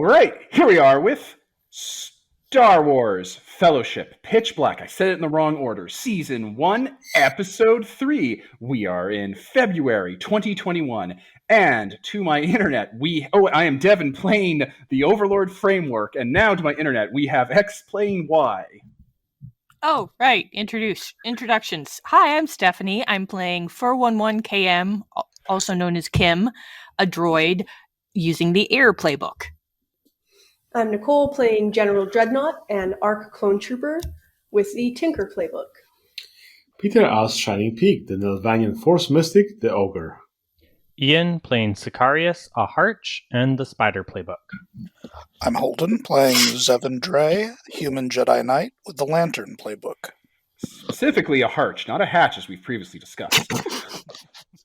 All right, here we are with Star Wars Fellowship Pitch Black. I said it in the wrong order. Season 1, Episode 3. We are in February 2021. And to my internet, I am Devin playing the Overlord framework. And now to my internet, we have Explain Why. Oh, right. Introductions. Hi, I'm Stephanie. I'm playing 411KM, also known as Kim, a droid using the Air playbook. I'm Nicole, playing General Dreadnought and Arc Clone Trooper with the Tinker playbook. Peter as Shining Peak, the Nelvanian Force Mystic, the Ogre. Ian, playing Sicarius A, Harch, and the Spider playbook. I'm Holden, playing Zevin Dre, Human Jedi Knight, with the Lantern playbook. Specifically a Harch, not a Hatch, as we've previously discussed.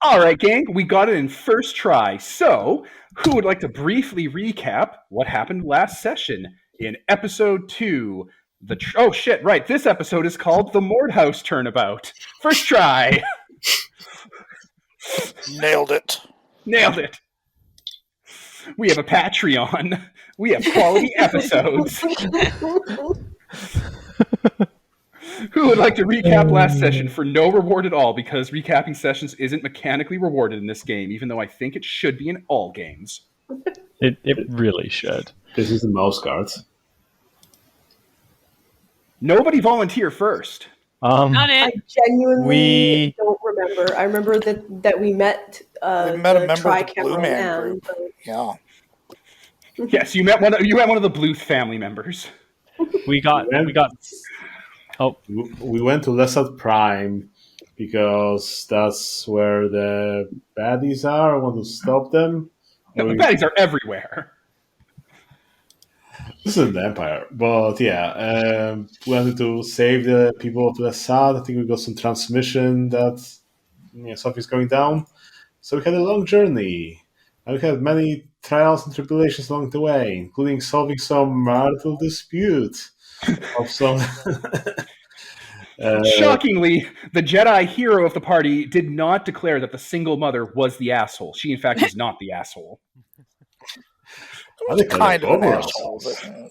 All right, gang, we got it in first try. So, who would like to briefly recap what happened last session in Episode 2? Oh, shit, right. This episode is called The Mordhouse Turnabout. First try. Nailed it. Nailed it. We have a Patreon. We have quality episodes. Who would like to recap last session for no reward at all, because recapping sessions isn't mechanically rewarded in this game, even though I think it should be in all games. It really should. This is the mouse guard. Nobody volunteer first. Not it. I genuinely don't remember. I remember that we met We met a member of the Tri-Camera Blue Man Man, group. but- Yeah. Yes, you met one of the Bluth family members. We got. Oh, We went to Lesat Prime because that's where the baddies are. I want to stop them. No, the baddies are everywhere. This is the Empire. But yeah, we wanted to save the people of Lesat. I think we got some transmission that something's going down. So we had a long journey. And we had many trials and tribulations along the way, including solving some marital dispute of some... Shockingly, the Jedi hero of the party did not declare that the single mother was the asshole. She, in fact, is not the asshole. Kind of an asshole. But,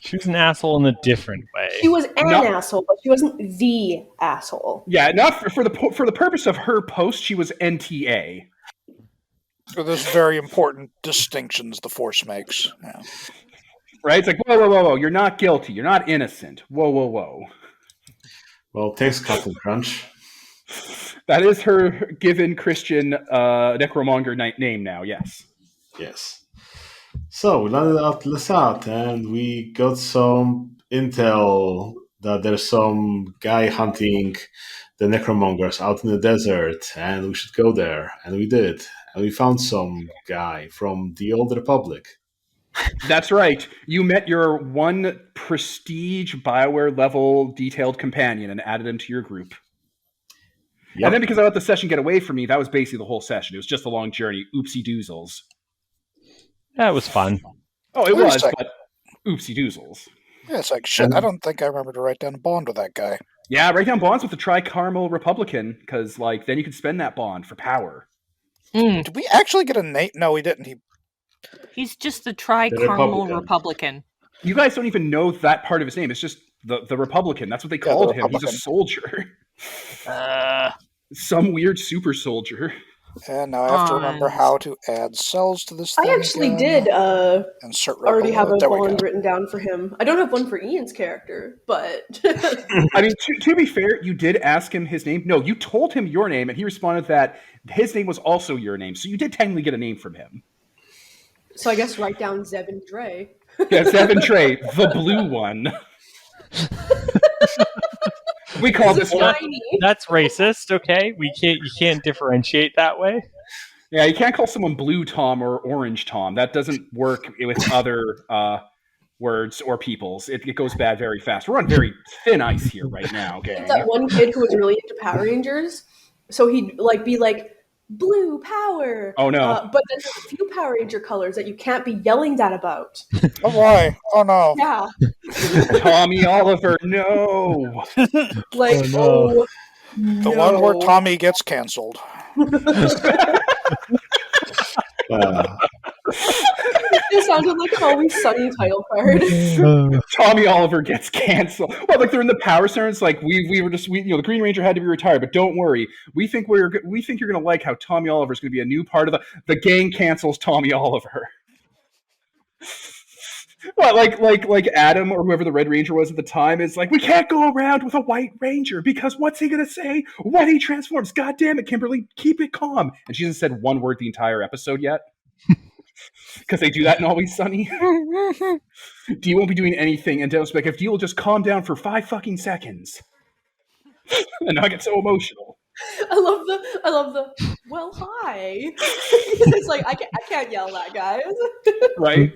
she was an asshole in a different way. She was an asshole, but she wasn't the asshole. Yeah, not for the purpose of her post, she was NTA. so there's very important distinctions the Force makes. Yeah. Right? It's like, whoa, you're not guilty. You're not innocent. Whoa. Well, thanks, Captain Crunch. That is her given Christian Necromonger name now, yes. Yes. So we landed at Lesat and we got some intel that there's some guy hunting the Necromongers out in the desert and we should go there. And we did. And we found some guy from the Old Republic. That's right. You met your one prestige BioWare level detailed companion and added him to your group. Yep. And then because I let the session get away from me, that was basically the whole session. It was just a long journey. Oopsie doozles. Yeah, it was fun. Oh, it was, but oopsie doozles. Yeah, it's like, shit, I don't think I remember to write down a bond with that guy. Yeah, write down bonds with the Tri-Caramel Republican, because then you could spend that bond for power. Did we actually get a name? No, we didn't. He's just the Tri-Caramel Republican. You guys don't even know that part of his name. It's just the Republican. That's what they called him. He's a soldier. Some weird super soldier. And now I have to remember how to add cells to this thing. I actually did already have a There we bond go. written down for him. I don't have one for Ian's character, but... I mean, to be fair, you did ask him his name. No, you told him your name, and he responded that his name was also your name. So you did technically get a name from him. So I guess write down Zevin Dre. Yeah, Zevin Dre, the blue one. We call this one. That's racist, okay? You can't differentiate that way. Yeah, you can't call someone Blue Tom or Orange Tom. That doesn't work with other words or peoples. It goes bad very fast. We're on very thin ice here right now, gang. That one kid who was really into Power Rangers, so he'd be like, blue power. Oh no! But there's a few Power Ranger colors that you can't be yelling that about. Oh why? Oh no! Yeah. Tommy Oliver, no! The one where Tommy gets canceled. It sounded like an Always Sunny title card. Tommy Oliver gets canceled. Well, like they're in the power centers. Like we were just the Green Ranger had to be retired, but don't worry. We think you're gonna like how Tommy Oliver is gonna be a new part of the gang cancels Tommy Oliver. Well, like Adam or whoever the Red Ranger was at the time is like, we can't go around with a White Ranger because what's he gonna say when he transforms? God damn it, Kimberly, keep it calm. And she hasn't said one word the entire episode yet. Because they do that in Always Sunny. Dee won't be doing anything, and Dennis will be like, if Dee will just calm down for 5 fucking seconds. And I get so emotional. I love the well, hi. It's like I can't yell that, guys. Right?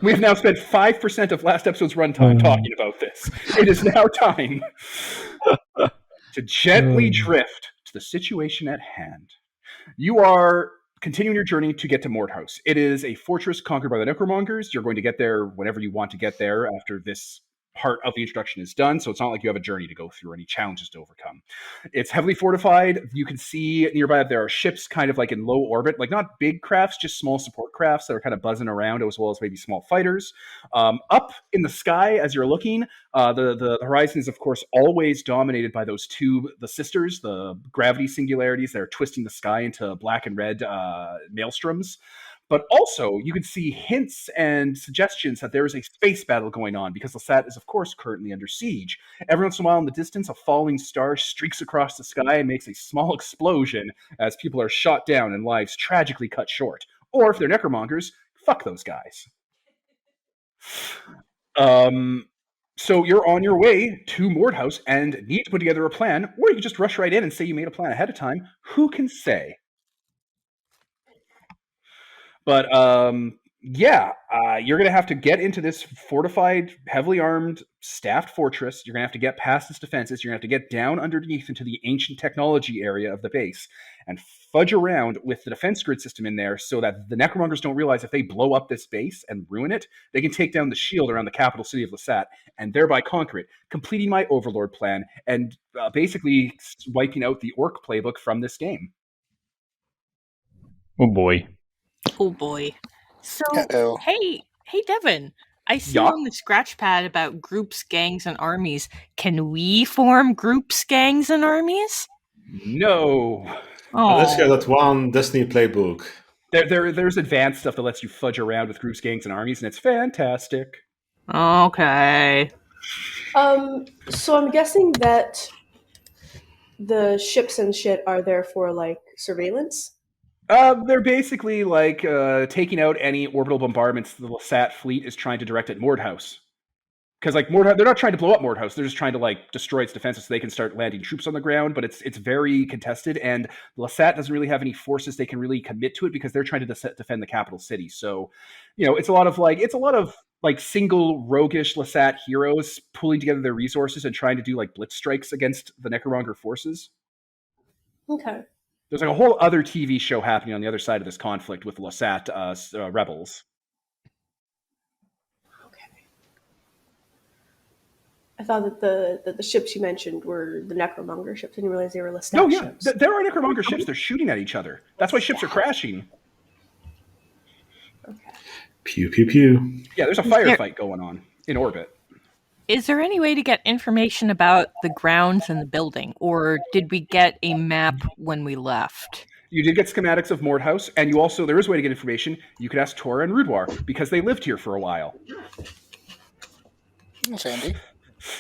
We have now spent 5% of last episode's runtime talking about this. It is now time to gently drift to the situation at hand. You are continuing your journey to get to Mordhouse. It is a fortress conquered by the Necromongers. You're going to get there whenever you want to get there after this part of the introduction is done, so it's not like you have a journey to go through or any challenges to overcome. It's heavily fortified. You can see nearby there are ships kind of like in low orbit, like not big crafts, just small support crafts that are kind of buzzing around, as well as maybe small fighters. Up in the sky, as you're looking, the horizon is, of course, always dominated by those the sisters, the gravity singularities that are twisting the sky into black and red maelstroms. But also, you can see hints and suggestions that there is a space battle going on, because Lesat is, of course, currently under siege. Every once in a while in the distance, a falling star streaks across the sky and makes a small explosion as people are shot down and lives tragically cut short. Or, if they're Necromongers, fuck those guys. So you're on your way to Mordhouse and need to put together a plan, or you can just rush right in and say you made a plan ahead of time. Who can say? But you're going to have to get into this fortified, heavily armed, staffed fortress. You're going to have to get past its defenses. You're going to have to get down underneath into the ancient technology area of the base and fudge around with the defense grid system in there so that the Necromongers don't realize if they blow up this base and ruin it, they can take down the shield around the capital city of Lesat and thereby conquer it, completing my Overlord plan and basically wiping out the Orc playbook from this game. Oh boy. Oh boy. So, Uh-oh. hey, Devin, I see Yeah? on the scratch pad about groups, gangs, and armies. Can we form groups, gangs, and armies? No. Unless you Oh, have that one Destiny playbook. There's advanced stuff that lets you fudge around with groups, gangs, and armies, and it's fantastic. okay. So I'm guessing that the ships and shit are there for like surveillance. They're basically like taking out any orbital bombardments the Lesat fleet is trying to direct at Mordhouse. Because like Mordhouse, they're not trying to blow up Mordhouse. They're just trying to like destroy its defenses so they can start landing troops on the ground. But it's very contested, and Lesat doesn't really have any forces they can really commit to it because they're trying to defend the capital city. So, it's a lot of single roguish Lesat heroes pulling together their resources and trying to do like blitz strikes against the Necromonger forces. Okay. There's like a whole other TV show happening on the other side of this conflict with Lesat rebels. Okay. I thought that the ships you mentioned were the Necromonger ships. I didn't realize they were Lestat No, yeah, ships. there are Necromonger ships. They're shooting at each other. That's why ships are crashing. Okay. Pew, pew, pew. Yeah, there's a firefight going on in orbit. Is there any way to get information about the grounds and the building, or did we get a map when we left? You did get schematics of Mordhouse, and there is a way to get information. You could ask Tora and Rudwar, because they lived here for a while. That's handy.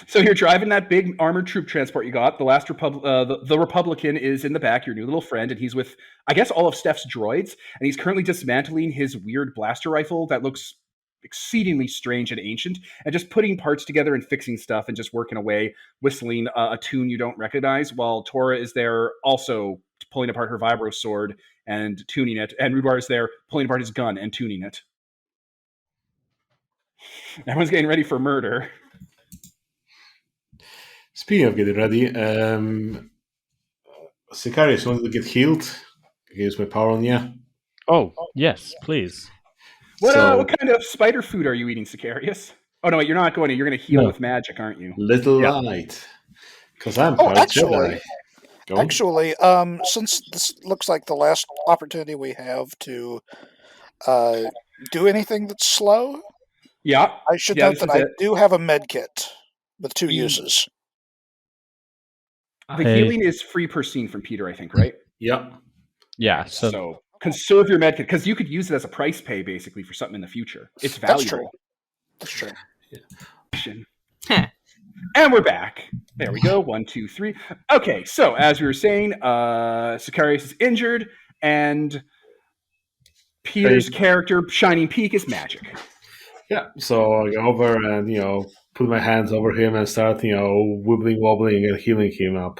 So you're driving that big armored troop transport you got. The last the Republican is in the back, your new little friend, and he's with, I guess, all of Steph's droids, and he's currently dismantling his weird blaster rifle that looks exceedingly strange and ancient, and just putting parts together and fixing stuff and just working away, whistling a tune you don't recognize, while Tora is there also pulling apart her vibro sword and tuning it, and Rudwar is there pulling apart his gun and tuning it. Everyone's getting ready for murder. Speaking of getting ready, Sicarius wanted to get healed. I use my power on you. Oh, yes, please. What kind of spider food are you eating, Sicarius? Oh, no, wait, you're not going to. You're going to heal with magic, aren't you? Little light. Because I'm part Jedi. Actually, since this looks like the last opportunity we have to do anything that's slow? Yeah. I should Yeah, note this that is I it. do have a med kit with 2 Ye- uses. The healing is free per scene from Peter, I think, right? Yep. Yeah, So conserve your medkit because you could use it as a price pay basically for something in the future. It's That's true. valuable. That's true. Huh. And we're back. There we go. 1, 2, 3. Okay, so as we were saying, Sicarius is injured, and Peter's character, Shining Peak, is magic. Yeah. So I go over and put my hands over him and start wibbling wobbling and healing him up.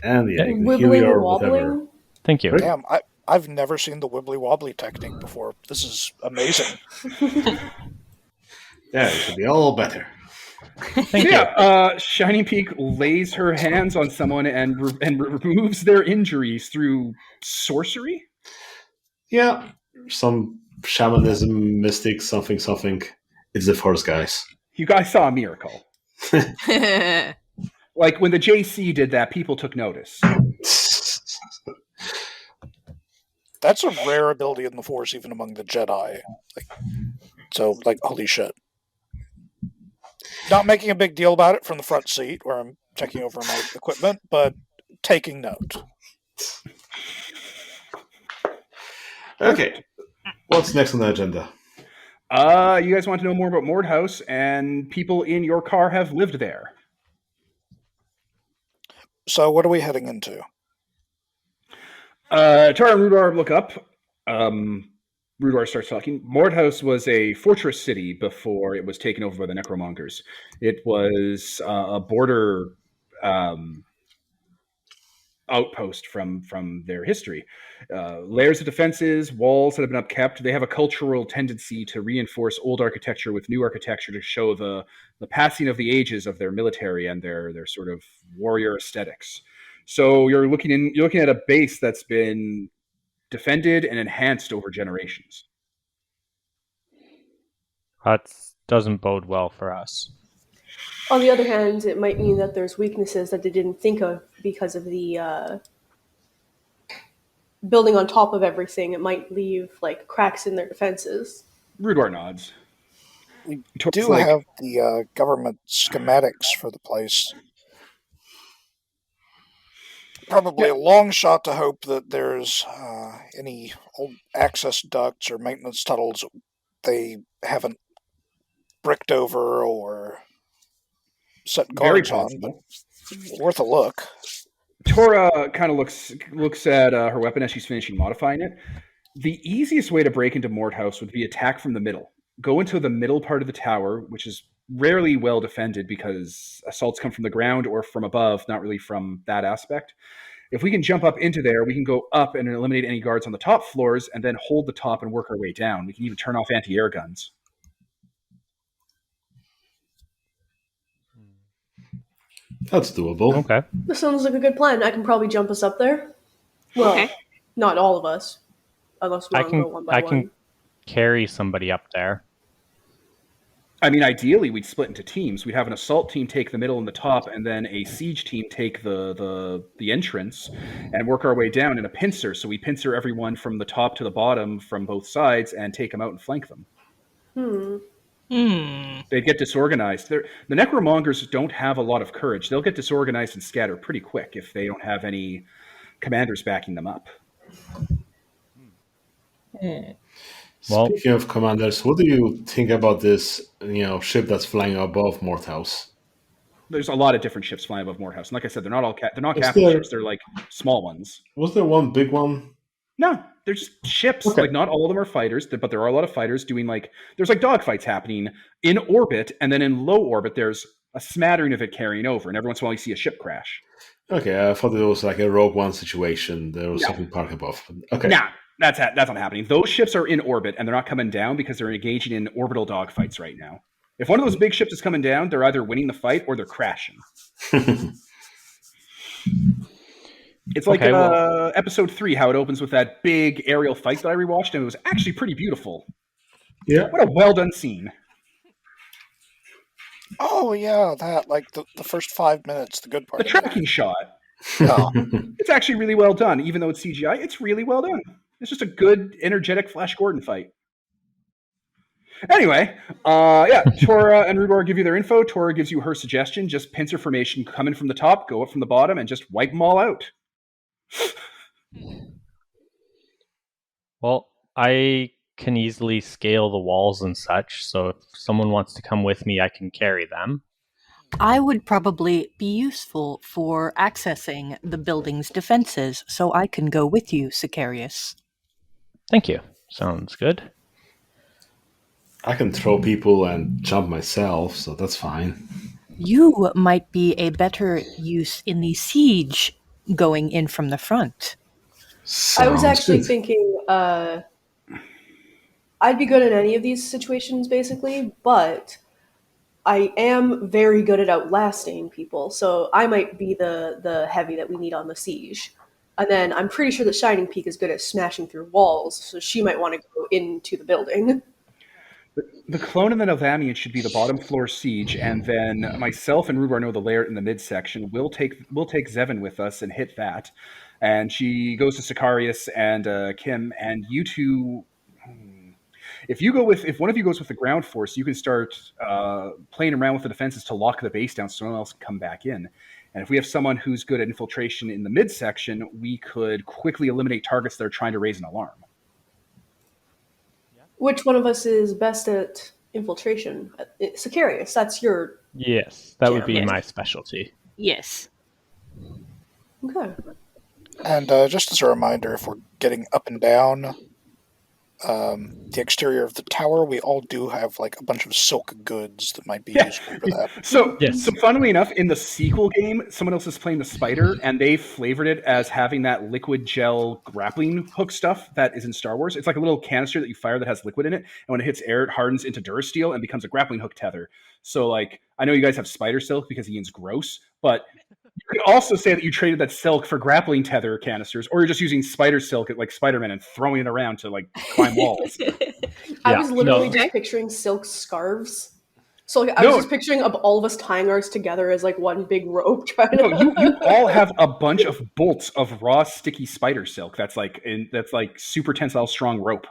And yeah, you can heal Wibbling or and whatever. wobbling. thank you. Right. Damn, I've never seen the wibbly wobbly technique before. This is amazing. Yeah, it could be all better. Thank you. Yeah, Shining Peak lays her hands on someone and removes their injuries through sorcery. Yeah, some shamanism, mystic, something. It's the Force, guys. You guys saw a miracle. Like when the JC did that, people took notice. That's a rare ability in the Force, even among the Jedi. Holy shit. Not making a big deal about it from the front seat where I'm checking over my equipment, but taking note. Okay, what's next on the agenda? You guys want to know more about Mordhouse, and people in your car have lived there. So what are we heading into? Tara and Rudar look up. Rudar starts talking. Mordhouse was a fortress city before it was taken over by the Necromongers. It was a border outpost from their history. Layers of defenses, walls that have been upkept. They have a cultural tendency to reinforce old architecture with new architecture to show the passing of the ages of their military and their sort of warrior aesthetics. So you're looking at a base that's been defended and enhanced over generations. That doesn't bode well for us. On the other hand, it might mean that there's weaknesses that they didn't think of because of the building on top of everything. It might leave like cracks in their defenses. Rudar nods. We Tor's do like, have the government schematics for the place. Probably a long shot to hope that there's any old access ducts or maintenance tunnels they haven't bricked over or set very guards on, possible. but worth a look. Tora kind of looks at her weapon as she's finishing modifying it. The easiest way to break into Mordhouse would be attack from the middle. Go into the middle part of the tower, which is rarely well defended because assaults come from the ground or from above, not really from that aspect. If we can jump up into there, we can go up and eliminate any guards on the top floors and then hold the top and work our way down. We can even turn off anti-air guns. That's doable. Okay. This sounds like a good plan. I can probably jump us up there. Well, Okay. not all of us, unless we I want to go can one by I one. can carry somebody up there. I mean, ideally, we'd split into teams. We'd have an assault team take the middle and the top, and then a siege team take the entrance, and work our way down in a pincer. So we pincer everyone from the top to the bottom from both sides, and take them out and flank them. They'd get disorganized. The Necromongers don't have a lot of courage. They'll get disorganized and scatter pretty quick if they don't have any commanders backing them up. Well- Speaking of commanders, what do you think about this ship that's flying above Mordhouse? There's a lot of different ships flying above Mordhouse. And like I said, they're not Is capital there- ships. They're like small ones. Was there one big one? No, they're just ships. Okay. Like not all of them are fighters, but there are a lot of fighters doing there's like dogfights happening in orbit, and then in low orbit there's a smattering of it carrying over, and every once in a while you see a ship crash. Okay, I thought it was like a Rogue One situation. There was No. something parked above. Okay. Nah, that's not happening. Those ships are in orbit, and they're not coming down because they're engaging in orbital dogfights right now. If one of those big ships is coming down, they're either winning the fight or they're crashing. It's like Okay, well- episode 3, how it opens with that big aerial fight that I rewatched, and it was actually pretty beautiful. Yeah. What a well done scene. Oh, yeah, that, like the first 5 minutes, the good part. The of it. tracking shot. No. It's actually really well done, even though it's CGI. It's really well done. It's just a good, energetic Flash Gordon fight. Anyway, Tora and Rudor give you their info. Tora gives you her suggestion. Just pincer formation, come in from the top, go up from the bottom, and just wipe them all out. Well, I can easily scale the walls and such, so if someone wants to come with me, I can carry them. I would probably be useful for accessing the building's defenses, so I can go with you, Sicarius. Thank you. Sounds good. I can throw people and jump myself, so that's fine. You might be a better use in the siege going in from the front. I was actually good. thinking I'd be good in any of these situations, basically, but I am very good at outlasting people, so I might be the heavy that we need on the siege. And then I'm pretty sure that Shining Peak is good at smashing through walls, so she might want to go into the building. The clone and the Novamian should be the bottom floor siege, and then myself and Rudor know the lair in the midsection. We'll take Zevin with us and hit that. And she goes to Sicarius and Kim, and you two. If one of you goes with the ground force, you can start playing around with the defenses to lock the base down so no one else can come back in. And if we have someone who's good at infiltration in the midsection, we could quickly eliminate targets that are trying to raise an alarm. Which one of us is best at infiltration? Sicarius, that's your... Yes, that would be Yes. my specialty. Yes. Okay. And just as a reminder, if we're getting up and down the exterior of the tower, we all do have like a bunch of silk goods that might be useful for that. So Yes. funnily enough, in the sequel game, someone else is playing the spider, and they flavored it as having that liquid gel grappling hook stuff that is in Star Wars. It's like a little canister that you fire that has liquid in it, and when it hits air, it hardens into Durasteel and becomes a grappling hook tether. So, like, I know you guys have spider silk because Ian's gross, but you could also say that you traded that silk for grappling tether canisters, or you're just using spider silk like Spider-Man and throwing it around to like climb walls. I Yeah, was literally no. just picturing silk scarves. So like, I was just picturing all of us tying ours together as like one big rope. Trying to... No, you all have a bunch of bolts of raw, sticky spider silk. That's like super tensile strong rope.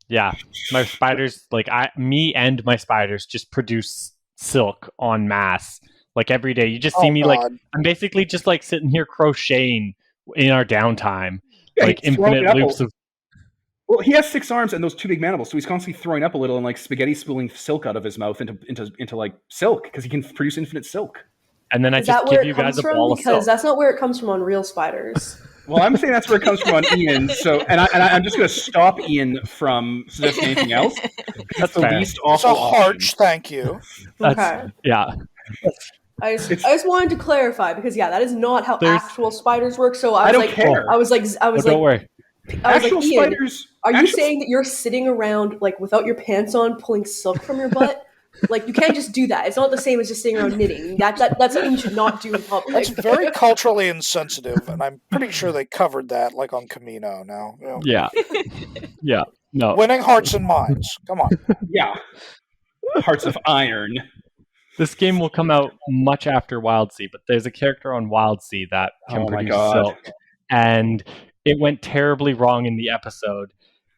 Yeah, my spiders, me and my spiders just produce silk en masse, like every day. You just see me God. I'm basically just like sitting here crocheting in our downtime, Yeah, like he's throwing infinite it up loops of. Well, he has 6 arms and those 2 big mandibles, so he's constantly throwing up a little and like spaghetti spooling silk out of his mouth into like silk because he can produce infinite silk. And then I Is that just where give it you guys comes a from? ball of Because silk. that's not where it comes from on real spiders. Well, I'm saying that's where it comes from on Ian. So, I'm just going to stop Ian from suggesting anything else. That's the fair. least It's a awful option. Harch, thank you. Okay. Yeah. I just wanted to clarify because that is not how There's- actual spiders work. So I was I don't like, care. I was like, Don't worry. I was Actual like, Ian, spiders. are you actual- saying that you're sitting around like without your pants on, pulling silk from your butt? Like you can't just do that. It's not the same as just sitting around knitting. That's something you should not do in public. That's very culturally insensitive, and I'm pretty sure they covered that like on Camino now. You know, Yeah. Yeah. No. winning hearts and minds. Come on. Yeah. Hearts of iron. This game will come out much after Wildsea, but there's a character on Wildsea that can Oh my produce God. silk. And it went terribly wrong in the episode.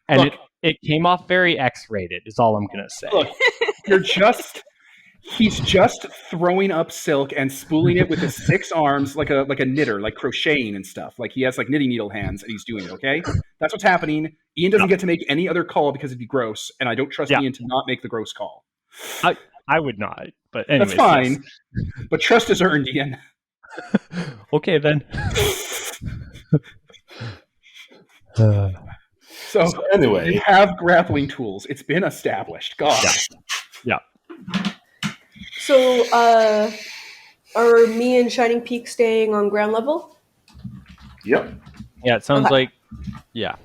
And Look. it came off very X-rated, is all I'm going to say. Look, he's just throwing up silk and spooling it with his 6 arms like a knitter, like crocheting and stuff. Like he has like knitting needle hands and he's doing it, okay? That's what's happening. Ian doesn't get to make any other call because it'd be gross, and I don't trust Ian to not make the gross call. I would not, but anyways. That's fine. But trust is earned, Ian. Yes. Okay, then. So Anyway, you have grappling tools. It's been established. God. Yeah. So, are me and Shining Peak staying on ground level? yep. Yeah, it sounds Okay. like... Yeah.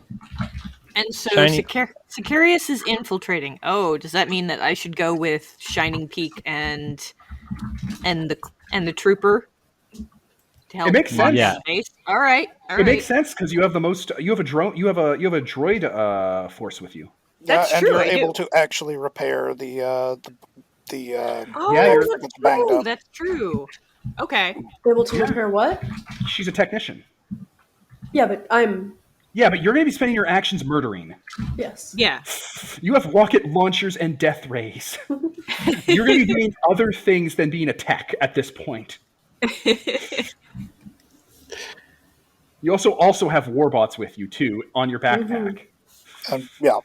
And so Shiny- Sicarius is infiltrating. Oh, does that mean that I should go with Shining Peak and the trooper to help? It makes sense. Yeah. Base? All right. It makes sense because you have the most. You have a drone. You have a droid force with you. That's and true, you're I do. able to actually repair the Oh, Yeah, you're- that's banged up. that's true. Okay. Able to repair what? She's a technician. Yeah, but I'm... Yeah, but you're going to be spending your actions murdering. Yes. Yeah. You have rocket launchers and death rays. You're going to be doing other things than being a tech at this point. You also have warbots with you, too, on your backpack. Yeah.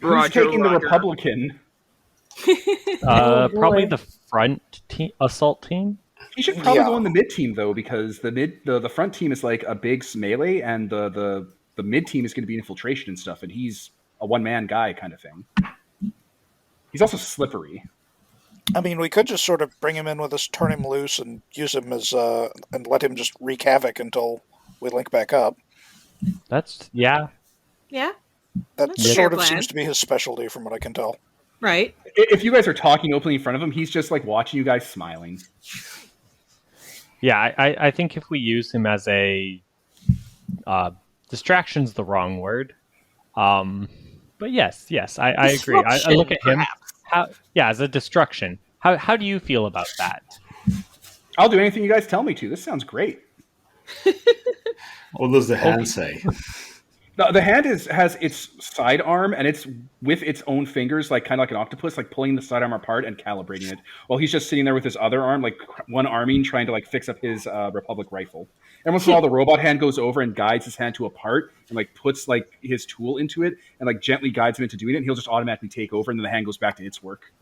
Who's taking the Republican? Oh, Probably boy. the front assault team. He should probably Yeah. go in the mid team, though, because the front team is like a big melee, and the mid team is going to be infiltration and stuff, and he's a one-man guy kind of thing. He's also slippery. I mean, we could just sort of bring him in with us, turn him loose, and use him as and let him just wreak havoc until we link back up. That's yeah. Yeah. That That's a sort fair of plan. seems to be his specialty, from what I can tell. Right. If you guys are talking openly in front of him, he's just like watching you guys smiling. Yeah, I think if we use him as a distraction's the wrong word. But yes, I agree. I look at him. As a destruction. How do you feel about that? I'll do anything you guys tell me to. This sounds great. What does the hand say? The hand has its sidearm, and it's with its own fingers, like kind of like an octopus, like pulling the sidearm apart and calibrating it, while he's just sitting there with his other arm, like one arming, trying to like fix up his Republic rifle. And once in a while, the robot hand goes over and guides his hand to a part, and like puts like his tool into it, and like gently guides him into doing it. And he'll just automatically take over, and then the hand goes back to its work.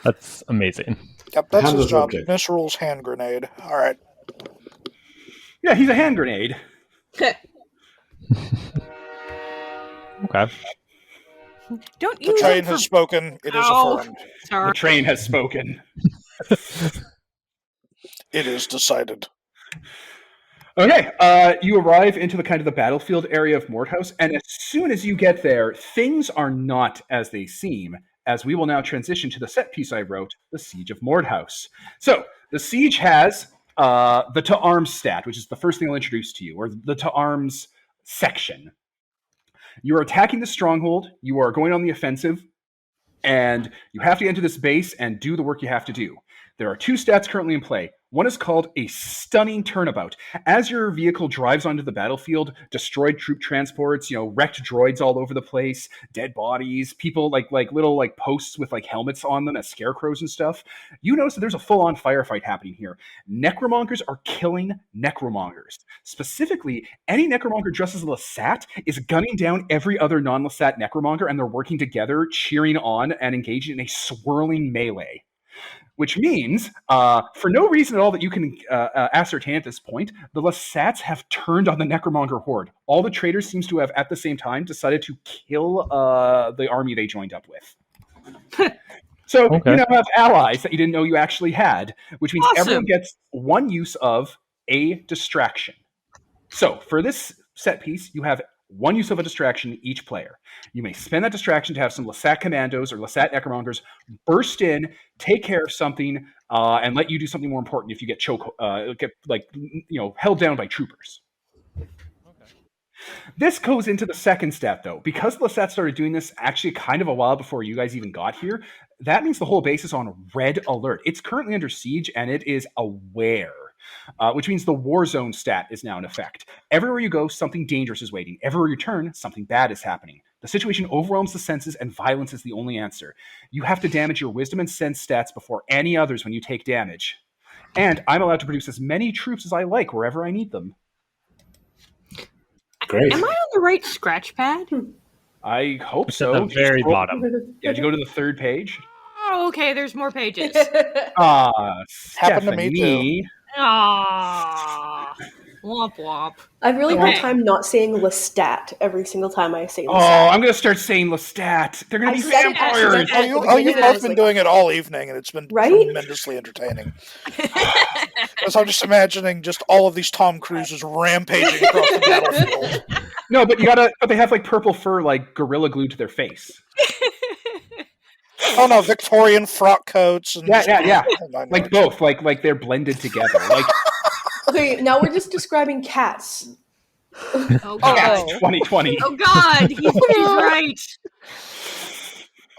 That's amazing. Yep, that's Hand his is job. okay. Misrul's hand grenade. All right. Yeah, he's a hand grenade. Okay. Don't The use train it for... has spoken. It is Ow. affirmed. The Sorry. train has spoken. It is decided. Okay, you arrive into the kind of the battlefield area of Mordhouse, and as soon as you get there, things are not as they seem, as we will now transition to the set piece I wrote, The Siege of Mordhouse. So, the siege has the to arms stat, which is the first thing I'll introduce to you, or the to arms section. You are attacking the stronghold, you are going on the offensive, and you have to enter this base and do the work you have to do. There are two stats currently in play. One is called a stunning turnabout. As your vehicle drives onto the battlefield, destroyed troop transports, wrecked droids all over the place, dead bodies, people like little like posts with like helmets on them as scarecrows and stuff. You notice that there's a full-on firefight happening here. Necromongers are killing Necromongers. Specifically, any Necromonger dressed as a Lesat is gunning down every other non-Lesat Necromonger, and they're working together, cheering on and engaging in a swirling melee. Which means, for no reason at all that you can ascertain at this point, the Lesats have turned on the Necromonger horde. All the traitors seems to have, at the same time, decided to kill the army they joined up with. So Okay. you now have allies that you didn't know you actually had, which means Awesome. everyone gets one use of a distraction. So for this set piece, you have one use of a distraction each player. You may spend that distraction to have some Lesat commandos or Lesat Necromongers burst in, take care of something, and let you do something more important if you get held down by troopers. This goes into the second stat, though. Because Lesat started doing this actually kind of a while before you guys even got here, that means the whole base is on red alert. It's currently under siege, and it is aware. Which means the war zone stat is now in effect. Everywhere you go, something dangerous is waiting. Everywhere you turn, something bad is happening. The situation overwhelms the senses, and violence is the only answer. You have to damage your wisdom and sense stats before any others when you take damage. And I'm allowed to produce as many troops as I like wherever I need them. Great. Am I on the right scratch pad? I hope It's so. at the very bottom. Yeah, did you go to the third page? Oh, okay, there's more pages. Happened to me, Stephanie. Ah, womp womp. I really hard Okay. time not saying Lestat every single time I say Oh, Lestat. I'm going to start saying Lestat. They're going I to be said it vampires. accidentally. You've both been doing it all evening, and it's been Right? tremendously entertaining. Because I'm just imagining just all of these Tom Cruises rampaging across the battlefield. No, but they have like purple fur, like gorilla glued to their face. Oh no, Victorian frock coats and Yeah. Oh, my Like gosh. both, like they're blended together. Like Okay, now we're just describing cats. Oh, Cats God. 2020. Oh, God, he's right.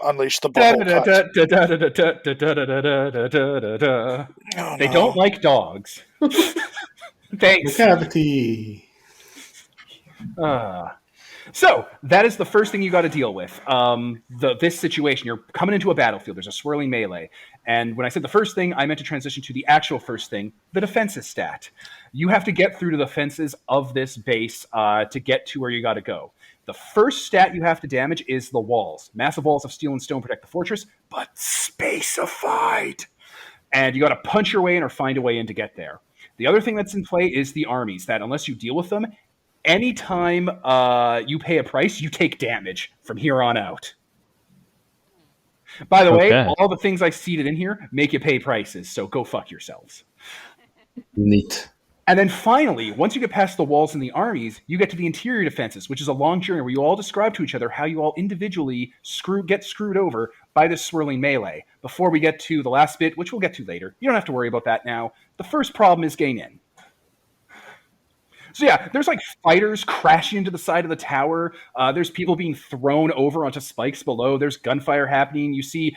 unleash the butthole touch. Oh, They no. don't like dogs. Thanks. Cavity. So that is the first thing you got to deal with. This situation, you're coming into a battlefield. There's a swirling melee, and when I said the first thing, I meant to transition to the actual first thing, the defenses stat. You have to get through to the fences of this base to get to where you got to go. The first stat you have to damage is the walls. Massive walls of steel and stone protect the fortress, but spacified. And you got to punch your way in or find a way in to get there. The other thing that's in play is the armies, that unless you deal with them, anytime you pay a price, you take damage from here on out. By the way, all the things I seeded in here make you pay prices, so go fuck yourselves. Neat. And then finally, once you get past the walls and the armies, you get to the interior defenses, which is a long journey where you all describe to each other how you all individually get screwed over by this swirling melee. Before we get to the last bit, which we'll get to later, you don't have to worry about that now. The first problem is getting in. So yeah, there's like fighters crashing into the side of the tower. There's people being thrown over onto spikes below. There's gunfire happening. You see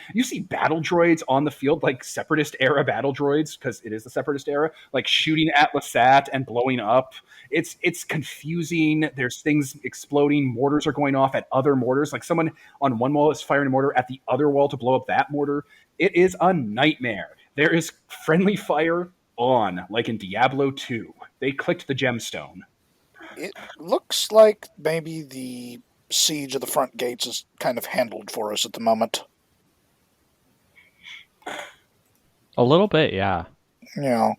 battle droids on the field, like Separatist era battle droids, because it is the Separatist era, like shooting at Lesat and blowing up. It's confusing. There's things exploding. Mortars are going off at other mortars. Like someone on one wall is firing a mortar at the other wall to blow up that mortar. It is a nightmare. There is friendly fire on, like in Diablo 2. They clicked the gemstone. It looks like maybe the siege of the front gates is kind of handled for us at the moment. A little bit, yeah. Yeah.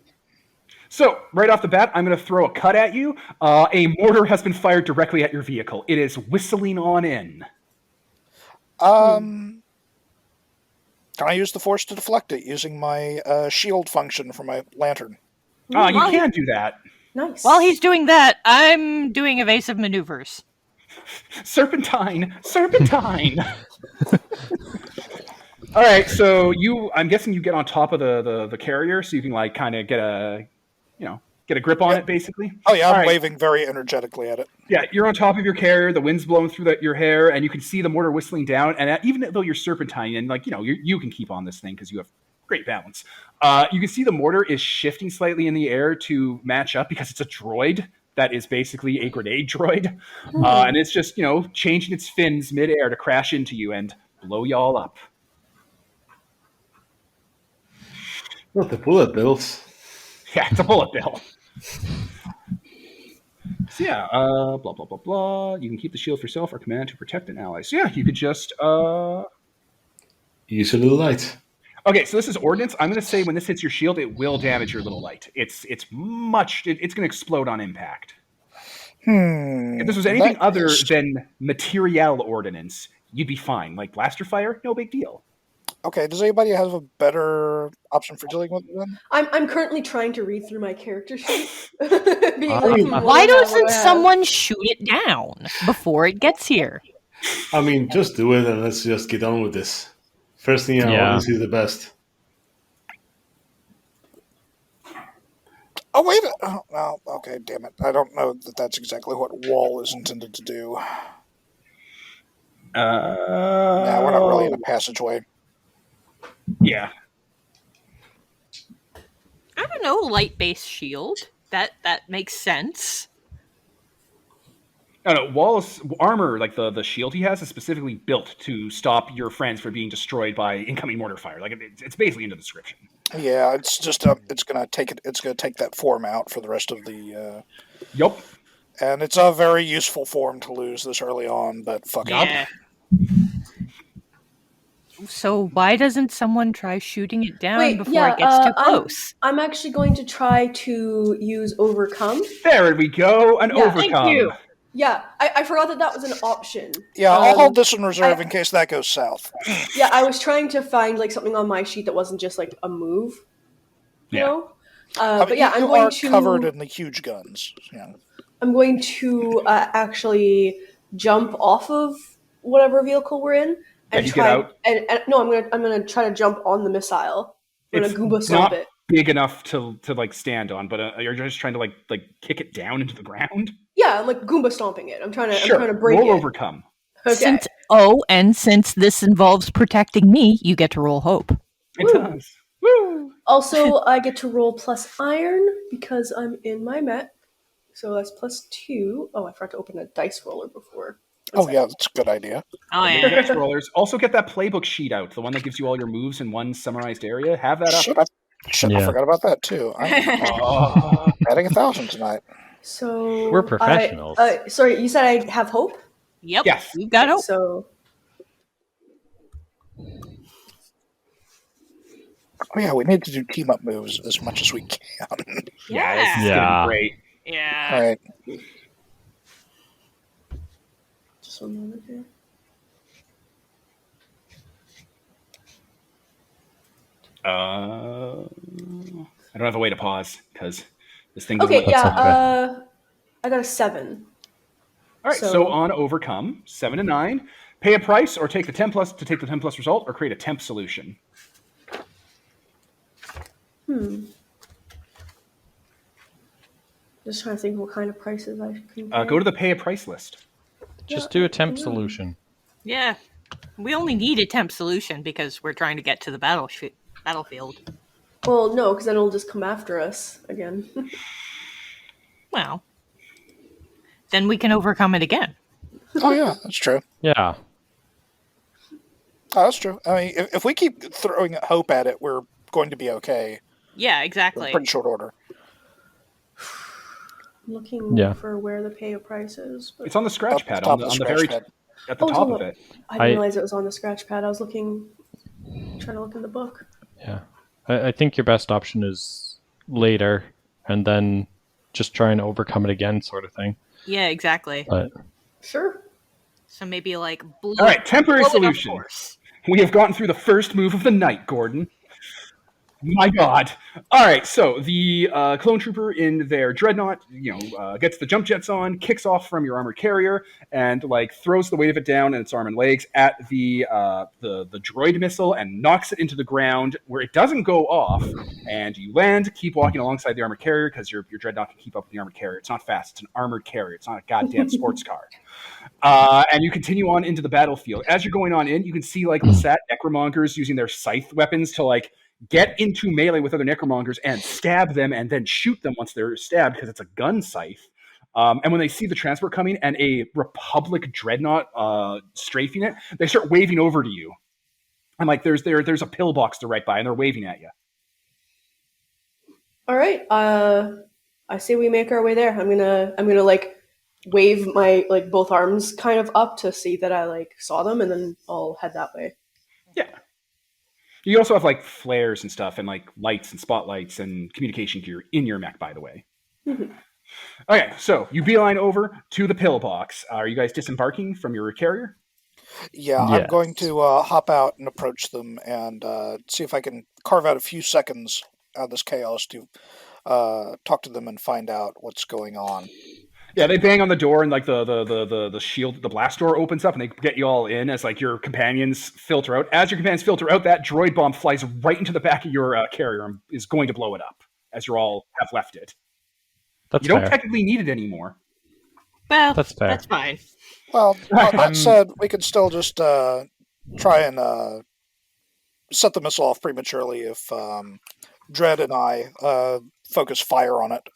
So, right off the bat, I'm going to throw a cut at you. A mortar has been fired directly at your vehicle. It is whistling on in. Can I use the force to deflect it using my shield function for my lantern? You can do that. Nice. While he's doing that, I'm doing evasive maneuvers. Serpentine! All right, so I'm guessing you get on top of the carrier, so you can like kind of get a grip on it, basically. Oh yeah, I'm right. waving very energetically at it. Yeah, you're on top of your carrier. The wind's blowing through your hair, and you can see the mortar whistling down. And even though you're serpentine, and you can keep on this thing because you have great balance. You can see the mortar is shifting slightly in the air to match up because it's a droid that is basically a grenade droid, and it's just changing its fins midair to crash into you and blow y'all up. Not the bullet bills. Yeah, it's a bullet bill. So yeah, blah, blah, blah, blah. You can keep the shield for yourself or command to protect an ally. So yeah, you could just... Use a little light. Okay, so this is ordnance. I'm going to say when this hits your shield, it will damage your little light. It's going to explode on impact. If this was anything other than material ordnance, you'd be fine. Like blaster fire, no big deal. Okay, does anybody have a better option for dealing with it then? I'm currently trying to read through my character sheet. Why doesn't someone shoot it down before it gets here? I mean, just do it and let's just get on with this. First thing always is the best. Oh, wait. Oh, okay, damn it. I don't know that that's exactly what wall is intended to do. Nah, we're not really in a passageway. Yeah. I don't know, light-based shield. That makes sense. No, Wall's armor, like the shield he has, is specifically built to stop your friends from being destroyed by incoming mortar fire. Like it's basically in the description. Yeah, it's just it's gonna take that form out for the rest of the. Yup. And it's a very useful form to lose this early on, but fuck Yeah. So why doesn't someone try shooting it down before it gets too close? I'm actually going to try to use overcome. There we go, overcome. Thank you. Yeah, I forgot that was an option. Yeah, I'll hold this in reserve in case that goes south. Yeah, I was trying to find like something on my sheet that wasn't just like a move. You know? But yeah, I'm going to covered in the huge guns. Yeah. I'm going to actually jump off of whatever vehicle we're in and try. And no, I'm gonna try to jump on the missile. I'm gonna Goomba stomp it. Big enough to like stand on, but you're just trying to like kick it down into the ground. Yeah, I'm like Goomba stomping it. I'm trying to break Roll it. overcome. Okay. Oh, and since this involves protecting me, you get to roll hope. It Woo. does. Woo! Also, I get to roll plus iron because I'm in my mech. So that's +2. Oh, I forgot to open a dice roller before. Oh, yeah, that's a good idea. Oh, Little yeah. dice rollers. Also, get that playbook sheet out, the one that gives you all your moves in one summarized area. Have that up. Shit, I Yeah. forgot about that, too. I'm Oh. adding 1,000 tonight. So We're professionals. Sorry, you said I have hope? Yep. Yes. You got hope. So Oh, yeah, we need to do team-up moves as much as we can. Yeah, this is Yeah. gonna be great. Yeah. All right. just one moment here. I don't have a way to pause because this thing. Okay, doesn't let- yeah. okay. I got a 7. All right. So on overcome 7 to 9, pay a price or take the 10 plus to take the 10 plus result, or create a temp solution. Just trying to think what kind of prices I can pay. Go to the pay a price list. Just do a temp solution. Yeah. We only need a temp solution because we're trying to get to the battlefield. Well, no, because then it'll just come after us again. Well, then we can overcome it again. Oh, yeah, that's true. Yeah. Oh, that's true. I mean, if we keep throwing hope at it, we're going to be okay. Yeah, In exactly. pretty short order. I'm looking Yeah. for where the pay a price is. But It's on the scratch Up pad top on of the the very scratch pad. at the Oh, it's top on of the- it. I didn't realize it was on the scratch pad. I was trying to look in the book. Yeah. I think your best option is later and then just try and overcome it again, sort of thing. Yeah, exactly. But Sure. So maybe like blow, All right, temporary blow it up solution. force. We have gotten through the first move of the night, Gordon. My God. All right, so the clone trooper in their dreadnought, gets the jump jets on, kicks off from your armored carrier, and throws the weight of it down and its arm and legs at the droid missile and knocks it into the ground where it doesn't go off. And you land, keep walking alongside the armored carrier because your dreadnought can keep up with the armored carrier. It's not fast; it's an armored carrier. It's not a goddamn sports car. And you continue on into the battlefield. As you're going on in, you can see Lesat Necromongers using their scythe weapons to get into melee with other Necromongers and stab them and then shoot them once they're stabbed because it's a gun scythe. And when they see the transport coming and a Republic dreadnought strafing it, they start waving over to you. And there's a pillbox to right by, and they're waving at you. All right. I say we make our way there. I'm gonna wave my both arms kind of up to see that I saw them, and then I'll head that way. Yeah. You also have flares and stuff, and lights and spotlights and communication gear in your mech, by the way. Mhm. Okay, so you beeline over to the pillbox. Are you guys disembarking from your carrier? Yeah, I'm Yes. going to hop out and approach them and see if I can carve out a few seconds out of this chaos to talk to them and find out what's going on. Yeah, they bang on the door, and the shield, the blast door opens up, and they get you all in as your companions filter out. As your companions filter out, that droid bomb flies right into the back of your carrier and is going to blow it up as you all have left it. that's You don't fair. technically need it anymore. Well, That's fair. That's fine. Well, that said, we could still just try and set the missile off prematurely if Dredd and I focus fire on it.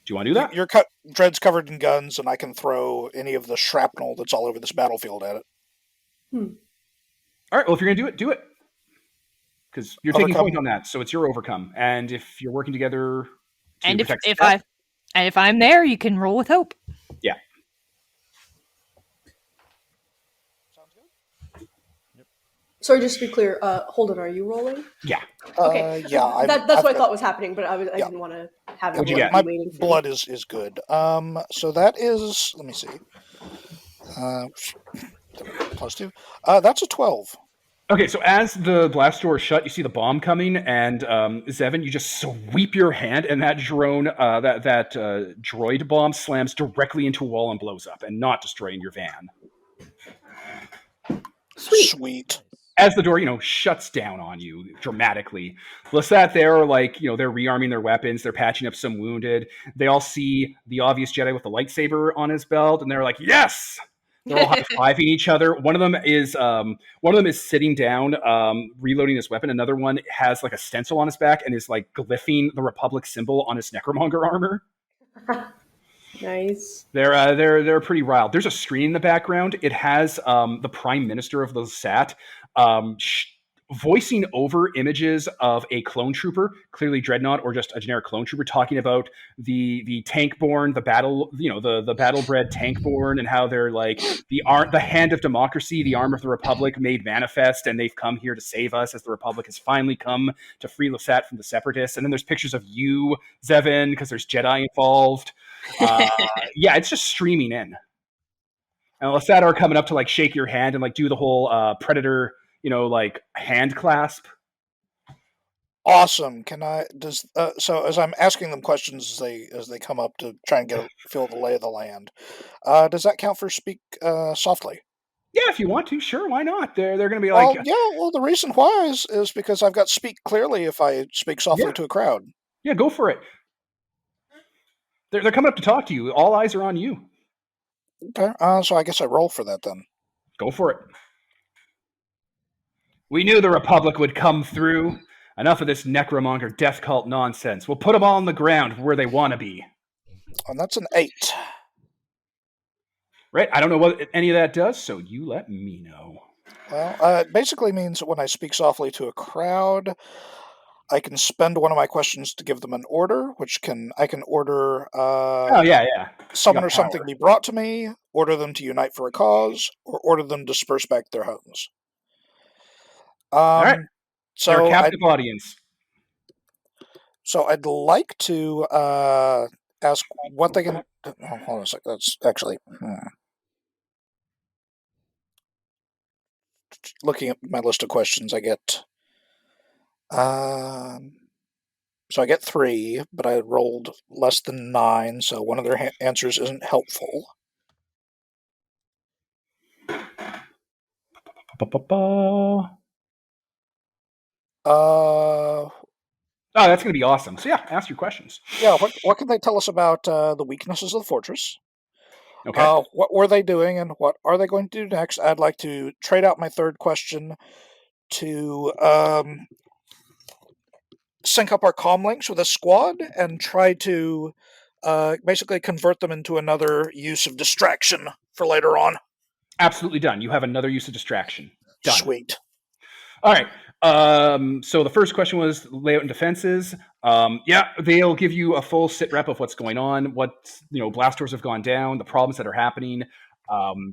Do you want to do that? Dredd's covered in guns, and I can throw any of the shrapnel that's all over this battlefield at it. All right. Well, if you're gonna do it, because you're taking Overcome. point on that, so it's your overcome. And if you're working together, to And protect if I'm there, you can roll with hope. yeah. Sorry, just to be clear. Holden, are you rolling? Yeah. Okay. Yeah, That's what I thought was happening, but I didn't want to have What'd you everyone get? My be waiting for me. blood is good. So that is, let me see. +2. That's a 12. Okay, so as the blast door is shut, you see the bomb coming, and Zevin, you just sweep your hand, and that drone, that droid bomb slams directly into a wall and blows up, and not destroying your van. Sweet. As the door, shuts down on you dramatically. Lesat, they're they're rearming their weapons, they're patching up some wounded. They all see the obvious Jedi with the lightsaber on his belt, and they're like, yes! They're all high-fiving each other. One of them is sitting down, reloading his weapon. Another one has like a stencil on his back and is like glyphing the Republic symbol on his Necromonger armor. Nice. They're pretty riled. There's a screen in the background. It has the Prime Minister of the Lesat voicing over images of a clone trooper, clearly Dreadnought or just a generic clone trooper, talking about the tank-born, the battle, the battle-bred tank-born, and how they're like the hand of democracy, the arm of the Republic made manifest, and they've come here to save us as the Republic has finally come to free Lesat from the Separatists. And then there's pictures of you, Zevin, because there's Jedi involved. Yeah, it's just streaming in. And Lesat are coming up to like shake your hand and like do the whole Predator, like hand clasp. Awesome. So as I'm asking them questions as they come up to try and feel the lay of the land, does that count for speak softly? Yeah, if you want to, sure, why not? They're going to be like, well, the reason why is because I've got speak clearly if I speak softly to a crowd. Yeah, go for it. They're coming up to talk to you. All eyes are on you. Okay, so I guess I roll for that then. Go for it. We knew the Republic would come through. Enough of this Necromonger death cult nonsense. We'll put them all on the ground where they want to be. And that's an 8. Right? I don't know what any of that does, so you let me know. Well, it basically means that when I speak softly to a crowd, I can spend one of my questions to give them an order, I can order someone or something be brought to me, order them to unite for a cause, or order them to disperse back to their homes. All right. So you're a captive audience. So I'd like to ask what they can... hold on a second. That's actually... Looking at my list of questions, I get... so I get 3, but I rolled less than 9, so one of their answers isn't helpful. That's going to be awesome. So yeah, ask your questions. Yeah, what can they tell us about the weaknesses of the fortress? Okay. What were they doing, and what are they going to do next? I'd like to trade out my third question to sync up our comm links with a squad and try to basically convert them into another use of distraction for later on. Absolutely done. You have another use of distraction. Done. Sweet. All right. So the first question was layout and defenses. They'll give you a full sit rep of what's going on, what blast doors have gone down, the problems that are happening.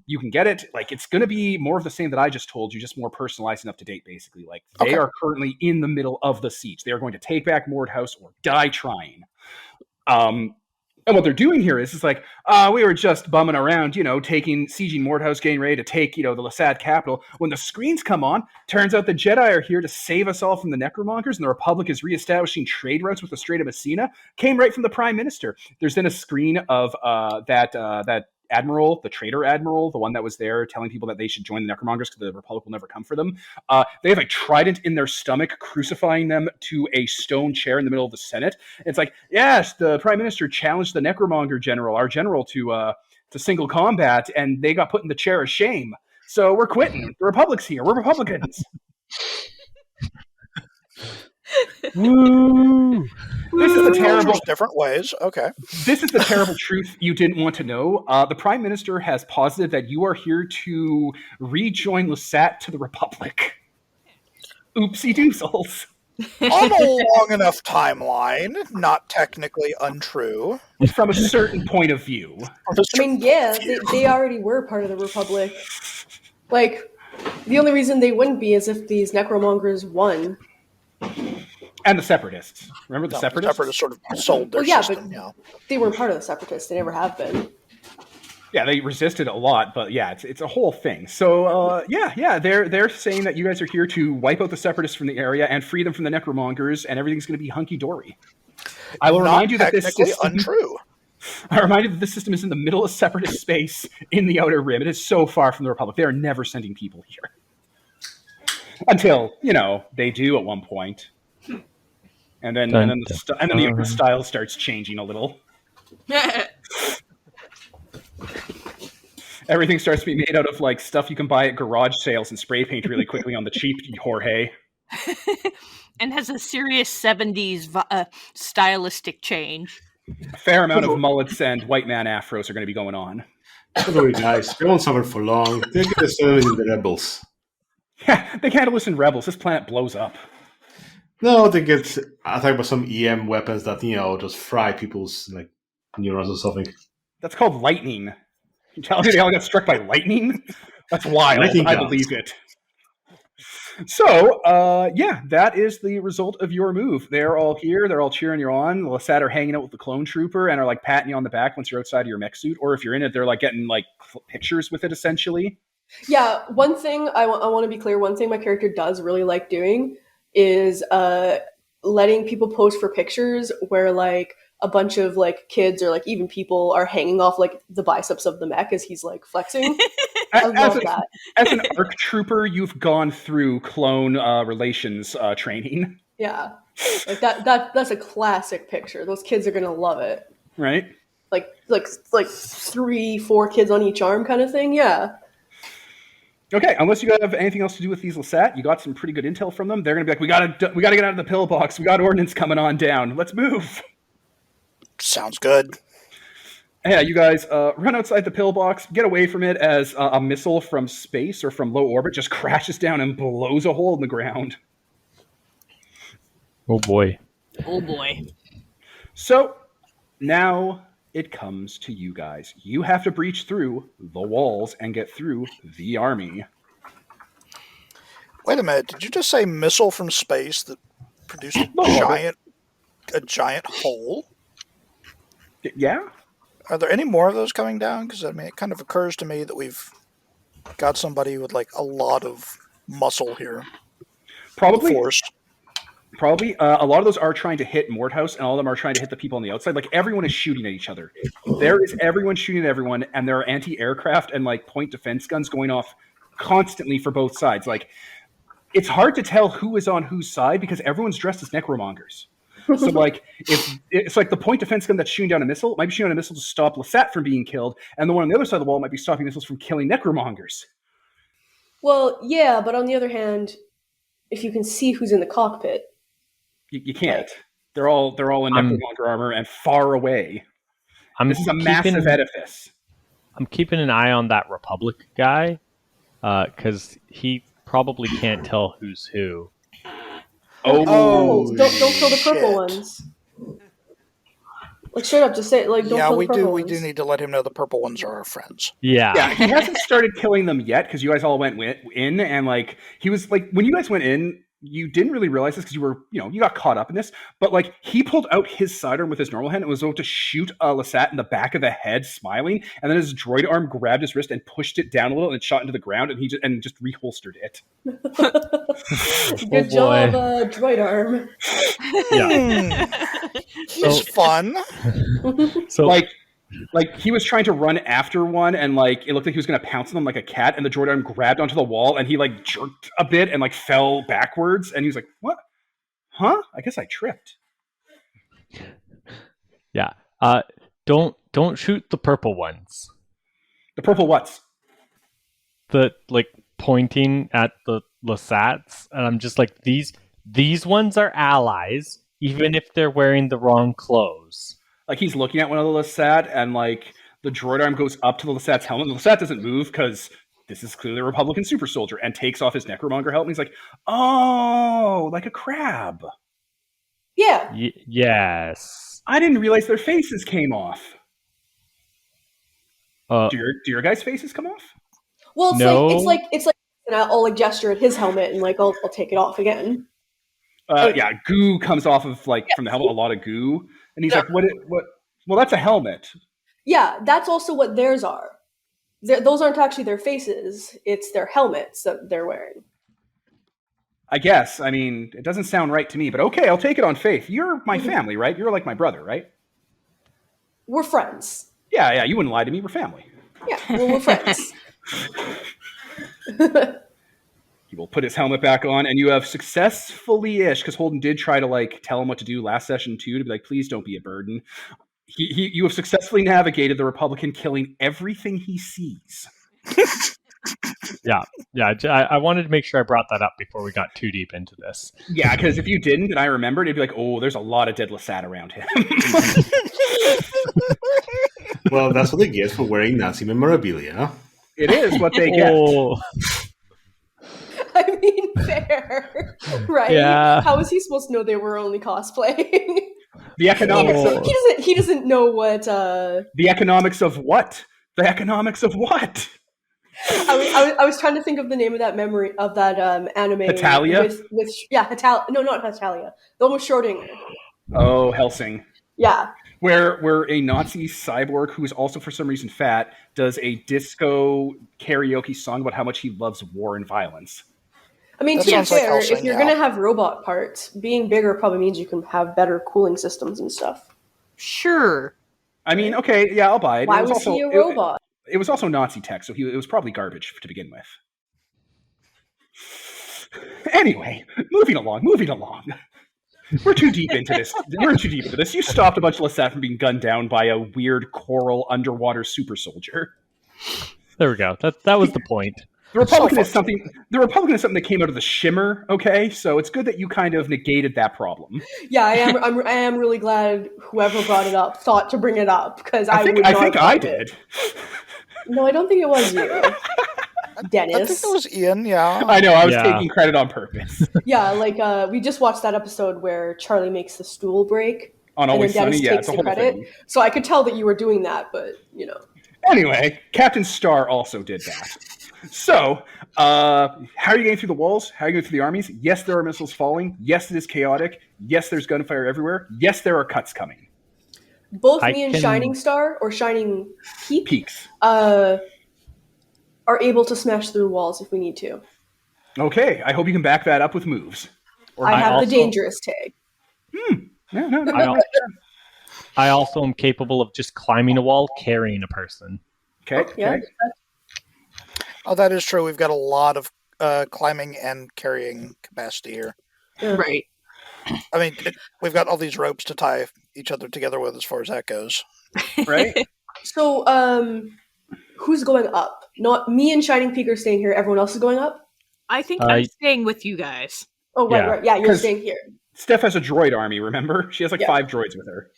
You can get it. Like, it's going to be more of the same that I just told you, just more personalized and up to date. Basically, like they are currently in the middle of the siege. They are going to take back Mordhouse or die trying. And what they're doing here is like, we were just bumming around, sieging Mordhouse, getting ready to take, the Lesat capital. When the screens come on, turns out the Jedi are here to save us all from the Necromongers, and the Republic is reestablishing trade routes with the Strait of Messina. Came right from the Prime Minister. There's then a screen of that admiral, the traitor admiral, the one that was there telling people that they should join the Necromongers because the Republic will never come for them. They have a trident in their stomach, crucifying them to a stone chair in the middle of the Senate. It's like, yes, the Prime Minister challenged the Necromonger General, our general, to single combat, and they got put in the chair of shame. So we're quitting. The Republic's here. We're Republicans. Woo! This is the terrible... different ways. Okay. This is the terrible truth you didn't want to know. The Prime Minister has posited that you are here to rejoin Lesat to the Republic. Oopsie doozles. On a long enough timeline, not technically untrue. From a certain point of view. They already were part of the Republic. Like, the only reason they wouldn't be is if these Necromongers won. And the Separatists. Remember the Separatists? The Separatists sort of sold their system. But they weren't part of the Separatists. They never have been. Yeah, they resisted a lot, but yeah, it's a whole thing. So they're saying that you guys are here to wipe out the Separatists from the area and free them from the Necromongers, and everything's going to be hunky dory. I will remind you that this system, untrue. I remind you that this system is in the middle of Separatist space in the Outer Rim. It is so far from the Republic. They are never sending people here until they do at one point. And then the style starts changing a little. And Everything starts to be made out of like stuff you can buy at garage sales and spray paint really quickly on the cheap, Jorge. And has a serious 70s stylistic change. A fair amount of mullets and white man afros are going to be going on. Don't worry, guys. We won't suffer for long. They're going to send in the rebels. Yeah, they can't listen rebels. This planet blows up. No, they get attacked by some EM weapons that, just fry people's like neurons or something. That's called lightning. You tell me they all got struck by lightning? That's wild. Lightning I guns. believe it. So, that is the result of your move. They're all here. They're all cheering you on. The Lesat are hanging out with the clone trooper and are like patting you on the back once you're outside of your mech suit. Or if you're in it, they're like getting like pictures with it, essentially. Yeah, one thing I want to be clear, one thing my character does really like doing is letting people pose for pictures where like a bunch of like kids or like even people are hanging off like the biceps of the mech as he's like flexing. I love that. As an ARC trooper, you've gone through clone relations training. Yeah, like that's a classic picture. Those kids are gonna love it. Right? Like 3-4 kids on each arm kind of thing. Yeah. Okay, unless you have anything else to do with these Lesat, you got some pretty good intel from them. They're gonna be like, we gotta get out of the pillbox. We got ordnance coming on down. Let's move. Sounds good. Yeah, you guys run outside the pillbox, get away from it as a missile from space or from low orbit just crashes down and blows a hole in the ground. Oh boy. Oh boy. So now it comes to you guys. You have to breach through the walls and get through the army. Wait a minute. Did you just say missile from space that produced a giant hole? Yeah? Are there any more of those coming down? Because it kind of occurs to me that we've got somebody with like a lot of muscle here. Probably. Forced. Probably. A lot of those are trying to hit Mordhouse, and all of them are trying to hit the people on the outside. Like, everyone is shooting at each other. There is everyone shooting at everyone, and there are anti-aircraft and, like, point defense guns going off constantly for both sides. Like, it's hard to tell who is on whose side because everyone's dressed as Necromongers. So, like, it's like the point defense gun that's shooting down a missile might be shooting down a missile to stop Lesat from being killed, and the one on the other side of the wall might be stopping missiles from killing Necromongers. Well, yeah, but on the other hand, if you can see who's in the cockpit, you can't. They're all in Necromonger armor and far away. This is a massive edifice. I'm keeping an eye on that Republic guy because he probably can't tell who's who. don't kill the purple ones. Like, straight up, just say like, don't kill the purple ones. We do need to let him know the purple ones are our friends. Yeah, he hasn't started killing them yet because you guys all went in, and like he was like when you guys went in, you didn't really realize this because you were, you got caught up in this, but like he pulled out his sidearm with his normal hand and was about to shoot Lesat in the back of the head, smiling, and then his droid arm grabbed his wrist and pushed it down a little and it shot into the ground, and he just reholstered it. Good job, droid arm. Yeah, It's fun. So like he was trying to run after one, and like it looked like he was going to pounce on them like a cat, and the droid arm grabbed onto the wall, and he like jerked a bit and like fell backwards, and he was like, "What? Huh? I guess I tripped." Yeah. Don't shoot the purple ones. The purple what's? The like pointing at the Lesats, and I'm just like these ones are allies, even if they're wearing the wrong clothes. Like he's looking at one of the Lesat, and like the droid arm goes up to the Lesat's helmet. The Lesat doesn't move because this is clearly a Republican super soldier, and takes off his Necromonger helmet. And he's like, "Oh, like a crab." Yeah. Yes. I didn't realize their faces came off. Do your guys' faces come off? Well, No. it's like, and I'll like gesture at his helmet and like I'll take it off again. Yeah, goo comes off of from the helmet, a lot of goo, and he's like, "What? Well, that's a helmet." Yeah, that's also what theirs are. Those aren't actually their faces; it's their helmets that they're wearing. I guess. I mean, it doesn't sound right to me, but okay, I'll take it on faith. You're my family, right? You're like my brother, right? We're friends. Yeah, you wouldn't lie to me. We're family. Yeah, we're friends. He will put his helmet back on, and you have successfully-ish, because Holden did try to tell him what to do last session too, to be like, please don't be a burden. You have successfully navigated the Republican killing everything he sees. Yeah. I wanted to make sure I brought that up before we got too deep into this. Yeah, because if you didn't and I remembered, it'd be like, oh, there's a lot of dead Lesat around him. Well, that's what they get for wearing Nazi memorabilia. It is what they get. Oh, I mean, fair, right? Yeah. How is he supposed to know they were only cosplaying? The economics of He doesn't know what. the economics of what? The economics of what? I was trying to think of the name of that anime. Hetalia? With Hetalia. No, not Hetalia. The one with Schrodinger. Oh, Helsing. Yeah. Where a Nazi cyborg who is also for some reason fat does a disco karaoke song about how much he loves war and violence. I mean, That to be sounds like fair, Hellsing, if you're yeah. going to have robot parts, being bigger probably means you can have better cooling systems and stuff. Sure. I mean, okay, yeah, I'll buy it. Why it was was also, he a robot? It was also Nazi tech, so it was probably garbage to begin with. Anyway, moving along. We're too deep into this. You stopped a bunch of Lesat from being gunned down by a weird coral underwater super soldier. there we go. That was the point. The Republican is something that came out of the Shimmer. Okay, so it's good that you kind of negated that problem. Yeah, I am really glad whoever brought it up thought to bring it up because I think would not I have it. did. No, I don't think it was you, Dennis. I think it was Ian, yeah. I know. I was Yeah. taking credit on purpose. Yeah, like we just watched that episode where Charlie makes the stool break, On and Always then Dennis Sunny, yeah, takes it's a the whole credit. thing. So I could tell that you were doing that, but you know. Anyway, Captain Star also did that. So, how are you getting through the walls? How are you getting through the armies? Yes, there are missiles falling. Yes, it is chaotic. Yes, there's gunfire everywhere. Yes, there are cuts coming. Both I me and can- Shining Star or Shining Peak Peaks. are able to smash through walls if we need to. Okay, I hope you can back that up with moves. Or I I have also- the dangerous tag. No. I also am capable of just climbing a wall, carrying a person. Okay. Yeah. Oh, that is true. We've got a lot of climbing and carrying capacity here. Yeah. Right. I mean, we've got all these ropes to tie each other together with as far as that goes. Right? So, who's going up? Not me and Shining Peak are staying here. Everyone else is going up. I think Uh, I'm staying with you guys. Oh, right, Yeah. right. Yeah, you're 'Cause- staying here. Steph has a droid army, remember? She has like Yeah. 5 droids with her.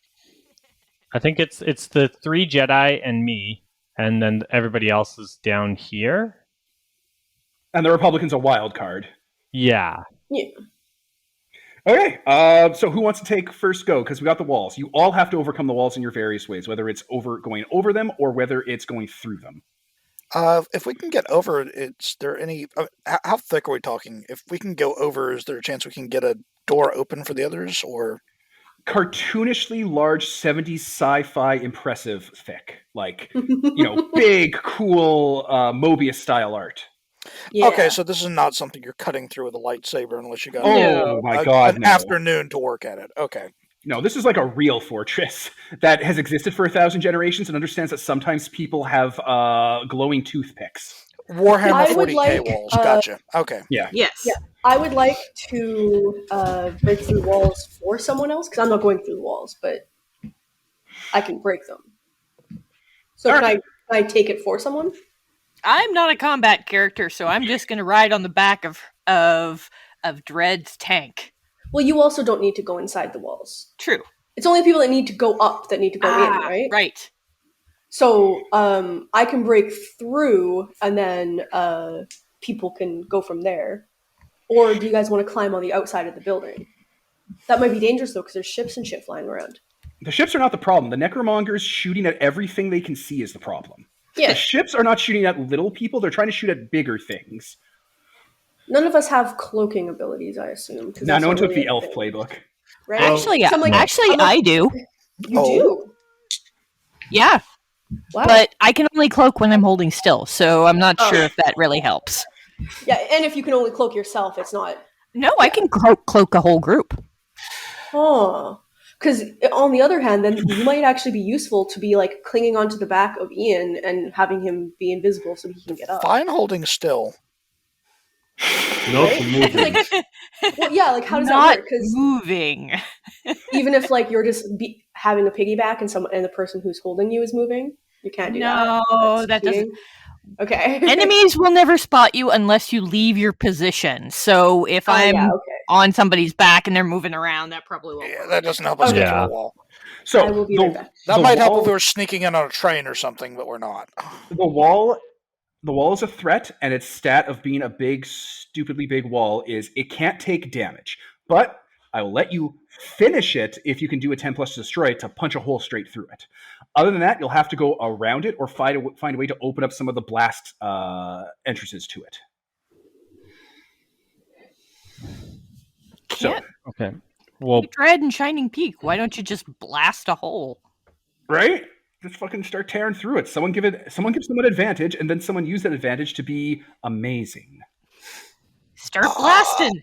I think it's the 3 Jedi and me, and then everybody else is down here. And the Republican's a wild card. Yeah. Yeah. Okay, so who wants to take first go? Because we got the walls. You all have to overcome the walls in your various ways, whether it's going over them or whether it's going through them. If we can get over, is there any? How thick are we talking? If we can go over, is there a chance we can get a door open for the others? Or Cartoonishly large 70s sci-fi impressive thick. Like, big, cool Mobius style art. Yeah. okay, so this is not something you're cutting through with a lightsaber unless you got Oh my god, an no. afternoon to work at it. Okay, No, this is like a real fortress that has existed for 1,000 generations and understands that sometimes people have glowing toothpicks. Warhammer I would 40k like, walls. Gotcha. Okay, Yes. Yeah. I would like to break through walls for someone else because I'm not going through the walls, but I can break them. So Alright. can I take it for someone? I'm not a combat character, so I'm just going to ride on the back of Dread's tank. Well, you also don't need to go inside the walls. True. It's only people that need to go up that need to go in, right? Right. So I can break through, and then people can go from there. Or do you guys want to climb on the outside of the building? That might be dangerous, though, because there's ships and shit flying around. The ships are not the problem. The Necromongers shooting at everything they can see is the problem. Yeah, The ships are not shooting at little people. They're trying to shoot at bigger things. none of us have cloaking abilities, I assume. 'cause Now, that's no one not took really the a elf thing, playbook. right? Actually, So I'm like- I do. You Oh. do? Yeah, Wow. but I can only cloak when I'm holding still, so I'm not Oh. sure if that really helps. Yeah, and if you can only cloak yourself, it's not... No, I can cloak a whole group. Huh. Because on the other hand, then you might actually be useful to be like clinging onto the back of Ian and having him be invisible so he can get up. fine holding still. Not Right? moving. Like, well, yeah, like how does Not that work? Because moving. even if like you're just having a piggyback and the person who's holding you is moving, you can't do that. No, That's that doesn't. cheating. Okay. Enemies will never spot you unless you leave your position. So if I'm yeah, okay. on somebody's back and they're moving around, that probably won't Yeah, work. that doesn't help us get Yeah. to a wall. So I will be right back. That the might help if wall- we were sneaking in on a train or something, but we're not. The wall is a threat, and its stat of being a big, stupidly big wall is it can't take damage. But I will let you finish it if you can do a 10 plus to destroy it to punch a hole straight through it. Other than that, you'll have to go around it or find a way to open up some of the blast entrances to it. Can't Okay. Well, Dread and Shining Peak. Why don't you just blast a hole? Right? Just fucking start tearing through it. Someone give someone advantage, and then someone use that advantage to be amazing. Start blasting.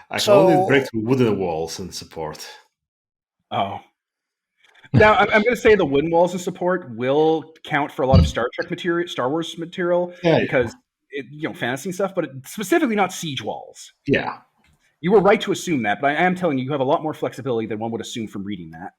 I can So- only break through wooden walls and support. Oh. Now, I'm going to say the wooden walls and support will count for a lot of Star Wars material, Yeah. because fantasy and stuff, but specifically not siege walls. Yeah. You were right to assume that, but I am telling you, you have a lot more flexibility than one would assume from reading that.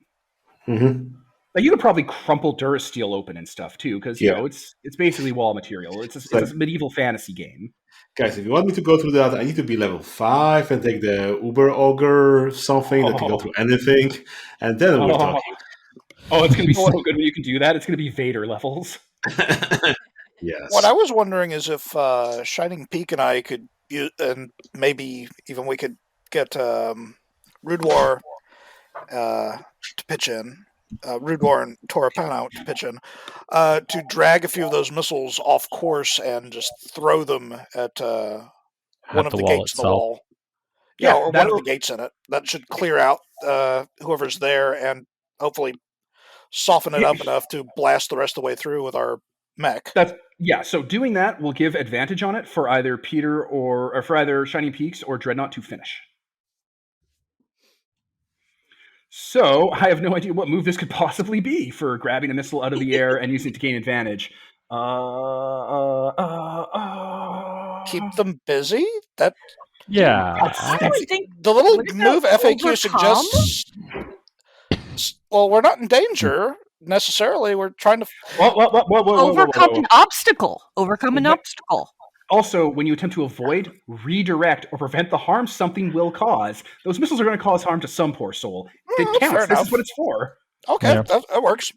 Mm-hmm. Like, you could probably crumple Durasteel open and stuff too, because Yeah. it's basically wall material. It's a medieval fantasy game. Guys, if you want me to go through that, I need to be level 5 and take the Uber Ogre something that can go through anything, and then we're talking. Oh, it's going to be so good when you can do that. It's going to be Vader levels. Yes. What I was wondering is if Shining Peak and I could use, and maybe even we could get Rude War to pitch in, Rude War and Torapano to pitch in, to drag a few of those missiles off course and just throw them at one of the gates in the wall. Yeah, or one of the gates in it. That should clear out whoever's there and hopefully soften it up enough to blast the rest of the way through with our mech. So doing that will give advantage on it for either Peter or for either Shining Peaks or Dreadnought to finish. So I have no idea what move this could possibly be for grabbing a missile out of the air and using it to gain advantage. Keep them busy? yeah. I would think The little Wouldn't move that FAQ overcome? suggests. Well, we're not in danger necessarily. We're trying to. overcome an obstacle. Overcome an obstacle. Also, when you attempt to avoid, redirect, or prevent the harm something will cause, those missiles are going to cause harm to some poor soul. It fair counts. This enough. is what it's for. Okay, Yeah. that works.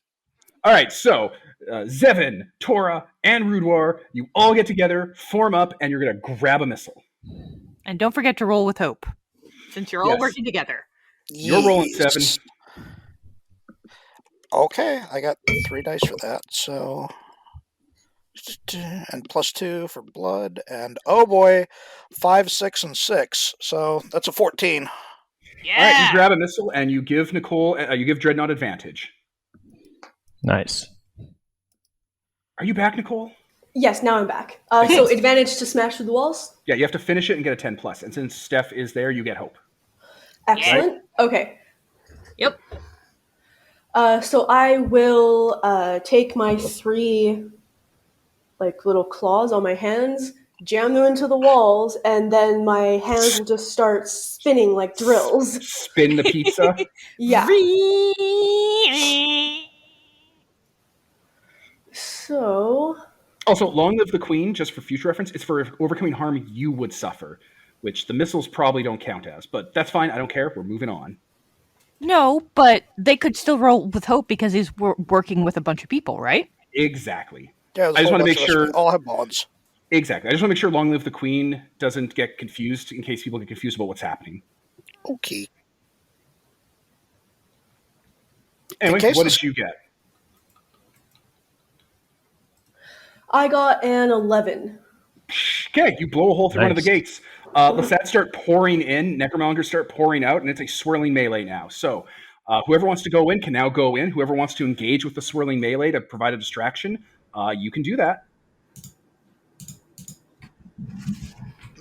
All right, so Zevin, Tora, and Rudwar, you all get together, form up, and you're going to grab a missile. And don't forget to roll with hope, since you're all Yes. working together. You're rolling Yes. 7. Okay, I got 3 dice for that, so. And +2 for blood, and oh boy, 5, 6, and 6. So that's a 14. Yeah. All right, you grab a missile, and you give you give Dreadnought advantage. Nice. Are you back, Nicole? Yes, now I'm back. So advantage to smash through the walls? Yeah, you have to finish it and get a 10 plus. And since Steph is there, you get hope. Excellent. Okay. Yep. So I will take my 3 little claws on my hands, jam them into the walls, and then my hands will just start spinning like drills. Spin the pizza. Yeah. So Also, Long Live the Queen, just for future reference, it's for overcoming harm you would suffer, which the missiles probably don't count as. But that's fine. I don't care. We're moving on. No, but they could still roll with hope because he's working with a bunch of people, right? Exactly. Yeah, I just want to make sure. we all have bonds. Exactly. I just want to make sure Long Live the Queen doesn't get confused in case people get confused about what's happening. Okay. Anyway, case what this- did you get? I got an 11. Okay, you blow a hole through one of the Nice. gates. Lesat start pouring in, Necromongers start pouring out, and it's a swirling melee now. So whoever wants to go in can now go in. Whoever wants to engage with the swirling melee to provide a distraction, you can do that.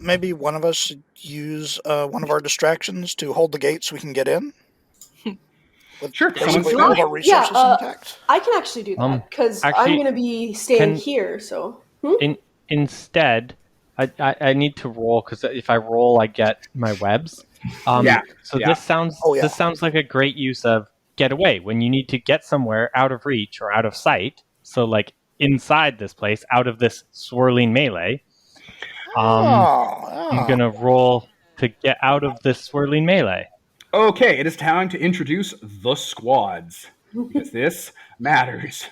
Maybe one of us should use one of our distractions to hold the gate so we can get in. With Sure, basically someone's- all of our resources intact. I can actually do that because I'm actually, going to be staying can- here. So Instead, I need to roll because if I roll, I get my webs. Yeah, So yeah. this sounds like a great use of get away when you need to get somewhere out of reach or out of sight. So like inside this place, out of this swirling melee. I'm going to roll to get out of this swirling melee. Okay, it is time to introduce the squads, because this matters.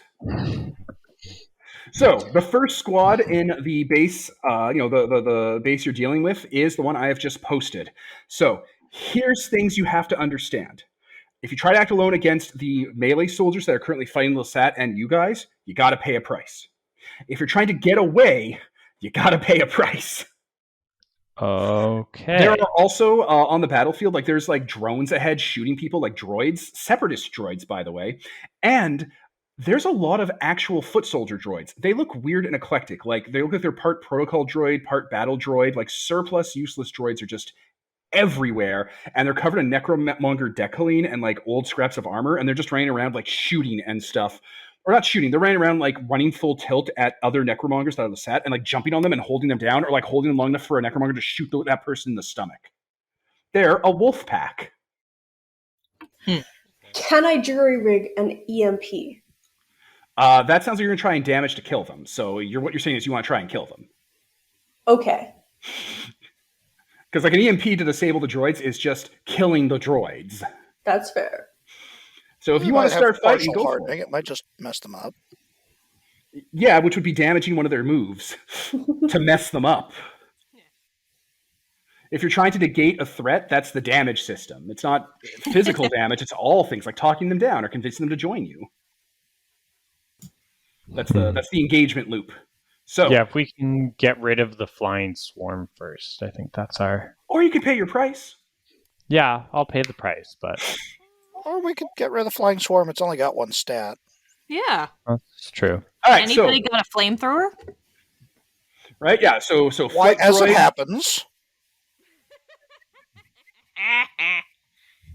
So, the first squad in the base, the base you're dealing with is the one I have just posted. So, here's things you have to understand. If you try to act alone against the melee soldiers that are currently fighting Lesat and you guys, you got to pay a price. If you're trying to get away, you got to pay a price. Okay. There are also on the battlefield, like there's like drones ahead shooting people, like droids, separatist droids, by the way, and there's a lot of actual foot soldier droids. They look weird and eclectic. Like they look like they're part protocol droid, part battle droid. Like surplus useless droids are just everywhere, and they're covered in Necromonger decaline and like old scraps of armor, and they're just running around like shooting and stuff. Or not shooting, they're running around like running full tilt at other Necromongers that are the set and like jumping on them and holding them down, or like holding them long enough for a Necromonger to shoot that person in the stomach. They're a wolf pack. Can I jury rig an EMP? That sounds like you're going to try and damage to kill them. So what you're saying is you want to try and kill them. Okay. Because like an EMP to disable the droids is just killing the droids. That's fair. So if you want to start fighting, go for it. It might just mess them up. Yeah, which would be damaging one of their moves to mess them up. If you're trying to negate a threat, that's the damage system. It's not physical damage, it's all things like talking them down or convincing them to join you. That's the engagement loop. So yeah, if we can get rid of the flying swarm first, I think that's our... Or you could pay your price. Yeah, I'll pay the price, but... Or we could get rid of the flying swarm. It's only got one stat. Yeah. That's true. All right, Anybody got a flamethrower? Right, yeah, so Why, foot as droid, it happens,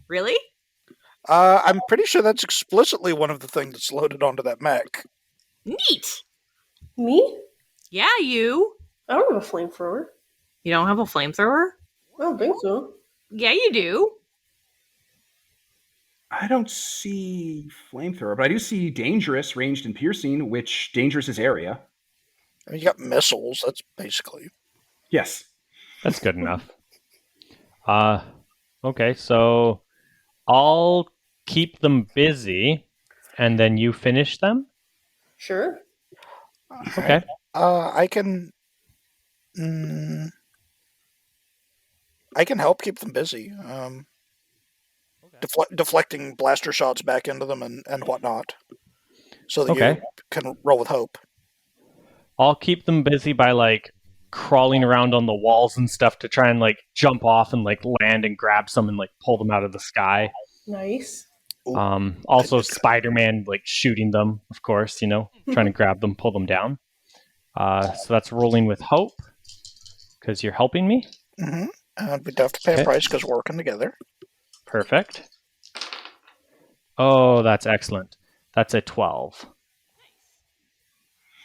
Really? I'm pretty sure that's explicitly one of the things that's loaded onto that mech. Neat. Me? Yeah, you. I don't have a flamethrower. You don't have a flamethrower? I don't think so. Yeah, you do. I don't see flamethrower, but I do see dangerous, ranged, and piercing, which dangerous is area. I mean, you got missiles. That's basically... Yes. That's good enough. Okay, so I'll keep them busy, and then you finish them? Sure. Okay. I can help keep them busy. Deflecting blaster shots back into them and whatnot. So that you can roll with hope. I'll keep them busy by, like, crawling around on the walls and stuff to try and, like, jump off and, like, land and grab some and, like, pull them out of the sky. Nice. Also, Spider-Man, like, shooting them, of course, trying to grab them, pull them down. So that's rolling with hope, because you're helping me. Mm-hmm. And we'd have to pay a price because we're working together. Perfect. Oh, that's excellent. That's a 12.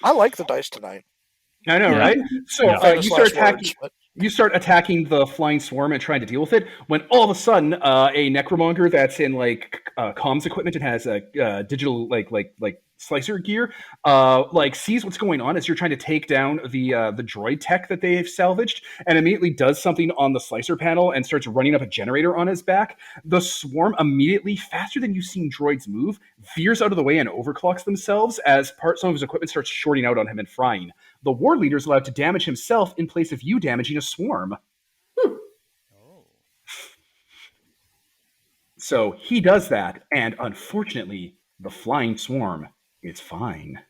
I like the dice tonight. I know, Yeah. right? So Yeah. you start attacking the flying swarm and trying to deal with it, when all of a sudden a Necromonger that's in like comms equipment and has a digital like slicer gear sees what's going on as you're trying to take down the droid tech that they've salvaged, and immediately does something on the slicer panel and starts running up a generator on his back. The swarm immediately, faster than you've seen droids move, veers out of the way and overclocks themselves as some of his equipment starts shorting out on him and frying. The war leader is allowed to damage himself in place of you damaging a swarm. So he does that, and unfortunately, the flying swarm is fine.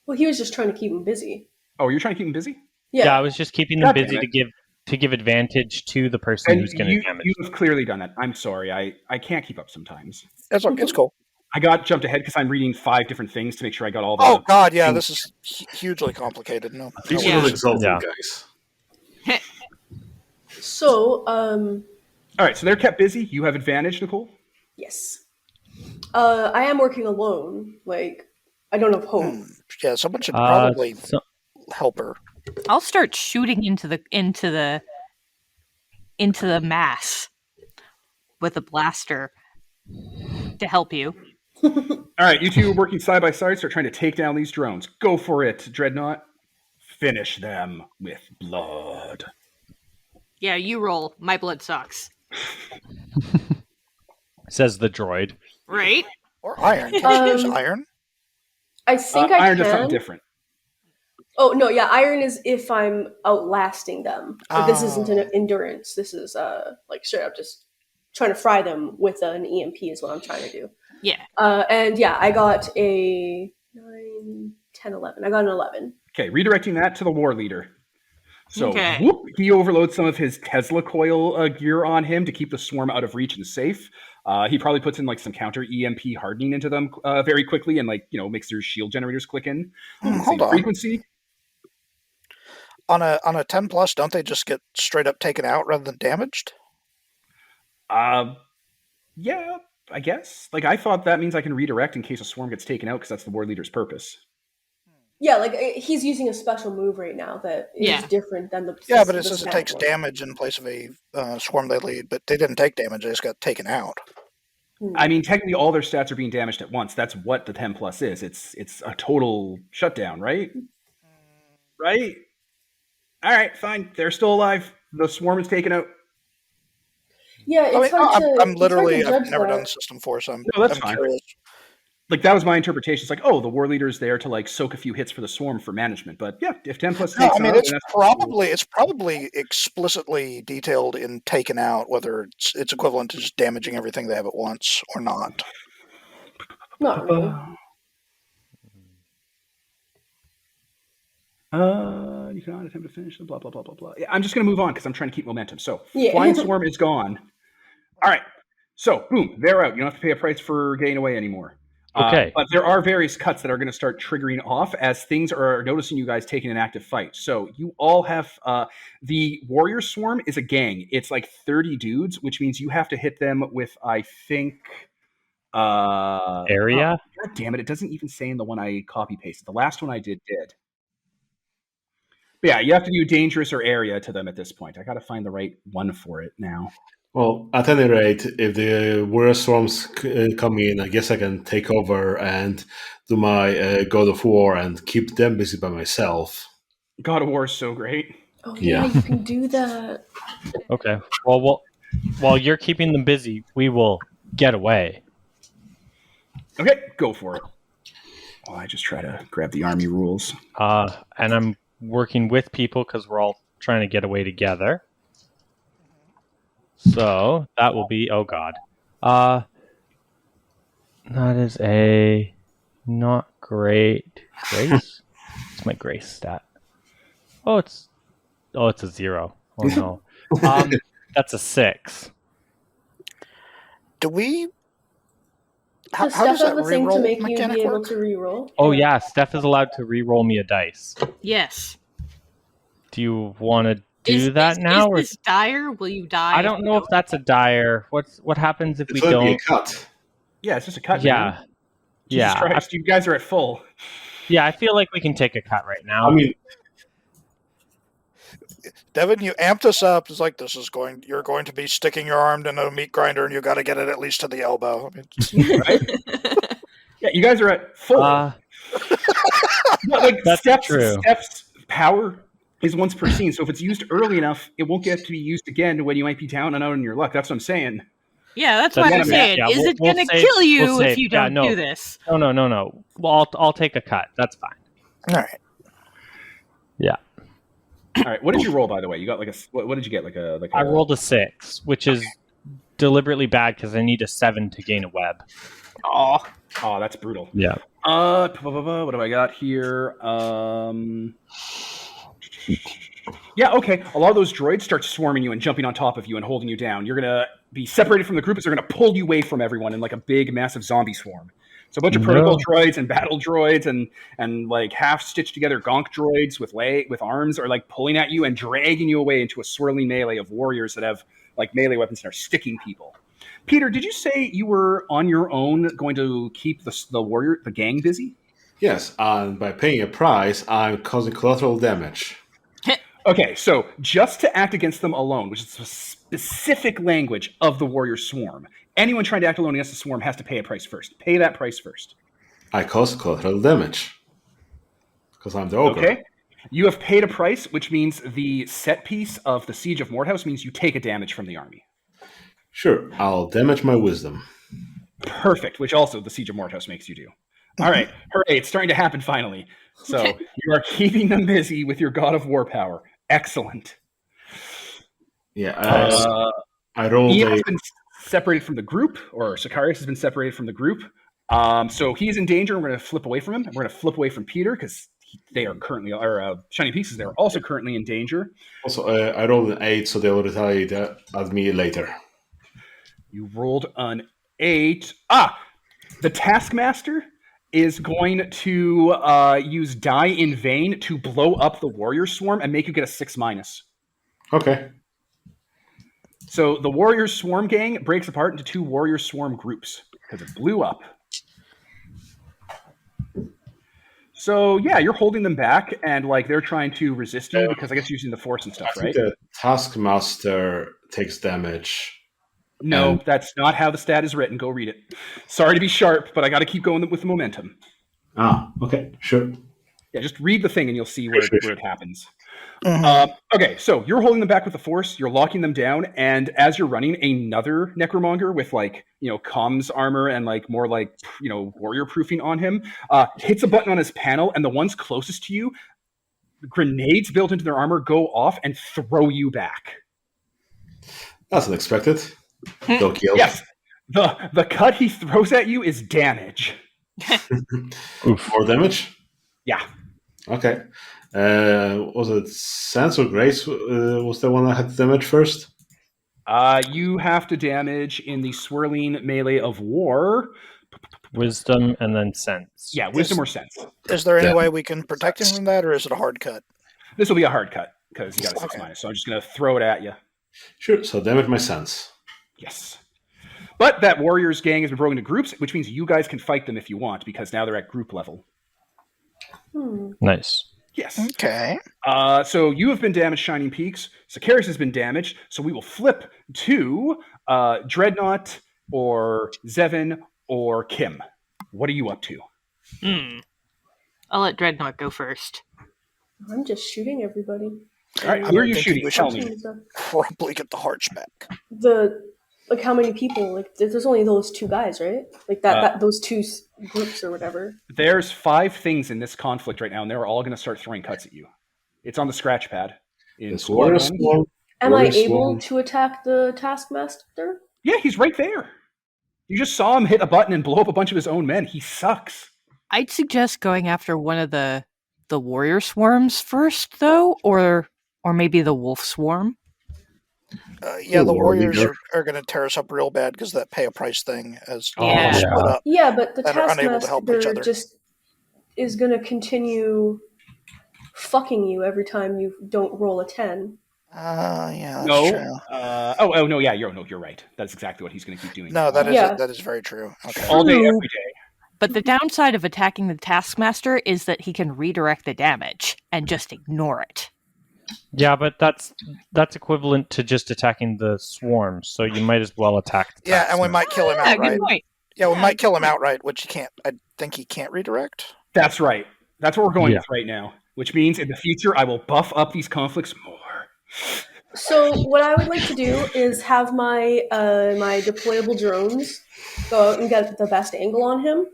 Well, he was just trying to keep him busy. Oh, you're trying to keep him busy? Yeah, I was just keeping them God busy damn to give advantage to the person who's going to damage. You've clearly done that. I'm sorry. I can't keep up sometimes. It's cool. I got jumped ahead because I'm reading 5 different things to make sure I got all the... Oh, God, yeah, this is hugely complicated. No. These Yeah. are exalted Yeah. guys. So, All right, so they're kept busy. You have advantage, Nicole? yes. I am working alone. Like, I don't have hope. Yeah, someone should probably So- help her. I'll start shooting into the mass with a blaster to help you. All All right, you two are working side by side, start trying to take down these drones. Go for it, Dreadnought. Finish them with blood. Yeah, you roll. My blood sucks. Says the droid. Right? Or iron. Can't you use iron? I think I Iron can. does something different. Oh no, yeah, iron is if I'm outlasting them. But this isn't an endurance. This is like straight up just trying to fry them with an EMP is what I'm trying to do. Yeah. And yeah, I got a 9, 10, 11. I got an 11. Okay, redirecting that to the war leader. So Okay. whoop, he overloads some of his Tesla coil gear on him to keep the swarm out of reach and safe. He probably puts in like some counter EMP hardening into them very quickly and makes their shield generators click in. Hold on. Frequency. On a 10 plus, don't they just get straight up taken out rather than damaged? Yeah, I guess. Like I thought that means I can redirect in case a swarm gets taken out because that's the war leader's purpose. Yeah, like he's using a special move right now that is different than the. Yeah, but it says it standard takes one. damage in place of a swarm they lead, but they didn't take damage, they just got taken out. I mean, technically all their stats are being damaged at once. That's what the 10 plus is. It's a total shutdown, right? Right? All right, fine. They're still alive. The swarm is taken out. Yeah, it's hard to. I'm literally, I've never done that. the system for, so I'm fine. curious. Like that was my interpretation. It's like, oh, the war leader is there to like soak a few hits for the swarm for management. But yeah, if 10 plus No, takes I mean out, it's probably explicitly detailed in taken out, whether it's equivalent to just damaging everything they have at once or not. Not really. You cannot attempt to finish the blah blah blah blah blah. Yeah, I'm just gonna move on because I'm trying to keep momentum. So Yeah. flying swarm is gone. All right. So boom, they're out. You don't have to pay a price for getting away anymore. Okay. But there are various cuts that are going to start triggering off as things are noticing you guys taking an active fight. So you all have the warrior swarm is a gang. It's like 30 dudes, which means you have to hit them with, I think, Area? God damn it! It doesn't even say in the one I copy pasted. The last one I did. But yeah, you have to do dangerous or area to them at this point. I got to find the right one for it now. Well, at any rate, if the warrior swarms come in, I guess I can take over and do my God of War and keep them busy by myself. God of War is so great. Oh yeah, you can do that. Okay. Well, while you're keeping them busy, we will get away. Okay, go for it. Oh, I just try to grab the army rules. And I'm working with people because we're all trying to get away together. So that will be, oh god. That is a not great grace. It's my grace stat. Oh, it's a 0. Oh no. That's a 6. Do we? Does How does Steph that have a thing to reroll make you mechanic be able work? to reroll? Oh yeah, Steph is allowed to re-roll me a dice. Yes. Do you want to do that now? Is this dire? Will you die? I don't know if that's a dire. What happens if It's we going to be don't? a cut. Yeah, it's just a cut. Yeah. Man. Jesus Christ, you guys are at full. Yeah, I feel like we can take a cut right now. I mean, Devin, you amped us up. It's like you're going to be sticking your arm in a meat grinder, and you got to get it at least to the elbow. I mean, Right? Yeah, you guys are at full. But, that's Steph's power is once per scene, so if it's used early enough, it won't get to be used again when you might be down and out on your luck. That's what I'm saying. Yeah, that's That's what I'm what I saying. meant. Yeah, Is it we'll going to save- kill you we'll if save. you Yeah, don't no. do this? No. Well, I'll take a cut. That's fine. all right. Yeah. All right, what did you roll, by the way? You got what did you get? I rolled a 6, which is deliberately bad because I need a 7 to gain a web. Oh, that's brutal. Yeah. What do I got here? Yeah, okay. A lot of those droids start swarming you and jumping on top of you and holding you down. You're gonna be separated from the group as they're gonna pull you away from everyone in like a big, massive zombie swarm. So a bunch of protocol droids and battle droids and like half stitched together gonk droids with arms are like pulling at you and dragging you away into a swirling melee of warriors that have like melee weapons and are sticking people. Peter, did you say you were on your own going to keep the gang busy? yes, and by paying a price, I'm causing collateral damage. Okay, so just to act against them alone, which is a specific language of the warrior swarm, anyone trying to act alone against the swarm has to pay a price first. Pay that price first. I cause collateral damage. Because I'm the ogre. Okay. You have paid a price, which means the set piece of the Siege of Mordhouse means you take a damage from the army. Sure, I'll damage my wisdom. Perfect, which also the Siege of Mordhouse makes you do. All right, hooray, it's starting to happen finally. So you are keeping them busy with your God of War power. Excellent. Yeah, I rolled He a... has been separated from the group, or Sicarius has been separated from the group. So he's in danger. We're going to flip away from him. We're going to flip away from Peter because they are currently, or Shining Pieces, they're also currently in danger. Also, I rolled an 8, so they'll retaliate at me later. You rolled an 8. The Taskmaster is going to use Die in Vain to blow up the Warrior Swarm and make you get a 6-. Okay. So the Warrior Swarm gang breaks apart into 2 Warrior Swarm groups because it blew up. So yeah, you're holding them back, and like they're trying to resist you because I guess using the Force and stuff, I right? think the Taskmaster takes damage. No, And- that's not how the stat is written. Go read it. Sorry to be sharp, but I got to keep going with the momentum. Okay, sure. Yeah, just read the thing and you'll see where Sure. it happens. Mhm. Okay, so you're holding them back with the Force. You're locking them down, and as you're running, another Necromonger with comms armor and more warrior proofing on him hits a button on his panel, and the ones closest to you, grenades built into their armor go off and throw you back. That's unexpected. Go kill. Yes, the cut he throws at you is damage. More damage? Yeah. Okay. Was it Sense or Grace was the one that had damage first? You have to damage in the swirling melee of war. Wisdom and then sense. Yeah, wisdom or sense. Is there any Yeah. way we can protect him from that, or is it a hard cut? This will be a hard cut because you got a 6-. Okay. So I'm just going to throw it at you. Sure, so damage my sense. Yes. But that Warriors gang has been broken into groups, which means you guys can fight them if you want because now they're at group level. Nice. Yes. Okay. So you have been damaged, Shining Peaks. Sicarius has been damaged. So we will flip to Dreadnought or Zevin or Kim. What are you up to? I'll let Dreadnought go first. I'm just shooting everybody. All right, who are you thinking shooting? we Tell should- me. Probably get the Harch back. How many people? There's only those 2 guys, right? Those 2 groups or whatever. There's 5 things in this conflict right now, and they're all going to start throwing cuts at you. It's on the scratch pad. In It's squad Warrior 1. Swarm. Am I Warrior able Swarm. to attack the Taskmaster? Yeah, he's right there. You just saw him hit a button and blow up a bunch of his own men. He sucks. I'd suggest going after one of the warrior swarms first, though, or maybe the wolf swarm. Yeah, the War Warriors leader. are going to tear us up real bad because that pay a price thing as Yeah. split up. Yeah, but the That are unable to help each Taskmaster other. just is going to continue fucking you every time you don't roll a 10. Yeah, that's No. true. No, yeah, you're right. That's exactly what he's going to keep doing. No, that is Yeah. that is very true. Okay. all day, True. every day. But the downside of attacking the Taskmaster is that he can redirect the damage and just ignore it. Yeah, but that's equivalent to just attacking the swarm, so you might as well attack the Yeah, and we Taskmaster. might kill him Yeah, good outright. point. Yeah, we might kill him outright, which he can't. I think he can't redirect. That's right. That's what we're going Yeah. with right now. Which means in the future, I will buff up these conflicts more. So what I would like to do is have my my deployable drones go out and get the best angle on him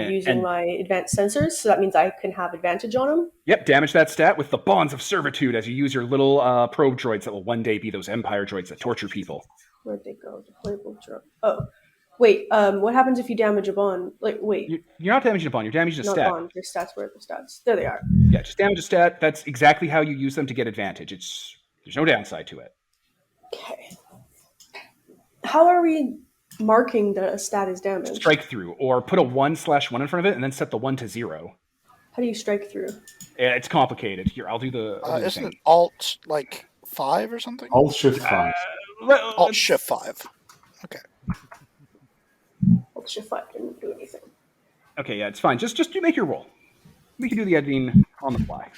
using and- my advanced sensors. So that means I can have advantage on him. Yep, damage that stat with the bonds of servitude as you use your little probe droids that will one day be those Empire droids that torture people. Where'd they go? Deployable drone. Oh, wait. What happens if you damage a bond? You're not damaging a bond, you're damaging a Not stat. bond. Your stats. Where are the stats? There they are. Yeah, just damage a stat. That's exactly how you use them to get advantage. There's no downside to it. Okay. How are we marking that a stat is damaged? Strike through, or put a 1/1 in front of it, and then set the 1 to 0. How do you strike through? Yeah, it's complicated. Here, I'll do the Isn't it thing. Alt 5 or something? Alt Shift 5. Alt Shift 5. Okay. Alt Shift 5 didn't do anything. Okay, yeah, it's fine. Just you make your roll. We can do the editing on the fly.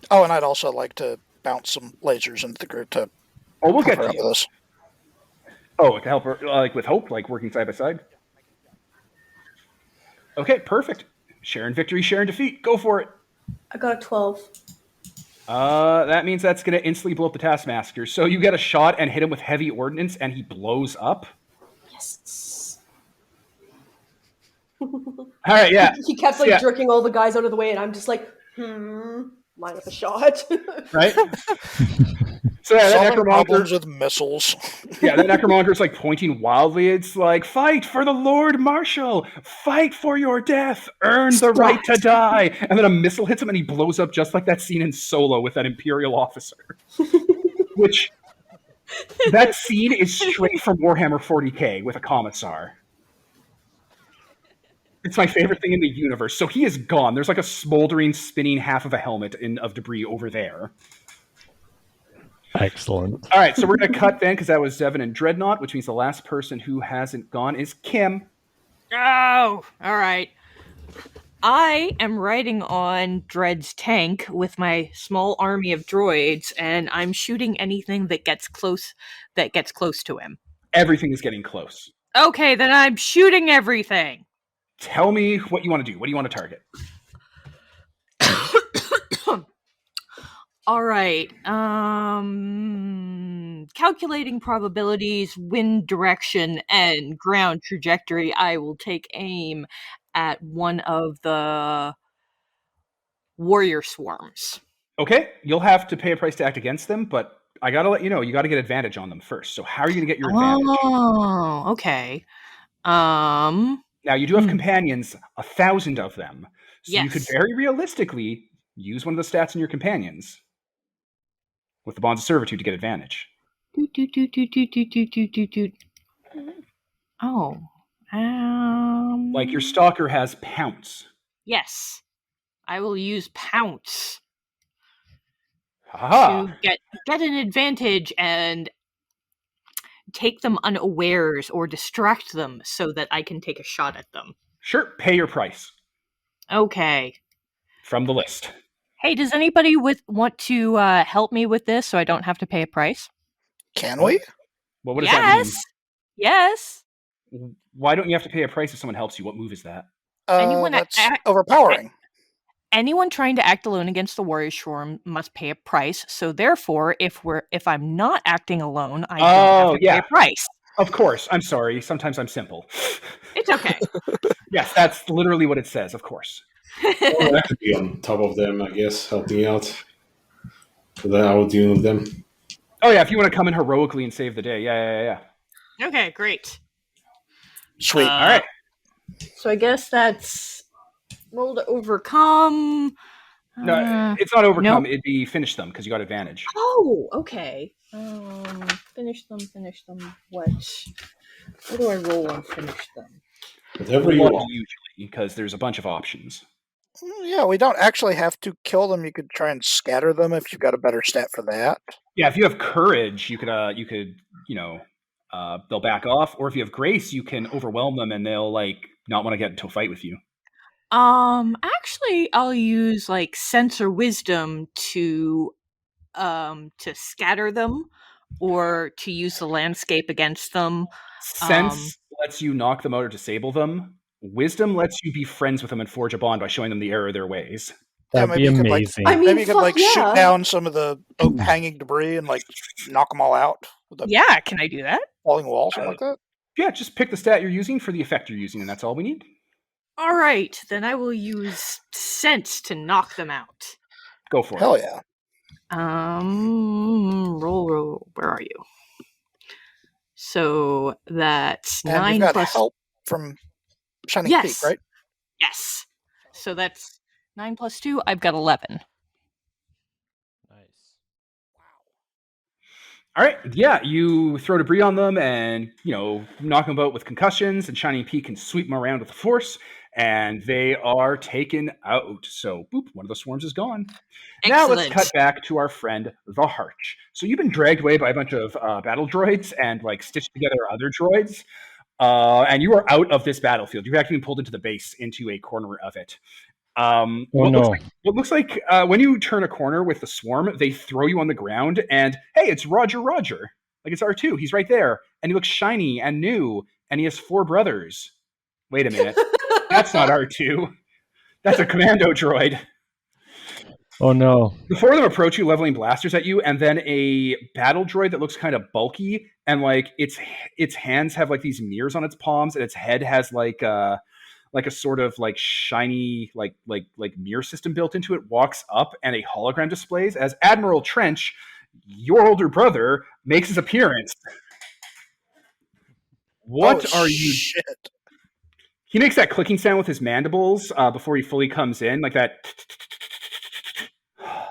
Oh, and I'd also like to bounce some lasers into the group to Oh, we'll get cover to up you. this. Oh, to help her, like with Hope, like working side by side? Okay, perfect. Sharing victory, sharing defeat. Go for it. I got a 12. That means that's going to instantly blow up the Taskmaster. So you get a shot and hit him with heavy ordnance, and he blows up. Yes. All right, yeah. He kept jerking all the guys out of the way, and I'm just like, line up a shot. Right? So yeah, that Solving Necromonger problems with missiles. Yeah, the Necromonger's like pointing wildly. It's like, fight for the Lord Marshal! Fight for your death! Earn the right to die! And then a missile hits him and he blows up just like that scene in Solo with that Imperial officer. Which, that scene is straight from Warhammer 40k with a Commissar. It's my favorite thing in the universe. So he is gone. There's like a smoldering, spinning half of a helmet of debris over there. Excellent. All right, so we're going to cut then because that was Devin and Dreadnought, which means the last person who hasn't gone is Kim. Oh, all right. I am riding on Dread's tank with my small army of droids, and I'm shooting anything that gets close to him. Everything is getting close. Okay, then I'm shooting everything. Tell me what you want to do. What do you want to target? All right. Calculating probabilities, wind direction, and ground trajectory. I will take aim at one of the warrior swarms. Okay, you'll have to pay a price to act against them, but I gotta let you know, you gotta get advantage on them first. So how are you gonna get your advantage? Oh, okay. Now you do have companions, 1,000 of them. So you could Yes. very realistically use one of the stats in your companions with the bonds of servitude to get advantage. Oh. Like your stalker has pounce. Yes. I will use pounce Haha. to get an advantage and take them unawares or distract them so that I can take a shot at them. Sure, pay your price Okay. from the list. Hey, does anybody want to help me with this so I don't have to pay a price? Can we? Well, what does that mean? Yes. Why don't you have to pay a price if someone helps you? What move is that? That's overpowering. Anyone trying to act alone against the warrior swarm must pay a price. So therefore, if I'm not acting alone, I don't have to pay a price. Of course. I'm sorry. Sometimes I'm simple. It's okay. Yes, that's literally what it says. Of course. Well, I could be on top of them, I guess, helping out. So then I would deal with them. Oh yeah, if you want to come in heroically and save the day. Yeah. Okay, great. Sweet. All right. So I guess that's Roll to overcome. No, it's not overcome. Nope. It'd be finish them because you got advantage. Oh, okay. Finish them. What do I roll on finish them? Whatever you One want. usually, because there's a bunch of options. Yeah, we don't actually have to kill them. You could try and scatter them if you've got a better stat for that. Yeah, if you have courage, you could they'll back off, or if you have grace, you can overwhelm them and they'll not want to get into a fight with you. Actually, I'll use sense or wisdom to scatter them, or to use the landscape against them. Sense lets you knock them out or disable them. Wisdom lets you be friends with them and forge a bond by showing them the error of their ways. That'd maybe be you could, amazing. Maybe you could shoot down some of the hanging debris and knock them all out with the Yeah, can I do that? falling wall, something like that. Yeah, just pick the stat you're using for the effect you're using, and that's all we need. All right, then I will use sense to knock them out. Go for it. Hell yeah. Roll. Where are you? So that's And 9 you've got plus help from Shining Peak, right? Yes. So that's 9 plus 2. I've got 11. Nice. All right. Yeah, you throw debris on them and, knock them about with concussions, and Shining Peak can sweep them around with the force, and they are taken out. So, boop, one of the swarms is gone. Now let's cut back to our friend, the Harch. So you've been dragged away by a bunch of battle droids and, stitched together other droids, and you are out of this battlefield. You've actually been pulled into the base, into a corner of it. What looks like when you turn a corner with the swarm, they throw you on the ground and, hey, it's Roger. Like it's R2. He's right there. And he looks shiny and new. And he has 4 brothers. Wait a minute. That's not R2. That's a commando droid. Oh no. The 4 of them approach you, leveling blasters at you, and then a battle droid that looks kind of bulky, and like its hands have like these mirrors on its palms, and its head has like a sort of like shiny like mirror system built into it. Walks up, and a hologram displays as Admiral Trench, your older brother, makes his appearance. What are you? Shit. He makes that clicking sound with his mandibles before he fully comes in, like that.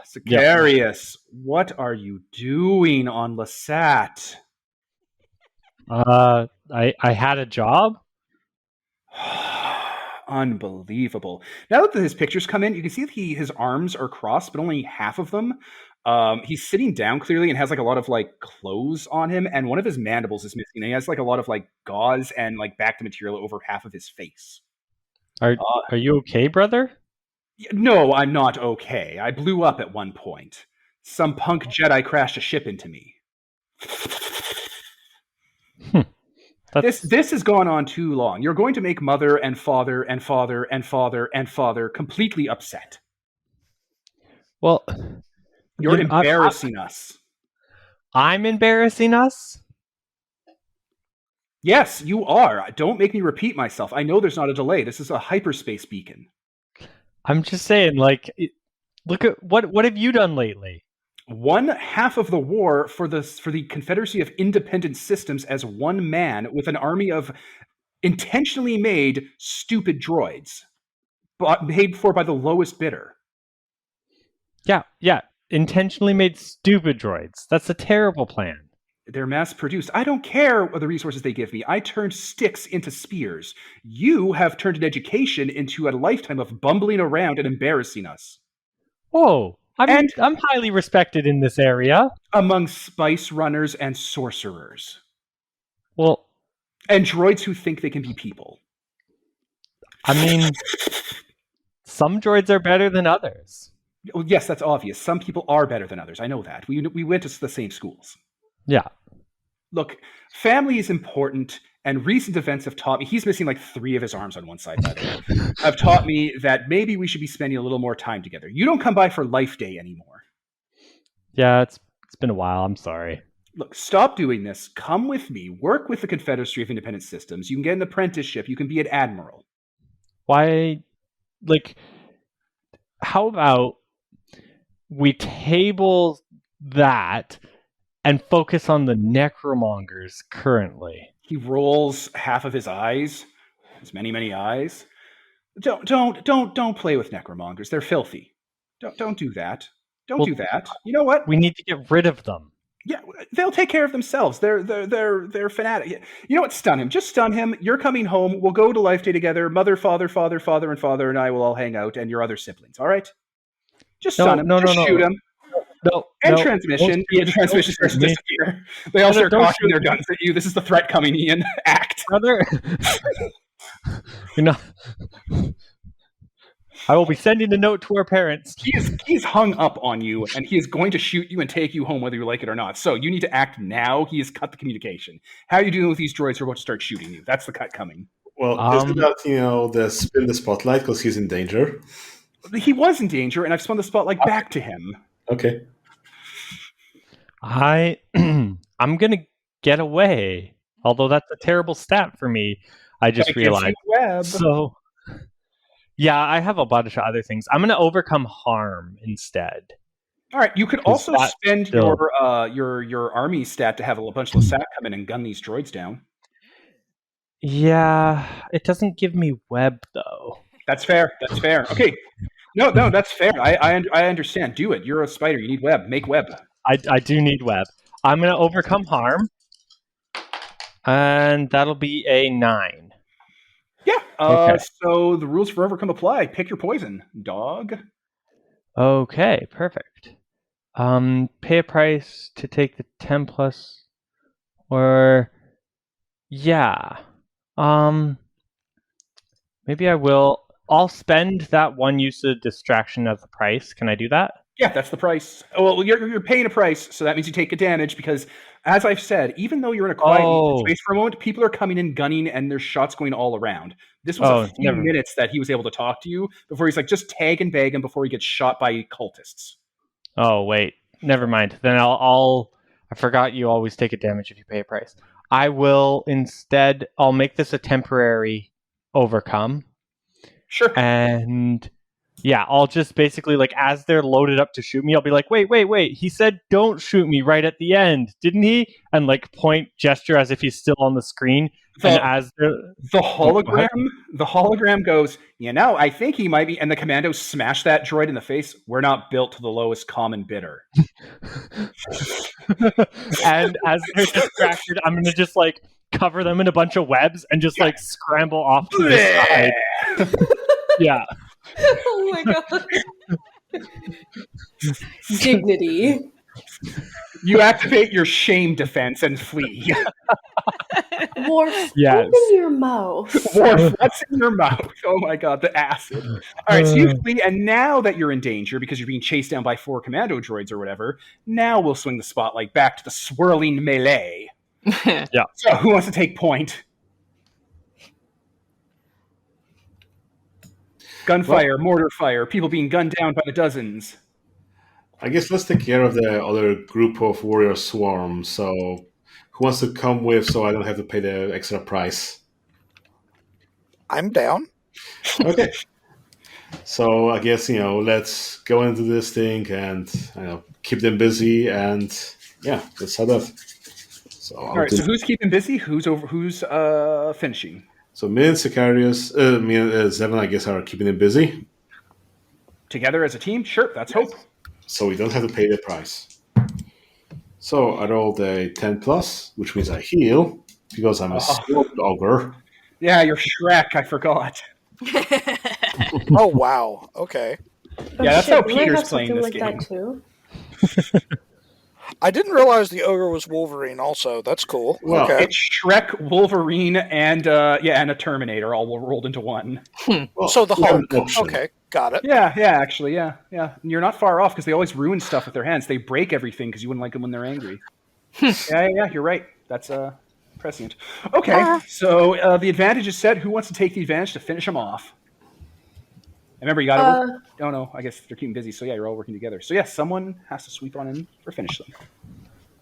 Sicarius, what are you doing on Lesat? I had a job. Unbelievable. Now that his pictures come in, you can see that his arms are crossed, but only half of them. He's sitting down clearly and has like a lot of like clothes on him, and one of his mandibles is missing. And he has like a lot of like gauze and like back to material over half of his face. Are you okay, brother? No, I'm not okay. I blew up at one point. Some punk Jedi crashed a ship into me. This has gone on too long. You're going to make mother and father and father and father and father completely upset. Well, you're embarrassing us. I'm embarrassing us? Yes, you are. Don't make me repeat myself. I know there's not a delay. This is a hyperspace beacon. I'm just saying, like, look at what have you done lately? One half of the war for the Confederacy of Independent Systems as one man with an army of intentionally made stupid droids, paid for by the lowest bidder. Yeah, intentionally made stupid droids. That's a terrible plan. They're mass-produced. I don't care what the resources they give me. I turned sticks into spears. You have turned an education into a lifetime of bumbling around and embarrassing us. Whoa. I'm highly respected in this area. Among spice runners and sorcerers. Well... And droids who think they can be people. I mean, some droids are better than others. Well, yes, that's obvious. Some people are better than others. I know that. We went to the same schools. Yeah. Look, family is important, and recent events have taught me... He's missing like 3 of his arms on one side, by the way. Have taught me that maybe we should be spending a little more time together. You don't come by for Life Day anymore. Yeah, it's been a while. I'm sorry. Look, stop doing this. Come with me. Work with the Confederacy of Independent Systems. You can get an apprenticeship. You can be an admiral. Why... Like, how about we table that and focus on the Necromongers currently? He rolls half of his eyes, his many eyes. Don't play with Necromongers. They're filthy. Don't do that. Don't do that. You know what? We need to get rid of them. Yeah, they'll take care of themselves. They're fanatic. You know what? Stun him. Just stun him. You're coming home. We'll go to Life Day together. Mother, father, and father, and I will all hang out, and your other siblings. All right? Just stun him. Just shoot him. And transmission. Yeah, the transmission starts to disappear. They all start cocking their guns at you. This is the threat coming, Ian. Act. Brother. I will be sending a note to our parents. He's hung up on you, and he is going to shoot you and take you home whether you like it or not. So you need to act now. He has cut the communication. How are you dealing with these droids who are about to start shooting you? That's the cut coming. Well, isn't that, the spin the spotlight because he's in danger? He was in danger, and I've spun the spotlight back to him. Okay. I'm gonna get away. Although that's a terrible stat for me. I just realized. So, yeah, I have a bunch of other things. I'm gonna overcome harm instead. All right, you could also spend your army stat to have a bunch of Lesat come in and gun these droids down. Yeah, it doesn't give me web though. That's fair. Okay. No, that's fair. I understand. Do it. You're a spider. You need web. Make web. I do need web. I'm going to overcome harm. And that'll be a 9. Yeah. Okay. So the rules for overcome apply. Pick your poison, dog. Okay, perfect. Pay a price to take the 10 plus. Or... Yeah. Maybe I will... I'll spend that one use of distraction as a price. Can I do that? Yeah, that's the price. Well, you're paying a price, so that means you take a damage because, as I've said, even though you're in a quiet space for a moment, people are coming in gunning and there's shots going all around. This was a few minutes that he was able to talk to you before he's like, just tag and bag him before he gets shot by cultists. Oh, wait. Never mind. Then I forgot you always take a damage if you pay a price. I will instead, I'll make this a temporary overcome. Sure. And yeah, I'll just basically, like, as they're loaded up to shoot me, I'll be like, wait. He said don't shoot me right at the end, didn't he? And like gesture as if he's still on the screen. And as the hologram goes, I think he might be, and the commandos smash that droid in the face. We're not built to the lowest common bidder. And as they're distracted, I'm gonna just like cover them in a bunch of webs and just like scramble off to the side. Yeah. Oh my god. Dignity. You activate your shame defense and flee. Worf, open your mouth. Worf, what's in your mouth? Oh my god, the acid. All right, so you flee, and now that you're in danger because you're being chased down by 4 commando droids or whatever, now we'll swing the spotlight back to the swirling melee. Yeah. So who wants to take point? Gunfire, mortar fire, people being gunned down by the dozens. I guess let's take care of the other group of warrior swarm. So, who wants to come with so I don't have to pay the extra price? I'm down. Okay. So, I guess, let's go into this thing and keep them busy. And, yeah, let's head up. So, all right, so who's keeping busy? Who's finishing? So, me and Sicarius, me and Zevon, I guess, are keeping them busy. Together as a team? Sure, that's hope. So we don't have to pay the price. So I rolled a 10 plus, which means I heal because I'm a skilled ogre. Yeah, you're Shrek. I forgot. Oh wow. Okay. Yeah, that's how Peter's playing this game. That too. I didn't realize the ogre was Wolverine. Also, that's cool. Well, okay. It's Shrek, Wolverine, and a Terminator all rolled into one. Well, so the Hulk. Okay, got it. Yeah, actually, yeah. And you're not far off because they always ruin stuff with their hands. They break everything because you wouldn't like them when they're angry. Yeah, you're right. That's prescient. Okay, so the advantage is set. Who wants to take the advantage to finish them off? Remember, you got to work. Oh, no, I guess they're keeping busy. So, yeah, you're all working together. So, yeah, someone has to sweep on in or finish them.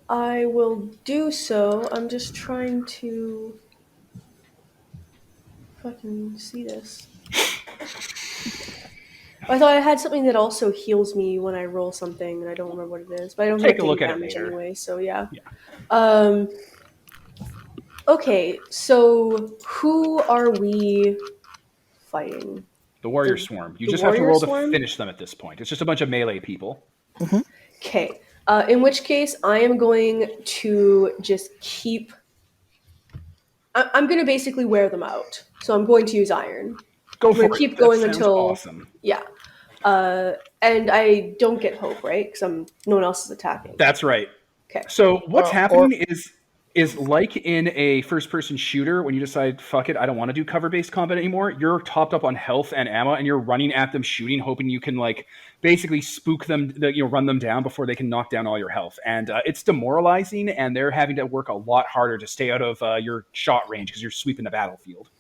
I will do so. I'm just trying to fucking see this. I thought I had something that also heals me when I roll something, and I don't remember what it is. But I don't take take a look at damage it later. Anyway, so yeah. Okay, so who are we fighting? The Warrior Swarm. You just have to roll to finish them at this point. It's just a bunch of melee people. Okay. In which case, I am going to just keep... I'm going to basically wear them out. So I'm going to use iron. Go for it. Keep going until... Awesome. Yeah. And I don't get hope, right? Because no one else is attacking. That's right. Okay. So what's happening is like in a first-person shooter, when you decide, fuck it, I don't want to do cover-based combat anymore, you're topped up on health and ammo, and you're running at them, shooting, hoping you can, like, basically spook them, run them down before they can knock down all your health. And it's demoralizing, and they're having to work a lot harder to stay out of your shot range because you're sweeping the battlefield.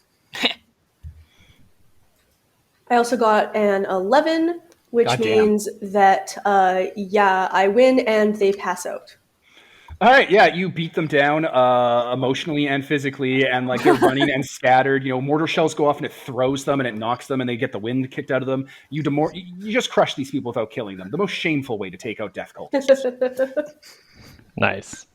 I also got an 11, which means that, I win and they pass out. All right, yeah, you beat them down emotionally and physically, and like they're running and scattered. Mortar shells go off and it throws them and it knocks them, and they get the wind kicked out of them. You just crush these people without killing them. The most shameful way to take out death cultists. Nice.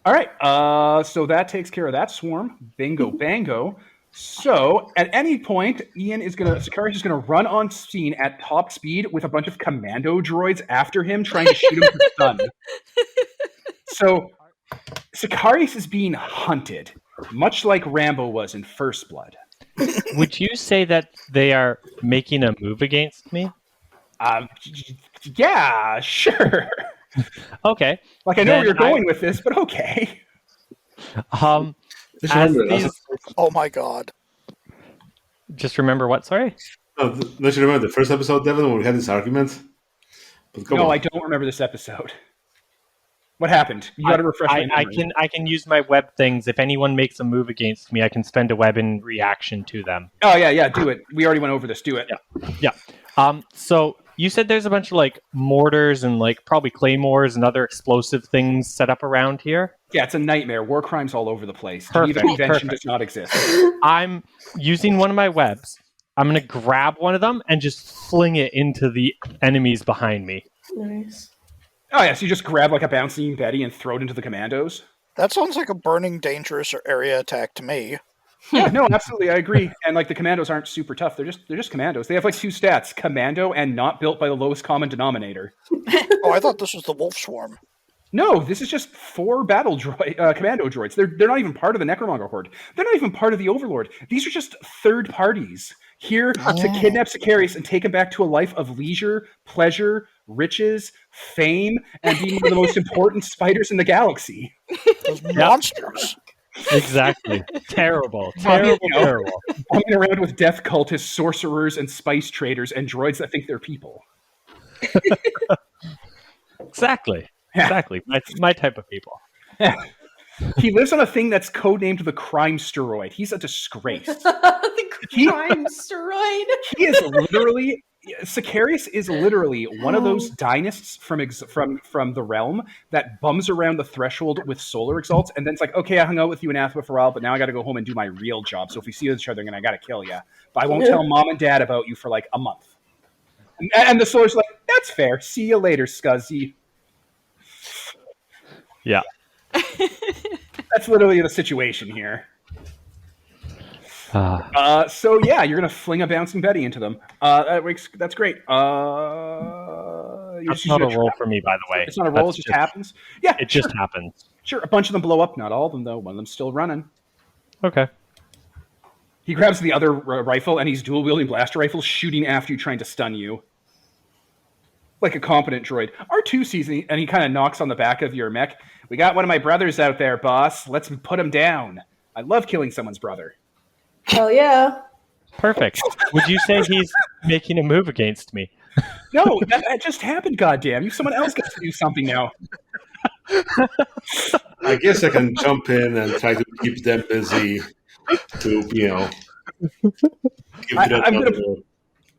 All right, so that takes care of that swarm. Bingo, bango. So at any point, Sicarius is gonna run on scene at top speed with a bunch of commando droids after him, trying to shoot him for stun. So Sicarius is being hunted, much like Rambo was in First Blood. Would you say that they are making a move against me? Yeah, sure. Okay. Like I know where you're going with this, but okay. Oh my god. Just remember what, sorry? Don't you remember the first episode, Devin, when we had this argument? But come No, on. I don't remember this episode. What happened? You got to refresh my memory. I can use my web things. If anyone makes a move against me, I can spend a web in reaction to them. Oh yeah, do it. We already went over this. Do it. Yeah. So you said there's a bunch of like mortars and like probably claymores and other explosive things set up around here. Yeah, it's a nightmare. War crimes all over the place. Perfect, Geneva Convention perfect. does not exist. I'm using one of my webs. I'm going to grab one of them and just fling it into the enemies behind me. Nice. Oh yeah, so you just grab like a bouncing Betty and throw it into the commandos? That sounds like a burning, dangerous, or area attack to me. Yeah, no, absolutely, I agree. And like the commandos aren't super tough. They're just commandos. They have like 2 stats: commando and not built by the lowest common denominator. Oh, I thought this was the wolf swarm. No, this is just 4 battle commando droids. They're not even part of the Necromonger horde. They're not even part of the Overlord. These are just third parties here to kidnap Sicarius and take him back to a life of leisure, pleasure, riches, fame, and being one of the most important spiders in the galaxy. Those monsters. Exactly. Terrible. Bumming around with death cultists, sorcerers, and spice traders, and droids that think they're people. Exactly. Exactly. My type of people. He lives on a thing that's codenamed the crime steroid. He's a disgrace. The crime steroid. He is literally... Sicarius is literally one of those dynasts from the realm that bums around the threshold with solar exalts, and then it's like, okay, I hung out with you in Athma for a while, but now I got to go home and do my real job. So if we see each other, then I got to kill you. But I won't tell mom and dad about you for like a month. And the solar's like, that's fair. See you later, Scuzzy. Yeah. That's literally the situation here. So yeah, you're gonna fling a bouncing Betty into them. That's great. That's not a roll for me, by the way. It's not a roll. It just happens. Yeah, it just happens. Sure, a bunch of them blow up. Not all of them though. One of them's still running. Okay. He grabs the other rifle and he's dual wielding blaster rifles, shooting after you, trying to stun you. Like a competent droid. R2 sees me and he kind of knocks on the back of your mech. We got one of my brothers out there, boss. Let's put him down. I love killing someone's brother. Hell yeah. Perfect. Would you say he's making a move against me? No, that just happened, goddamn. Someone else gets to do something now. I guess I can jump in and try to keep them busy to, give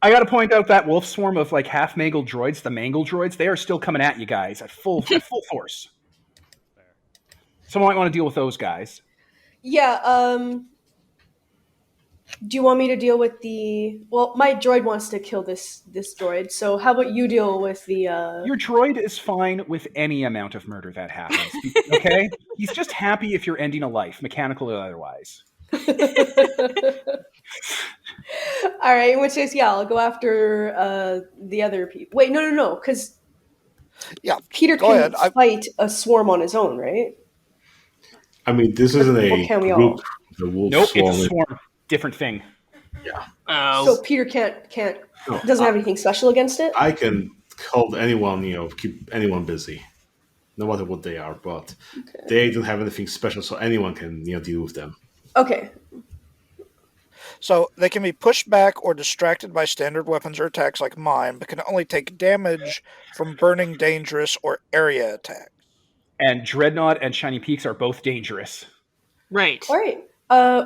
I got to point out that wolf swarm of like half mangled droids, the mangled droids, they are still coming at you guys at full force. Someone might want to deal with those guys. Yeah, do you want me to deal with the... Well, my droid wants to kill this droid, so how about you deal with the... Your droid is fine with any amount of murder that happens, okay? He's just happy if you're ending a life, mechanical or otherwise. All right, in which case, yeah, I'll go after the other people. Wait, no, because Peter can fight a swarm on his own, right? I mean, this isn't a group. The wolf nope, swarm. It's a swarm. Different thing. Yeah. So Peter doesn't have anything special against it? I can hold anyone, keep anyone busy, no matter what they are, but they don't have anything special, so anyone can, deal with them. Okay. So they can be pushed back or distracted by standard weapons or attacks like mine, but can only take damage from burning, dangerous, or area attacks. And Dreadnought and Shiny Peaks are both dangerous. Right. All right.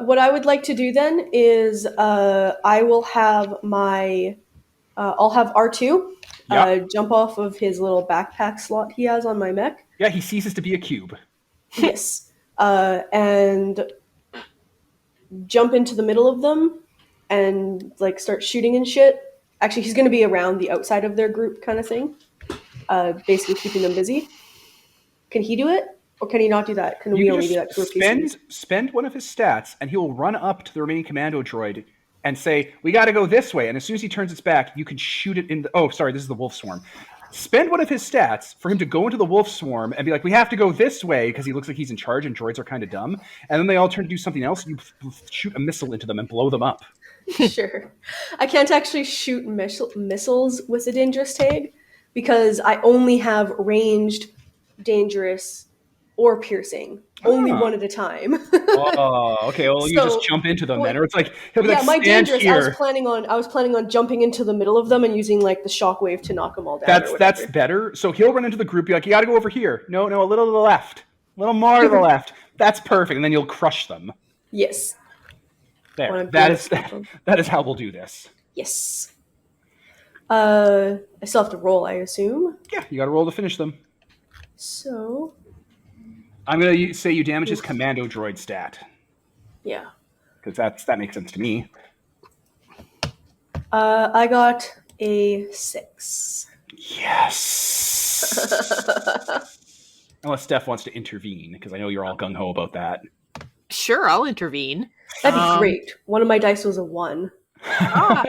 What I would like to do then is I will have I'll have R2 jump off of his little backpack slot he has on my mech. Yeah, he ceases to be a cube. Yes. And jump into the middle of them and like start shooting and shit. Actually, he's going to be around the outside of their group kind of thing, basically keeping them busy. Can he do it? Or can he not do that? Can we only do that to a piece? Spend one of his stats, and he will run up to the remaining commando droid and say, we got to go this way. And as soon as he turns its back, you can shoot it in the... Oh, sorry, this is the wolf swarm. Spend one of his stats for him to go into the wolf swarm and be like, we have to go this way, because he looks like he's in charge and droids are kind of dumb. And then they all turn to do something else, and you shoot a missile into them and blow them up. Sure. I can't actually shoot missiles with a dangerous tag, because I only have ranged, dangerous, or piercing. only Ah. one at a time. Oh, okay. Well, you just So- jump into them well, then, or it's like he'll be Yeah, like, my stand dangerous. here. I was planning on jumping into the middle of them and using like the shockwave to knock them all down. or That's whatever. better. So he'll run into the group, be like, you got to go over here. No, a little to the left, a little more to the left. That's perfect, and then you'll crush them. Yes. When There. I'm That being is stupid. that is how we'll do this. Yes. I still have to roll, I assume. Yeah, you got to roll to finish them. So I'm gonna say you damage his commando droid stat yeah. because that makes sense to me. I got a 6. Yes. Unless Steph wants to intervene, because I know you're all gung ho about that. Sure, I'll intervene. That'd be great. One of my dice was a 1. I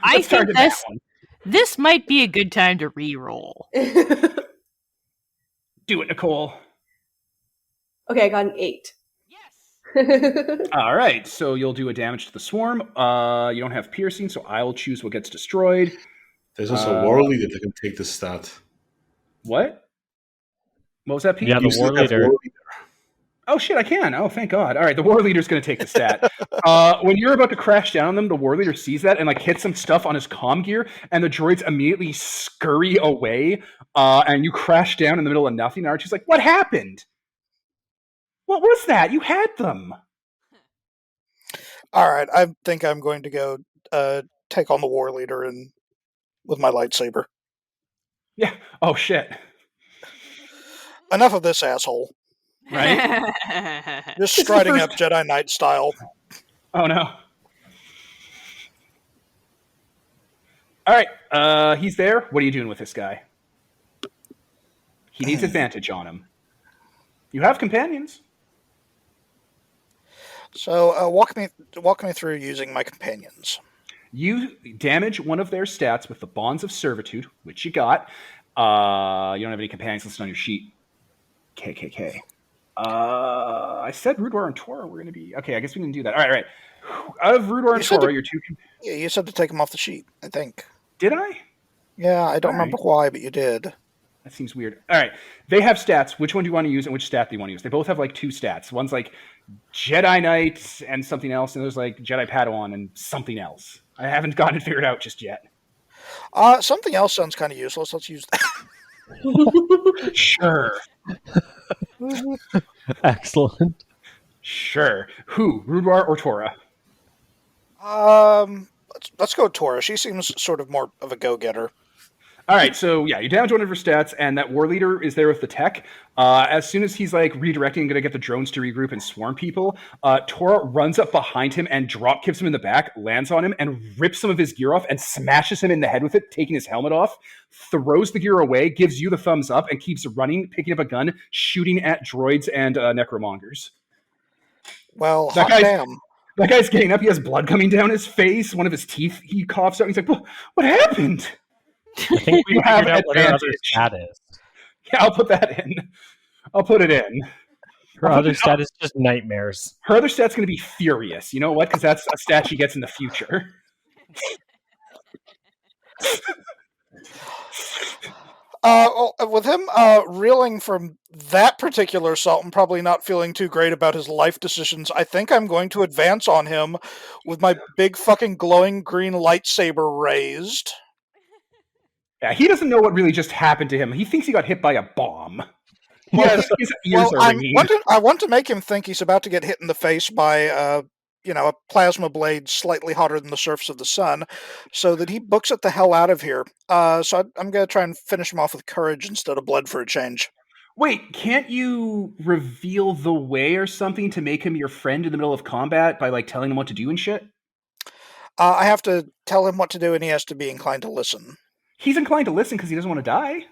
Let's think target that one. this might be a good time to re-roll. Do it, Nicole. Okay, I got an 8. Yes. All right, so you'll do a damage to the swarm. You don't have piercing, so I'll choose what gets destroyed. There's also a war leader that can take this stat. What? What was that, Pete? Yeah, the You still war have leader. Oh, shit, I can. Oh, thank God. All right, the war leader's going to take the stat. When you're about to crash down on them, the war leader sees that and like hits some stuff on his comm gear, and the droids immediately scurry away, and you crash down in the middle of nothing. And Archie's like, what happened? What was that? You had them. All right, I think I'm going to go take on the war leader and with my lightsaber. Yeah. Oh, shit. Enough of this asshole. Right? Just the striding first- up Jedi Knight style. Oh, no. All right. He's there. What are you doing with this guy? He needs advantage on him. You have companions. So walk me through using my companions. You damage one of their stats with the Bonds of Servitude, which you got. You don't have any companions listed on your sheet. KKK. I said Rudwar and Tora were going to be... Okay, I guess we didn't do that. All right. Out of Rudwar and Tora, your two... Yeah, you said to take them off the sheet, I think. Did I? Yeah, I don't All right. remember why, but you did. That seems weird. All right. They have stats. Which one do you want to use and which stat do you want to use? They both have like 2 stats. One's like Jedi Knight and something else, and there's like Jedi Padawan and something else. I haven't gotten it figured out just yet. Something else sounds kind of useless. Let's use that. Sure. Excellent. Sure. Who? Rudwar or Tora? Let's go with Tora. She seems sort of more of a go-getter. All right, so yeah, you damage one of her stats, and that war leader is there with the tech. As soon as he's like redirecting and going to get the drones to regroup and swarm people, Tora runs up behind him and drop kicks him in the back, lands on him, and rips some of his gear off and smashes him in the head with it, taking his helmet off, throws the gear away, gives you the thumbs up, and keeps running, picking up a gun, shooting at droids and necromongers. Well, That hot guy's- damn. That guy's getting up, he has blood coming down his face, one of his teeth he coughs out, he's like, what happened? I think we You have figured out what her other advantage. stat is. Yeah, I'll put that in. I'll put it in. Her other stat is just nightmares. Her other stat's going to be furious. You know what? Because that's a stat she gets in the future. With him reeling from that particular assault and probably not feeling too great about his life decisions, I think I'm going to advance on him with my big fucking glowing green lightsaber raised. Yeah, he doesn't know what really just happened to him. He thinks he got hit by a bomb. Yes, his ears are ringing. I want to make him think he's about to get hit in the face by a plasma blade slightly hotter than the surface of the sun, so that he books it the hell out of here. So I'm going to try and finish him off with courage instead of blood for a change. Wait, can't you reveal the way or something to make him your friend in the middle of combat by like telling him what to do and shit? I have to tell him what to do, and he has to be inclined to listen. He's inclined to listen because he doesn't want to die.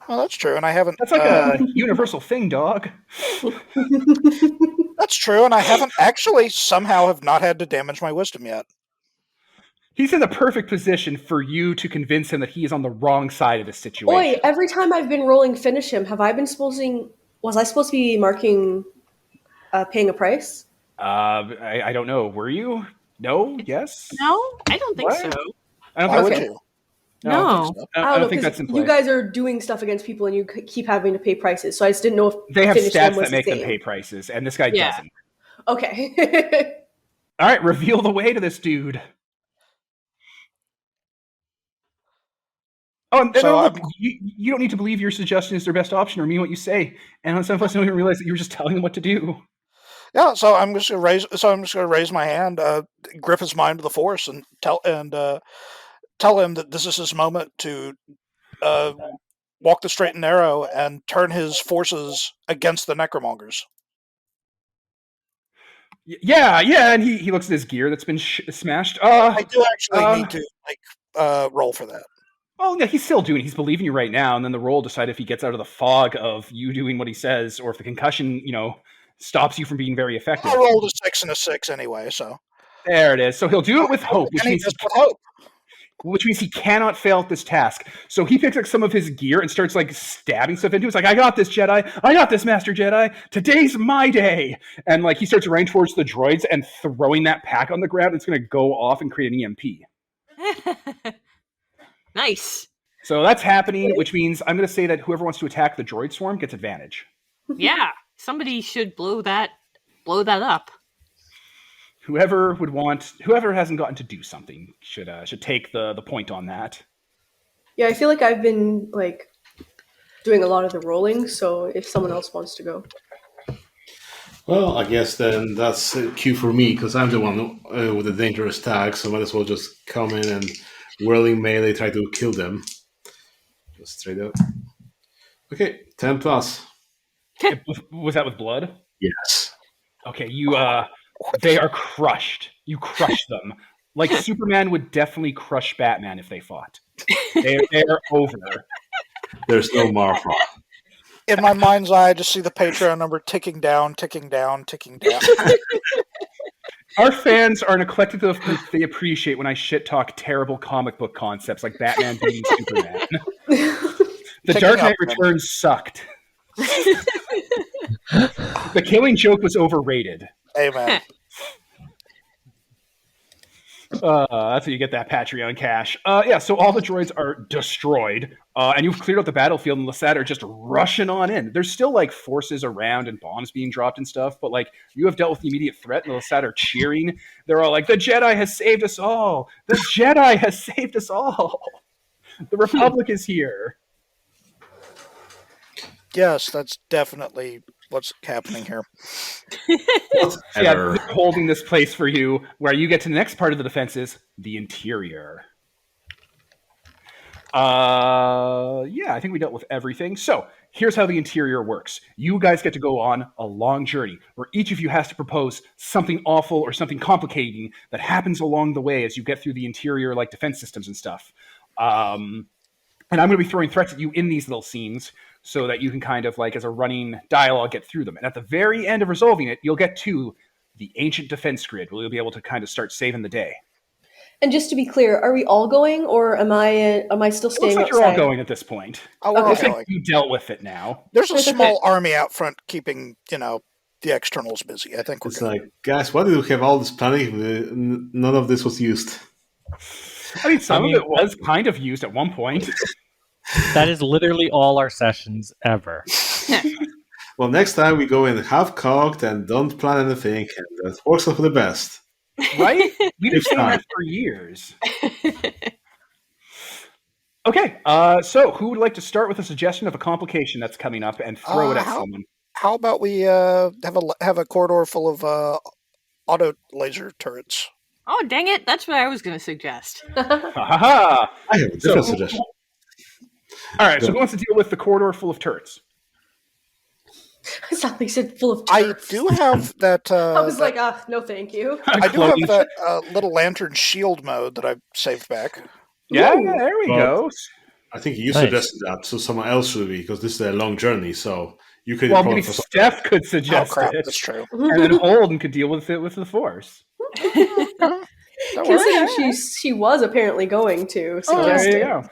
Well, that's true, and I haven't... That's like a universal thing, dog. That's true, and I haven't actually somehow have not had to damage my wisdom yet. He's in the perfect position for you to convince him that he is on the wrong side of the situation. Oi, every time I've been rolling finish him, was I supposed to be marking paying a price? I don't know. Were you? No? Yes? No, I don't think What? so. I don't Why think would so. you? No. I I don't don't know think that's because in play. you guys are doing stuff against people and you keep having to pay prices. So I just didn't know if They have finish them stats was that make the them same. pay prices, and this guy Yeah. doesn't. Okay. All right, reveal the way to this dude. Oh, and So look, you don't need to believe your suggestion is their best option or mean what you say. And some of us don't even realize that you were just telling them what to do. Yeah, so I'm just gonna raise my hand, grip his mind to the force, and tell him that this is his moment to walk the straight and narrow and turn his forces against the Necromongers. Yeah, and he looks at his gear that's been smashed. I do actually need to roll for that. Well, yeah, he's still doing it. He's believing you right now, and then the roll decide if he gets out of the fog of you doing what he says, or if the concussion, stops you from being very effective. I rolled a 6 and a 6 anyway, so There it is. So he'll do it with hope, which means just with hope. he cannot fail at this task. So he picks up some of his gear and starts stabbing stuff into it. It's like, I got this, Jedi. I got this, Master Jedi. Today's my day. And he starts running towards the droids and throwing that pack on the ground. It's going to go off and create an EMP. Nice. So that's happening, which means I'm going to say that whoever wants to attack the droid swarm gets advantage. Yeah. Somebody should blow that up. Whoever hasn't gotten to do something should take the point on that. Yeah, I feel like I've been doing a lot of the rolling, so if someone else wants to go. Well, I guess then that's a cue for me, because I'm the one with the dangerous tag, so might as well just come in and whirling melee try to kill them. Just straight up. Okay, 10 plus. Was that with blood? Yes. Okay, they are crushed. You crush them. Like Superman would definitely crush Batman if they fought. They're over. There's no Marfa. In my mind's eye, I just see the Patreon number ticking down, ticking down, ticking down. Our fans are an eclectic of they appreciate when I shit talk terrible comic book concepts like Batman beating Superman. The Dark Knight Returns sucked. The Killing Joke was overrated. Amen. That's how you get that Patreon cash. So all the droids are destroyed, and you've cleared out the battlefield, and Lesat are just rushing on in. There's still forces around and bombs being dropped and stuff, but you have dealt with the immediate threat, and the Lesat are cheering. They're all like, "The Jedi has saved us all! The Jedi has saved us all! The Republic is here!" Yes, that's definitely what's happening here. They're holding this place for you, where you get to the next part of the defenses, the interior. I think we dealt with everything. So here's how the interior works. You guys get to go on a long journey where each of you has to propose something awful or something complicating that happens along the way as you get through the interior, defense systems and stuff. And I'm going to be throwing threats at you in these little scenes so that you can kind of, as a running dialogue, get through them. And at the very end of resolving it, you'll get to the ancient defense grid, where you'll be able to kind of start saving the day. And just to be clear, are we all going, or am I still staying outside? Looks like you're all going at this point. Oh, we're all Looks like going. you dealt with it now. There's a small army out front keeping, the externals busy. I think we're It's good. guys, why did we have all this planning? None of this was used. I mean, some of it was kind of used at one point. That is literally all our sessions ever. Well, next time we go in half-cocked and don't plan anything, and that works out for the best. Right? We've been Next saying time. that for years. Okay, so who would like to start with a suggestion of a complication that's coming up and throw it at someone? How about we have a corridor full of auto laser turrets? Oh, dang it. That's what I was going to suggest. Ha ha ha! I have a different suggestion. All right, so who wants to deal with the corridor full of turrets? I thought they said full of I turds. do have that. I was no thank you. I do have that little lantern shield mode that I saved back. Yeah, Ooh. there we go. I think you Nice. suggested that, so someone else should be, because this is a long journey, so you could Well, probably... maybe Steph could Oh suggest crap, it, that's true. and then Holden could deal with it with the Force. Considering she was apparently going to suggest There you it. go.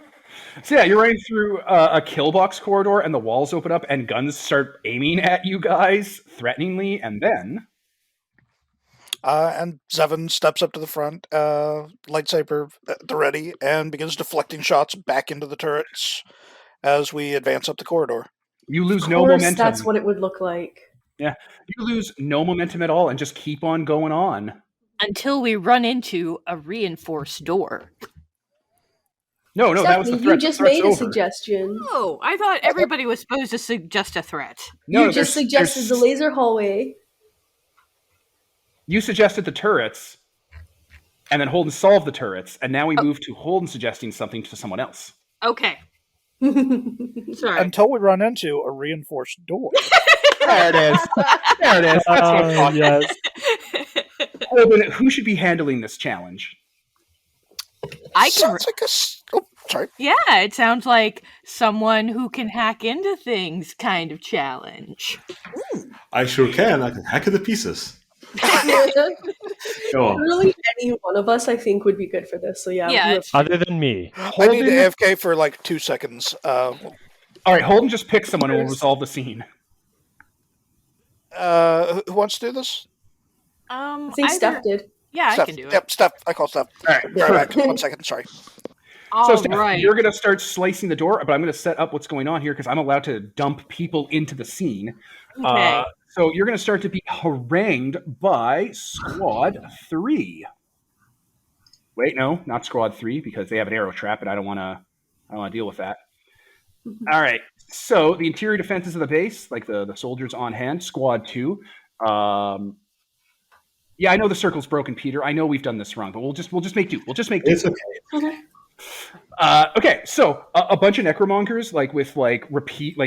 So yeah, you're running through a kill box corridor, and the walls open up, and guns start aiming at you guys threateningly, and then And Zevon steps up to the front, lightsaber at the ready, and begins deflecting shots back into the turrets as we advance up the corridor. You lose Of no course, momentum. that's what it would look like. Yeah, you lose no momentum at all and just keep on going on. Until we run into a reinforced door. No, that was the Stephanie, threat. you just The threat's made a over. suggestion. Oh, I thought everybody was supposed to suggest a threat. No, You just suggested the laser hallway. You suggested the turrets, and then Holden solved the turrets, and now we move to Holden suggesting something to someone else. Okay. Sorry. Until we run into a reinforced door. There it is. There it is. That's what I'm talking about. Yes. Holden, who should be handling this challenge? I can. Sounds like sorry. Yeah, it sounds like someone who can hack into things kind of challenge. I sure can. I can hack it to pieces. Go on. Really, any one of us, I think, would be good for this. So yeah, Yeah, you it's- Other than me. I need to AFK for like 2 seconds. All right, Holden, just pick someone and we'll resolve the scene. Who wants to do this? I think Steph did. Yeah, Steph. I can do it. Yep, Steph. I call Steph. All right, Be right back. 1 second. Sorry. All So, Steph, right. you're going to start slicing the door, but I'm going to set up what's going on here because I'm allowed to dump people into the scene. Okay. So you're going to start to be harangued by Squad 3. Wait, no, not Squad 3 because they have an arrow trap, and I don't want to deal with that. All right. So the interior defenses of the base, like the soldiers on hand, Squad 2. Yeah, I know the circle's broken, Peter. I know we've done this wrong, but we'll just make do. We'll just make do. It's okay. Okay, so a bunch of necromongers, with repeat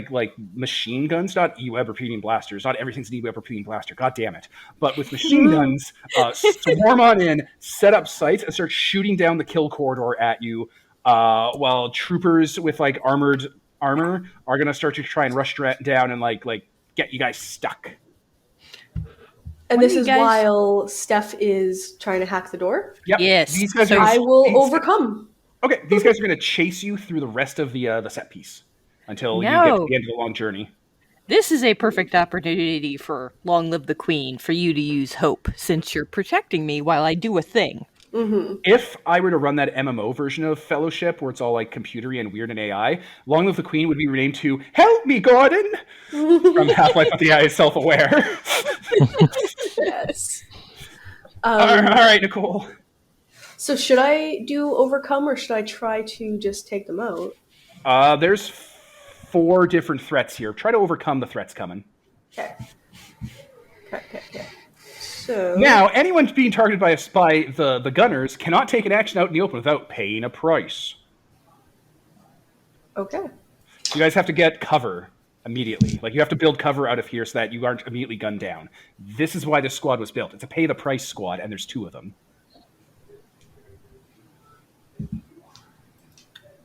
machine guns, not E-web repeating blasters. Not everything's an E-web repeating blaster. God damn it! But with machine guns, swarm on in, set up sights, and start shooting down the kill corridor at you. While troopers with armor are gonna start to try and rush down and get you guys stuck. And When this you is guys- while Steph is trying to hack the door. Yep. Yes. These guys So are. I will these- overcome. Okay, these guys are going to chase you through the rest of the set piece until you get to the end of the long journey. This is a perfect opportunity for Long Live the Queen for you to use hope, since you're protecting me while I do a thing. If I were to run that MMO version of Fellowship, where it's all computery and weird and AI, Long Live the Queen would be renamed to Help Me, Gordon! From Half-Life, but the AI is self-aware. Yes. All right, Nicole. So should I do overcome or should I try to just take them out? There's 4 different threats here. Try to overcome the threats coming. Okay. So Now, anyone being targeted by the gunners cannot take an action out in the open without paying a price. okay. You guys have to get cover immediately. You have to build cover out of here so that you aren't immediately gunned down. This is why this squad was built. It's a pay-the-price squad, and there's 2 of them.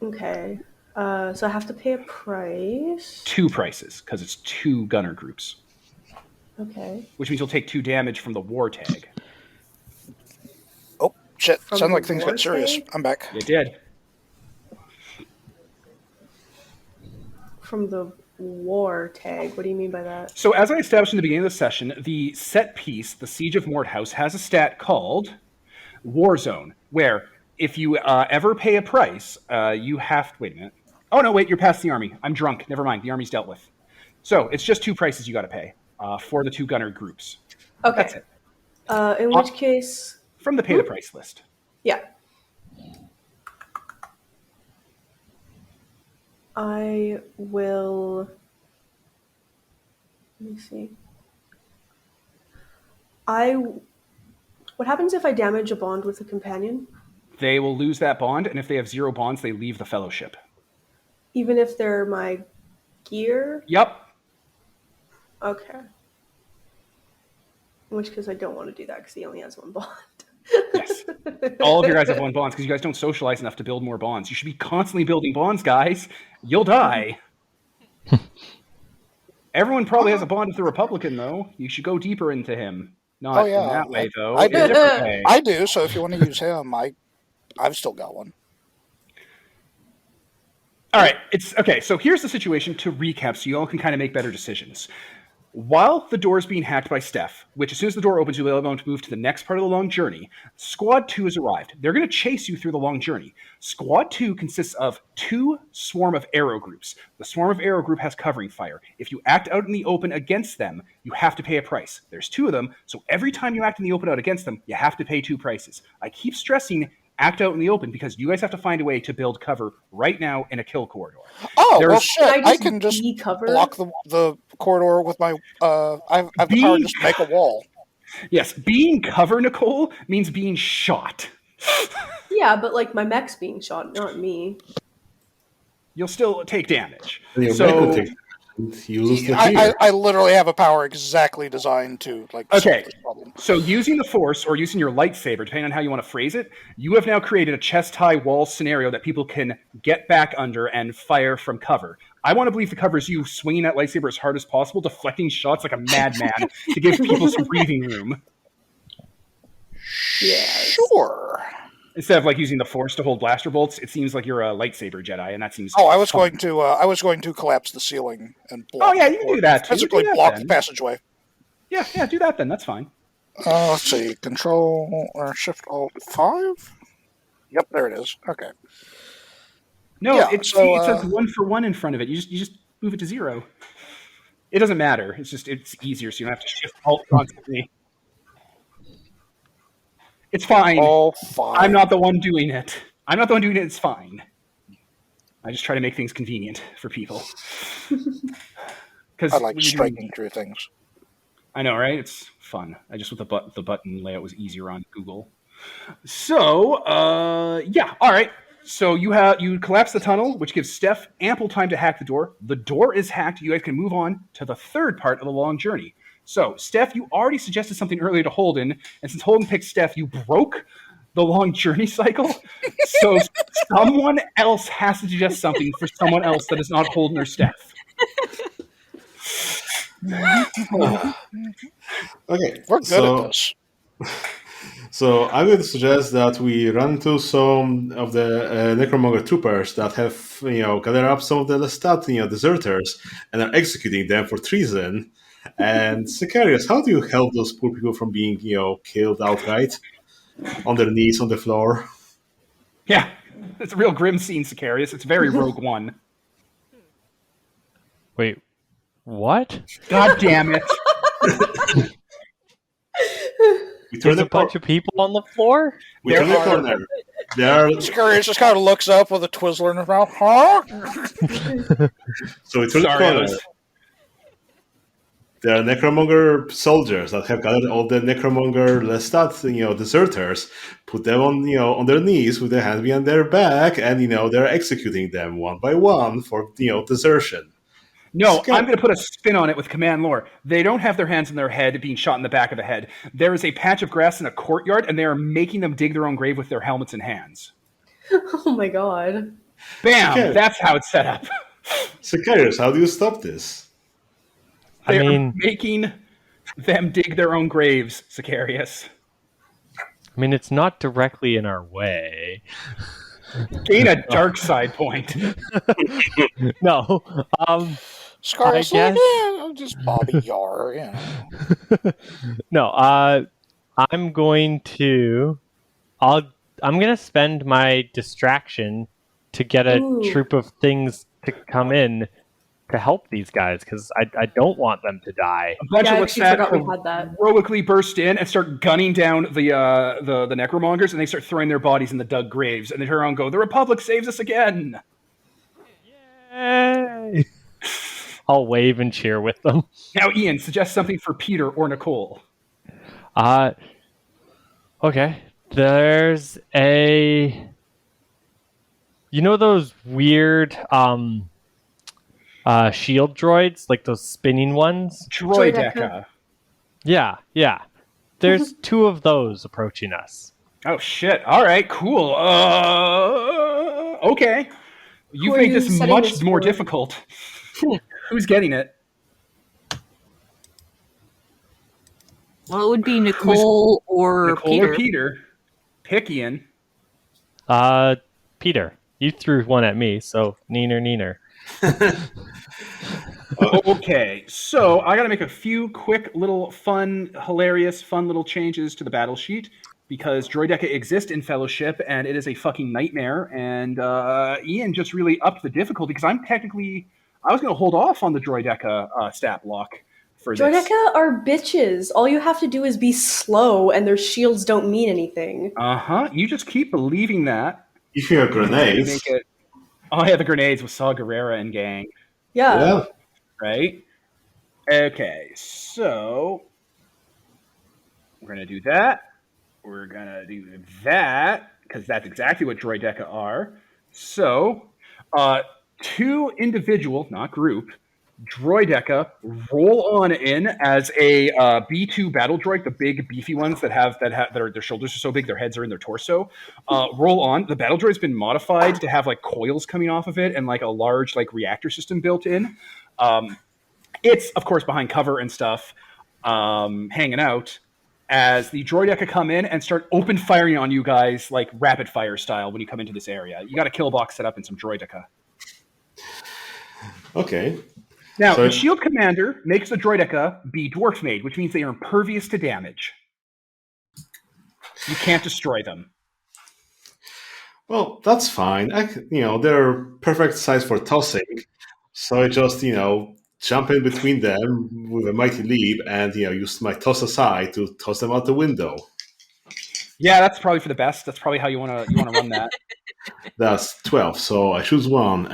Okay. So I have to pay a price. 2 prices, because it's 2 gunner groups. Okay. Which means you'll take 2 damage from the war tag. Oh, shit. From Sounded like the things got serious. Vortex? I'm back. You did. From the war tag. What do you mean by that? So as I established in the beginning of the session, the set piece, the Siege of Mordhouse, has a stat called War Zone, where if you ever pay a price, you have to... Wait a minute. Oh, no, wait, you're past the army. I'm drunk. Never mind. The army's dealt with. So it's just 2 prices you got to pay for the 2 gunner groups. Okay. That's it. In which case, From the pay-the-price list. yeah. I will... Let me see. What happens if I damage a bond with a companion? They will lose that bond, and if they have 0 bonds, they leave the fellowship. Even if they're my gear? Yep. Okay. In which case I don't want to do that because he only has 1 bond. Yes. All of your guys have 1 bonds because you guys don't socialize enough to build more bonds. You should be constantly building bonds, guys. You'll die. Everyone probably has a bond with the Republican, though. You should go deeper into him. Not in that way, though. I In a different way. I do, so if you want to use him, I've still got one. All right. It's okay. So here's the situation to recap so you all can kind of make better decisions. While the door is being hacked by Steph, which as soon as the door opens, you'll be able to move to the next part of the long journey, Squad 2 has arrived. They're going to chase you through the long journey. Squad 2 consists of 2 swarm of arrow groups. The swarm of arrow group has covering fire. If you act out in the open against them, you have to pay a price. There's 2 of them, so every time you act in the open out against them, you have to pay 2 prices. I keep stressing act out in the open because you guys have to find a way to build cover right now in a kill corridor. Oh, well, There's- shit. I can just be covered? block the corridor with my... I have the power to just make a wall. Yes, being cover, Nicole, means being shot. Yeah, but like my mech's being shot, not me. You'll still take damage. And your So- mech will take damage. You lose the fear. I literally have a power exactly designed to solve Okay. this problem. So using the Force or using your lightsaber, depending on how you want to phrase it, you have now created a chest-high wall scenario that people can get back under and fire from cover. I want to believe the cover is you swinging that lightsaber as hard as possible, deflecting shots like a madman to give people some breathing room. Yes. Sure. Instead of like using the Force to hold blaster bolts, it seems like you're a lightsaber Jedi, and that seems. Oh, I was fun. going to collapse the ceiling and block. Oh yeah, you can do that. Too. Physically Do that block then. the passageway. Yeah, do that then. That's fine. Let's see. Control or Shift Alt 5. Yep, there it is. Okay. No, Yeah, it says 1 for 1 in front of it. You just move it to 0. It doesn't matter. It's easier, so you don't have to shift alt constantly. It's fine. Oh, fine. I'm not the one doing it. It's fine. I just try to make things convenient for people. I like striking through things. I know, right? It's fun. I just with the button layout was easier on Google. So, yeah, all right. So you collapse the tunnel, which gives Steph ample time to hack the door. The door is hacked. You guys can move on to the third part of the long journey. So, Steph, you already suggested something earlier to Holden, and since Holden picked Steph, you broke the long journey cycle. So someone else has to suggest something for someone else that is not Holden or Steph. Okay, We're good at this. So I'm going to suggest that we run to some of the Necromonger troopers that have, gathered up some of the Lestat, deserters, and are executing them for treason. And Sicarius, how do you help those poor people from being, killed outright on their knees on the floor? Yeah, it's a real grim scene, Sicarius. It's very Rogue One. Wait, what? God damn it. We turn There's a bunch of people on the floor? We turn the corner. There are, Sicarius just kind of looks up with a Twizzler in his mouth. Huh? so we turn the Sorry, I corner. was- There are Necromonger soldiers that have gathered all the Necromonger Lestat, deserters, put them on their knees with their hands behind their back, and they're executing them one by one for desertion. No, Scott. I'm going to put a spin on it with command lore. They don't have their hands in their head being shot in the back of the head. There is a patch of grass in a courtyard, and they are making them dig their own grave with their helmets and hands. Oh my god. Bam! Okay. That's how it's set up. Sicarius, how do you stop this? They I are mean, making them dig their own graves, Sicarius. it's not directly in our way. Gain a dark side point. No. Sicarius, I guess- I'm just Bobby Yar. No, I'm going to spend my distraction to get a Ooh. troop of things to come in to help these guys because I don't want them to die. A bunch Yeah, I of actually Lestat forgot we had that. heroically burst in and start gunning down the Necromongers, and they start throwing their bodies in the dug graves. And they turn around and go, "The Republic saves us again!" Yay! I'll wave and cheer with them. Now, Ian, suggest something for Peter or Nicole. Okay. There's a... those weird shield droids? Like those spinning ones? Droideka. Yeah. There's 2 of those approaching us. Oh, shit. All right, cool. Okay. You've Who are made you this setting much this more for? difficult. Who's getting it? Well, it would be Nicole or Nicole Peter. or Peter? Pick Ian. Peter, you threw one at me, so neener. Okay, so I got to make a few quick little hilarious, fun little changes to the battle sheet because Droideka exists in Fellowship and it is a fucking nightmare. And Ian just really upped the difficulty because I was going to hold off on the Droideka stat block for this. Droideka are bitches. All you have to do is be slow, and their shields don't mean anything. You just keep believing that. If you have grenades, Make it. Oh yeah, the grenades with Saw Gerrera and gang. yeah. Right? Okay, so we're going to do that. We're going to do that, because that's exactly what Droideka are. So, 2 individual, not group, Droideka roll on in as a B2 battle droid, the big beefy ones that are their shoulders are so big, their heads are in their torso. Roll on. The battle droid's been modified to have like coils coming off of it and like a large like reactor system built in. It's of course behind cover and stuff, hanging out. As the Droideka come in and start open firing on you guys like rapid fire style when you come into this area. You got a kill box set up and some Droideka. Okay. Now, the shield commander makes the Droideka be dwarf made, which means they are impervious to damage. You can't destroy them. Well, that's fine. They're perfect size for tossing. So I just, jump in between them with a mighty leap and, use my toss aside to toss them out the window. Yeah, that's probably for the best. That's probably how you want to run that. That's 12, so I choose one.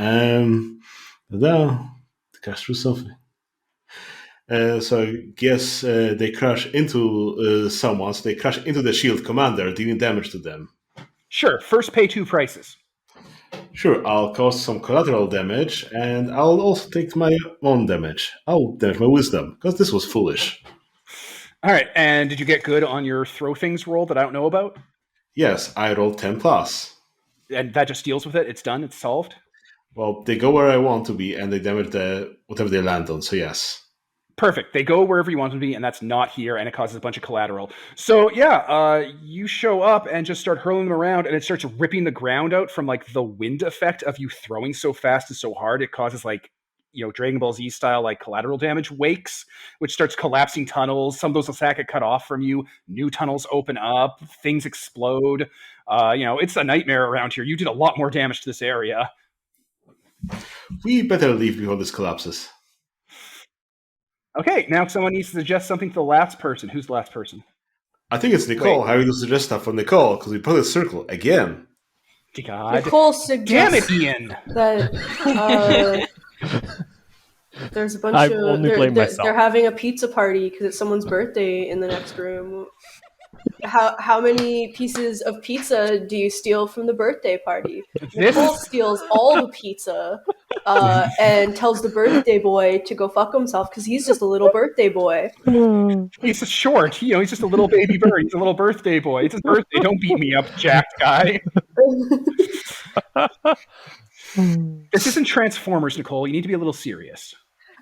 Crash through something. So I guess they crash into someone, so they crash into the shield commander, dealing damage to them. Sure, first pay 2 prices. Sure, I'll cause some collateral damage, and I'll also take my own damage. I'll damage my wisdom, because this was foolish. All right, and did you get good on your throw things roll that I don't know about? Yes, I rolled 10+. And that just deals with it? It's done? It's solved? Well, they go where I want to be, and they damage whatever they land on, so yes. Perfect. They go wherever you want them to be, and that's not here, and it causes a bunch of collateral. So, yeah, you show up and just start hurling them around, and it starts ripping the ground out from, like, the wind effect of you throwing so fast and so hard. It causes, like, Dragon Ball Z style, like, collateral damage wakes, which starts collapsing tunnels. Some of those will get cut off from you. New tunnels open up. Things explode. It's a nightmare around here. You did a lot more damage to this area. We better leave before this collapses. Okay, now someone needs to suggest something to the last person. Who's the last person? I think it's Nicole. How do you suggest stuff for Nicole? Because we put a circle again. God. Nicole suggests damn it, Ian. That there's a bunch I of only blame myself. They're having a pizza party because it's someone's birthday in the next room. How many pieces of pizza do you steal from the birthday party? Nicole steals all the pizza and tells the birthday boy to go fuck himself because he's just a little birthday boy. He's short. He's just a little baby bird. He's a little birthday boy. It's his birthday. Don't beat me up, jacked guy. This isn't Transformers, Nicole. You need to be a little serious.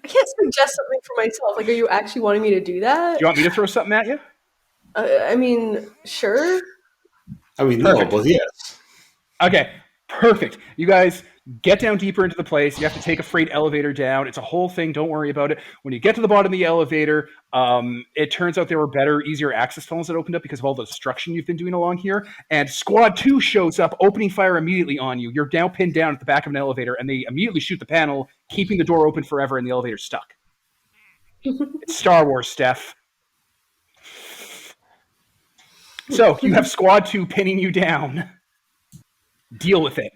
I can't suggest something for myself. Like, are you actually wanting me to do that? Do you want me to throw something at you? I mean, sure. I mean, no, but yes. Okay, perfect. You guys get down deeper into the place. You have to take a freight elevator down. It's a whole thing. Don't worry about it. When you get to the bottom of the elevator, it turns out there were better, easier access tunnels that opened up because of all the destruction you've been doing along here. And Squad 2 shows up, opening fire immediately on you. You're now pinned down at the back of an elevator, and they immediately shoot the panel, keeping the door open forever, and the elevator's stuck. It's Star Wars, Steph. So, you have Squad 2 pinning you down. Deal with it.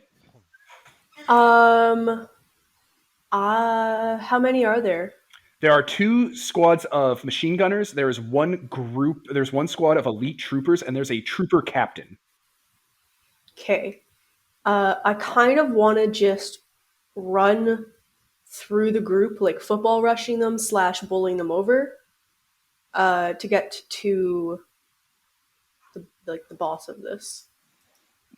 How many are there? There are 2 squads of machine gunners. There's one squad of elite troopers, and there's a trooper captain. Okay. I kind of want to just run through the group, like football rushing them / bullying them over, to get to the boss of this.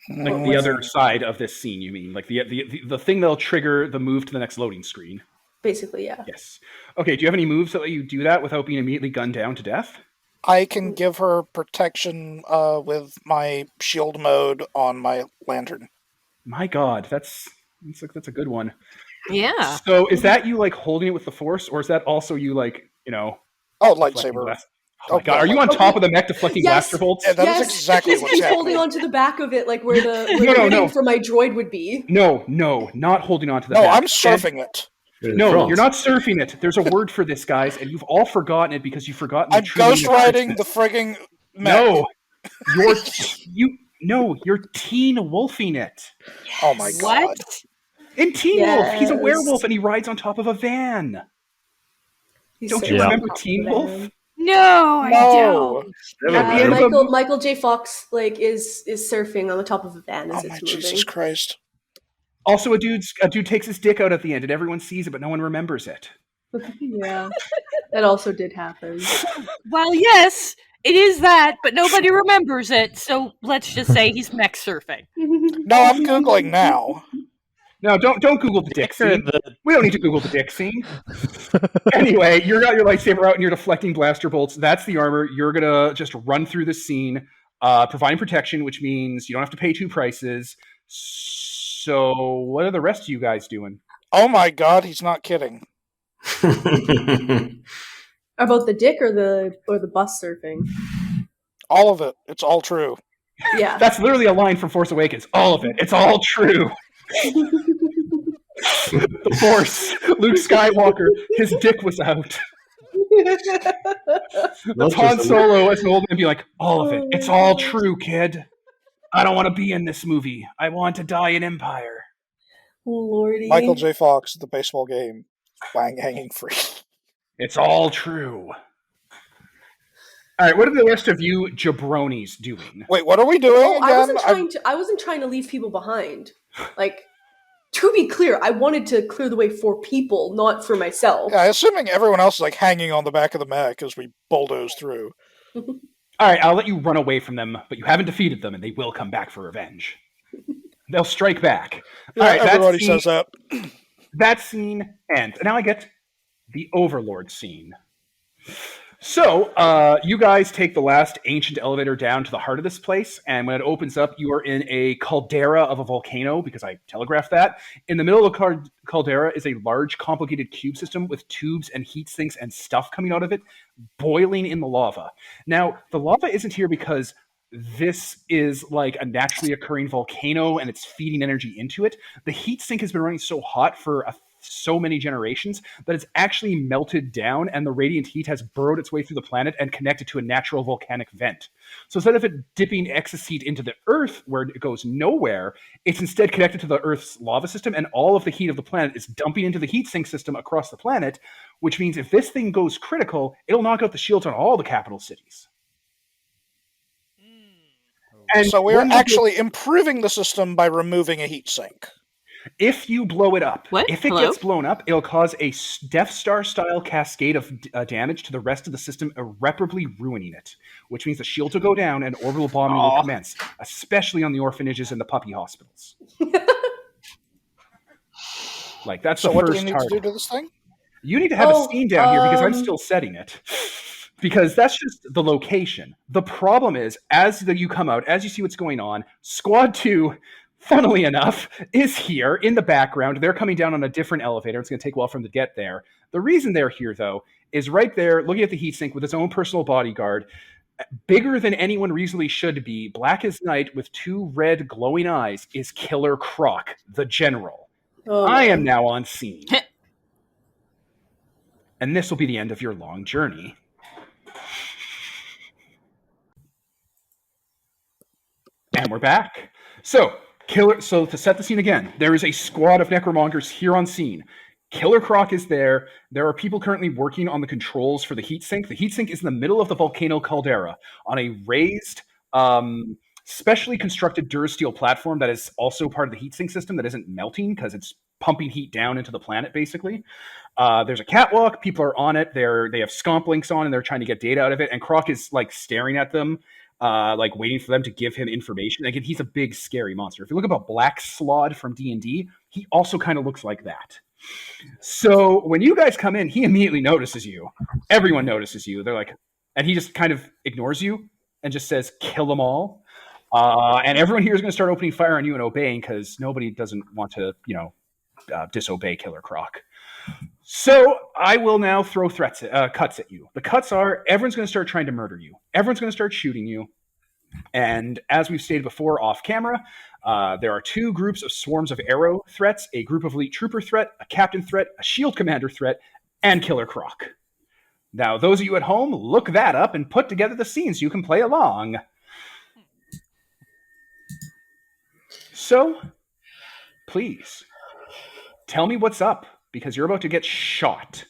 Like the other side of this scene, you mean? Like the thing that'll trigger the move to the next loading screen. Basically, yeah. Yes. Okay, do you have any moves that let you do that without being immediately gunned down to death? I can give her protection with my shield mode on my lantern. My God, that's a good one. Yeah. So is that you like holding it with the force, or is that also you like, Oh, deflecting lightsaber. blast- Oh my god, yeah, are you on like- top of the mech deflecting Yes. blaster bolts? Yeah, that is Yes, exactly what's he's happening. holding onto the back of it, like where the No, rating no. for my droid would be. No, not holding on to the No, back. I'm surfing it. No, you're not surfing it. There's a word for this, guys, and you've all forgotten it because you've forgotten the I'm true meaning ghost of riding the Christmas. frigging mech. You're teen wolfing it. Oh my god. What? In Teen Wolf, he's a Yes. werewolf and he rides on top of a van. He's Don't so you Yeah. remember top of Teen the Wolf? van. No, I No. don't. At the end of the- Michael J. Fox is surfing on the top of a van as Oh my it's moving. Jesus Christ. Also, a dude takes his dick out at the end, and everyone sees it, but no one remembers it. Yeah, that also did happen. Well, yes, it is that, but nobody remembers it. So let's just say he's mech surfing. No, I'm Googling now. No, don't Google the dick Here, scene. We don't need to Google the dick scene. Anyway, you're got your lightsaber out and you're deflecting blaster bolts. That's the armor. You're gonna just run through the scene, providing protection, which means you don't have to pay two prices. So, what are the rest of you guys doing? Oh my god, he's not kidding. About the dick or the bus surfing? All of it. It's all true. Yeah. That's literally a line from Force Awakens. All of it. It's all true. The Force. Luke Skywalker. His dick was out. That's Han Solo as an old man be like, all of it. It's all true, kid. I don't want to be in this movie. I want to die in Empire. Lordy. Michael J. Fox, the baseball game. Wang hanging free. It's all true. All right, what are the rest of you jabronis doing? Wait, what are we doing Oh, again? I wasn't trying to leave people behind. Like, to be clear, I wanted to clear the way for people, not for myself. Yeah, assuming everyone else is like hanging on the back of the mech as we bulldoze through. All right, I'll let you run away from them, but you haven't defeated them, and they will come back for revenge. They'll strike back. Yeah, All right, everybody says that. That scene ends. And now I get the Overlord scene. So, you guys take the last ancient elevator down to the heart of this place, and when it opens up, you are in a caldera of a volcano, because I telegraphed that. In the middle of the caldera is a large, complicated cube system with tubes and heat sinks and stuff coming out of it, boiling in the lava. Now, the lava isn't here because this is like a naturally occurring volcano and it's feeding energy into it. The heat sink has been running so hot for so many generations that it's actually melted down, and the radiant heat has burrowed its way through the planet and connected to a natural volcanic vent. So instead of it dipping excess heat into the Earth where it goes nowhere, it's instead connected to the Earth's lava system, and all of the heat of the planet is dumping into the heat sink system across the planet, which means if this thing goes critical, it'll knock out the shields on all the capital cities. And so we're actually improving the system by removing a heat sink. If you blow it up, What? if it Hello? gets blown up, it'll cause a Death Star-style cascade of damage to the rest of the system, irreparably ruining it, which means the shields will go down and orbital bombing will commence, especially on the orphanages and the puppy hospitals. Like, that's So the what do first we need to target. do to this thing? You need to have a scene down here because I'm still setting it. Because that's just the location. The problem is, as you come out, as you see what's going on, Squad 2, funnily enough, is here in the background. They're coming down on a different elevator. It's going to take a while for them to get there. The reason they're here, though, is right there, looking at the heatsink with his own personal bodyguard, bigger than anyone reasonably should be, black as night with two red glowing eyes, is Killer Croc, the General. Oh, I man. am now on scene. And this will be the end of your long journey. And we're back. So to set the scene again, there is a squad of Necromongers here on scene. Killer Croc is there. There are people currently working on the controls for the heatsink. The heatsink is in the middle of the volcano caldera on a raised, specially constructed Durasteel platform that is also part of the heatsink system that isn't melting because it's pumping heat down into the planet, basically. There's a catwalk. People are on it. They have scomp links on, and they're trying to get data out of it. And Croc is like staring at them, like waiting for them to give him information. Again, he's a big, scary monster. If you look up a Black Slod from D&D, he also kind of looks like that. So when you guys come in, he immediately notices you. Everyone notices you. They're like, and he just kind of ignores you and just says, "Kill them all." And everyone here is going to start opening fire on you and obeying because nobody doesn't want to, disobey Killer Croc. So I will now throw cuts at you. The cuts are everyone's going to start trying to murder you. Everyone's going to start shooting you. And as we've stated before off camera, there are two groups of swarms of arrow threats, a group of elite trooper threat, a captain threat, a shield commander threat, and Killer Croc. Now, those of you at home, look that up and put together the scenes so you can play along. So, please, tell me what's up, because you're about to get shot.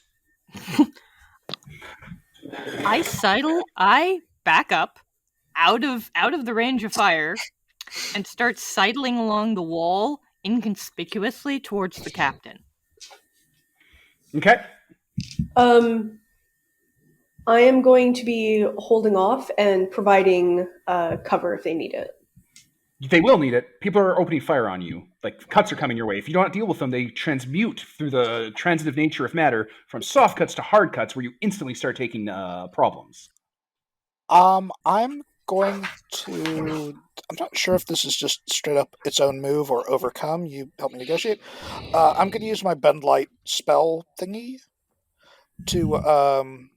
I back up out of the range of fire and start sidling along the wall inconspicuously towards the captain. Okay. I am going to be holding off and providing cover if they need it. They will need it. People are opening fire on you. Like, cuts are coming your way. If you don't deal with them, they transmute through the transitive nature of matter from soft cuts to hard cuts, where you instantly start taking problems. I'm going to... I'm not sure if this is just straight up its own move or overcome. You help me negotiate. I'm going to use my Bend Light spell thingy to...